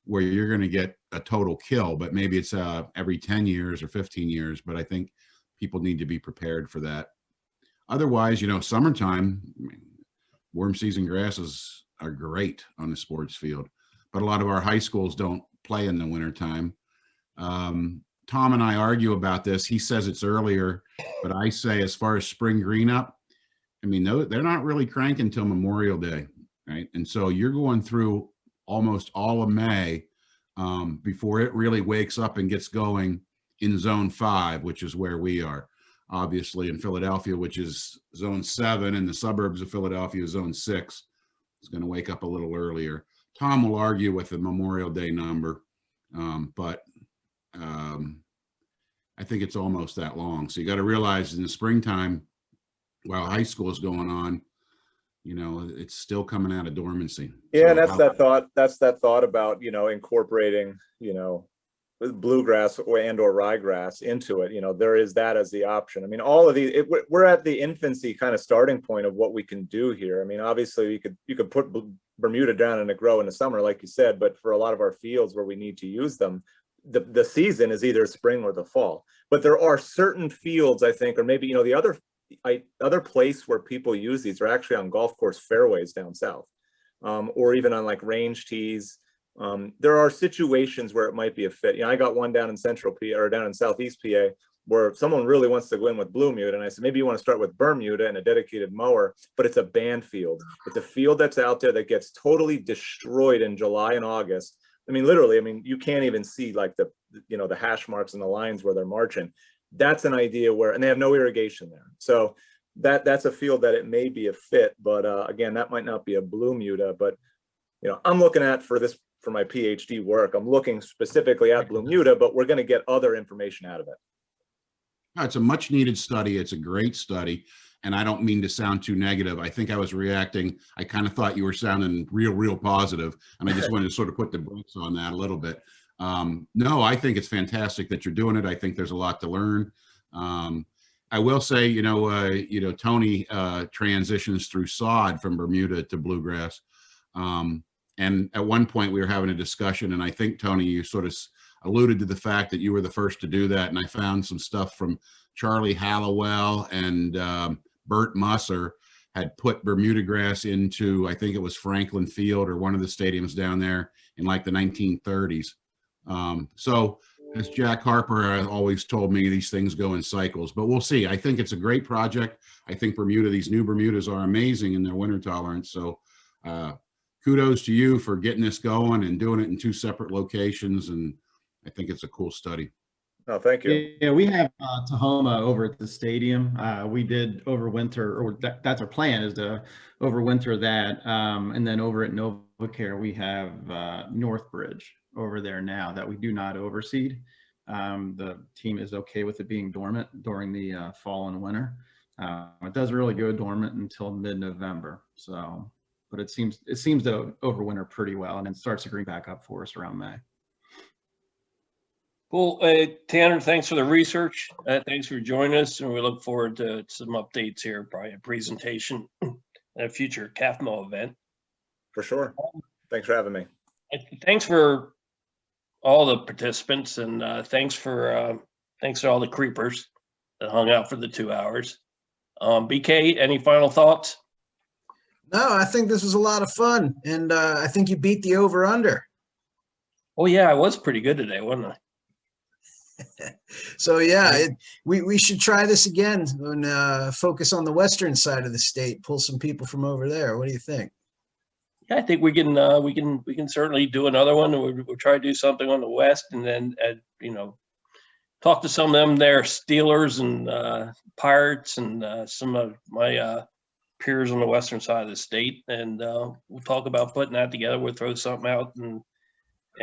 Speaker 3: where you're going to get a total kill, but maybe it's every 10 years or 15 years. But I think people need to be prepared for that. Otherwise, summertime, worm season grasses are great on the sports field, but a lot of our high schools don't play in the wintertime. Tom and I argue about this. He says it's earlier, but I say as far as spring green up, I mean, they're not really cranking until Memorial Day, right? And so you're going through almost all of May before it really wakes up and gets going in zone 5, which is where we are. Obviously in Philadelphia, which is zone 7, and the suburbs of Philadelphia, zone 6, is going to wake up a little earlier. Tom will argue with the Memorial Day number, but I think it's almost that long. So you got to realize in the springtime, while high school is going on, it's still coming out of dormancy.
Speaker 11: Yeah,
Speaker 3: so
Speaker 11: and that's that thought about, incorporating, bluegrass and/or ryegrass into it. There is that as the option. I mean, all of these, we're at the infancy kind of starting point of what we can do here. I mean, obviously you could put Bermuda down in a grow in the summer, like you said, but for a lot of our fields where we need to use them, the season is either spring or the fall. But there are certain fields, I think, or maybe, the other place where people use these are actually on golf course fairways down south, or even on like range tees. There are situations where it might be a fit. I got one down in central PA or down in southeast PA where someone really wants to go in with Bermuda, and I said, maybe you want to start with Bermuda and a dedicated mower, but it's a band field. It's a field that's out there that gets totally destroyed in July and August. I mean, literally, you can't even see like the hash marks and the lines where they're marching. That's an idea where, and they have no irrigation there. So that's a field that it may be a fit, but again, that might not be a Bermuda. But I'm looking at for my PhD work, I'm looking specifically at Bermuda, but we're going to get other information out of it.
Speaker 3: It's a much needed study. It's a great study. And I don't mean to sound too negative. I think I was reacting. I kind of thought you were sounding real positive, and I just wanted to sort of put the brakes on that a little bit. No, I think it's fantastic that you're doing it. I think there's a lot to learn. I will say, Tony transitions through sod from Bermuda to bluegrass. And at one point we were having a discussion, and I think, Tony, you sort of alluded to the fact that you were the first to do that. And I found some stuff from Charlie Hallowell and Bert Musser had put Bermuda grass into, I think it was Franklin Field or one of the stadiums down there in like the 1930s. So as Jack Harper always told me, these things go in cycles, but we'll see. I think it's a great project. I think these new Bermudas are amazing in their winter tolerance. So kudos to you for getting this going and doing it in 2 separate locations. And I think it's a cool study.
Speaker 11: Oh, thank you.
Speaker 12: Yeah, we have Toma over at the stadium. We did overwinter, or that's our plan, is to overwinter that. And then over at NovaCare, we have Northbridge over there now that we do not overseed. The team is okay with it being dormant during the fall and winter. It does really go dormant until mid-November. So, but it seems to overwinter pretty well, and then starts to green back up for us around May.
Speaker 1: Cool. Tanner, thanks for the research. Thanks for joining us, and we look forward to some updates here, probably a presentation at a future KAFMO event.
Speaker 11: For sure. Thanks for having me.
Speaker 1: Thanks for all the participants, and thanks to all the creepers that hung out for the 2 hours. BK, any final thoughts?
Speaker 2: No, I think this was a lot of fun, and I think you beat the over/under.
Speaker 1: Oh yeah, I was pretty good today, wasn't I?
Speaker 2: So yeah, we should try this again and focus on the western side of the state. Pull some people from over there. What do you think?
Speaker 1: Yeah, I think we can certainly do another one. We'll try to do something on the west, and then talk to some of them there, Steelers and Pirates, and some of my peers on the western side of the state, and we'll talk about putting that together. We'll throw something out and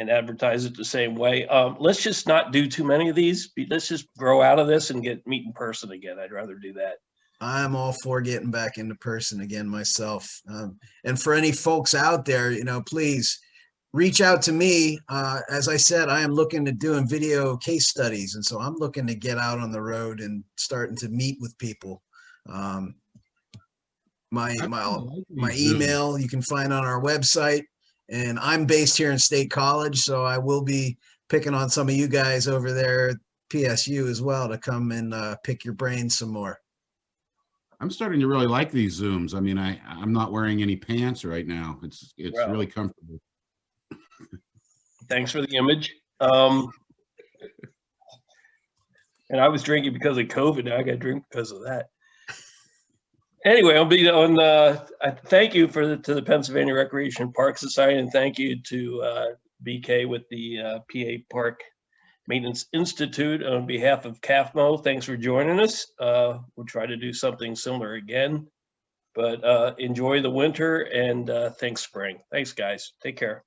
Speaker 1: advertise it the same way. Let's just not do too many of these. Let's just grow out of this and meet in person again. I'd rather do that.
Speaker 2: I'm all for getting back into person again myself. And for any folks out there, please reach out to me. As I said, I am looking to doing video case studies. And so I'm looking to get out on the road and starting to meet with people. My email you can find on our website. And I'm based here in State College, so I will be picking on some of you guys over there at PSU as well to come and pick your brains some more.
Speaker 3: I'm starting to really like these Zooms. I mean, I'm not wearing any pants right now. It's
Speaker 1: Well,
Speaker 3: really comfortable.
Speaker 1: Thanks for the image. And I was drinking because of COVID. Now I got to drink because of that. Anyway, I'll be on. Thank you to the Pennsylvania Recreation and Park Society, and thank you to BK with the PA Park Maintenance Institute on behalf of KAFMO. Thanks for joining us. We'll try to do something similar again, but enjoy the winter and thanks spring. Thanks, guys. Take care.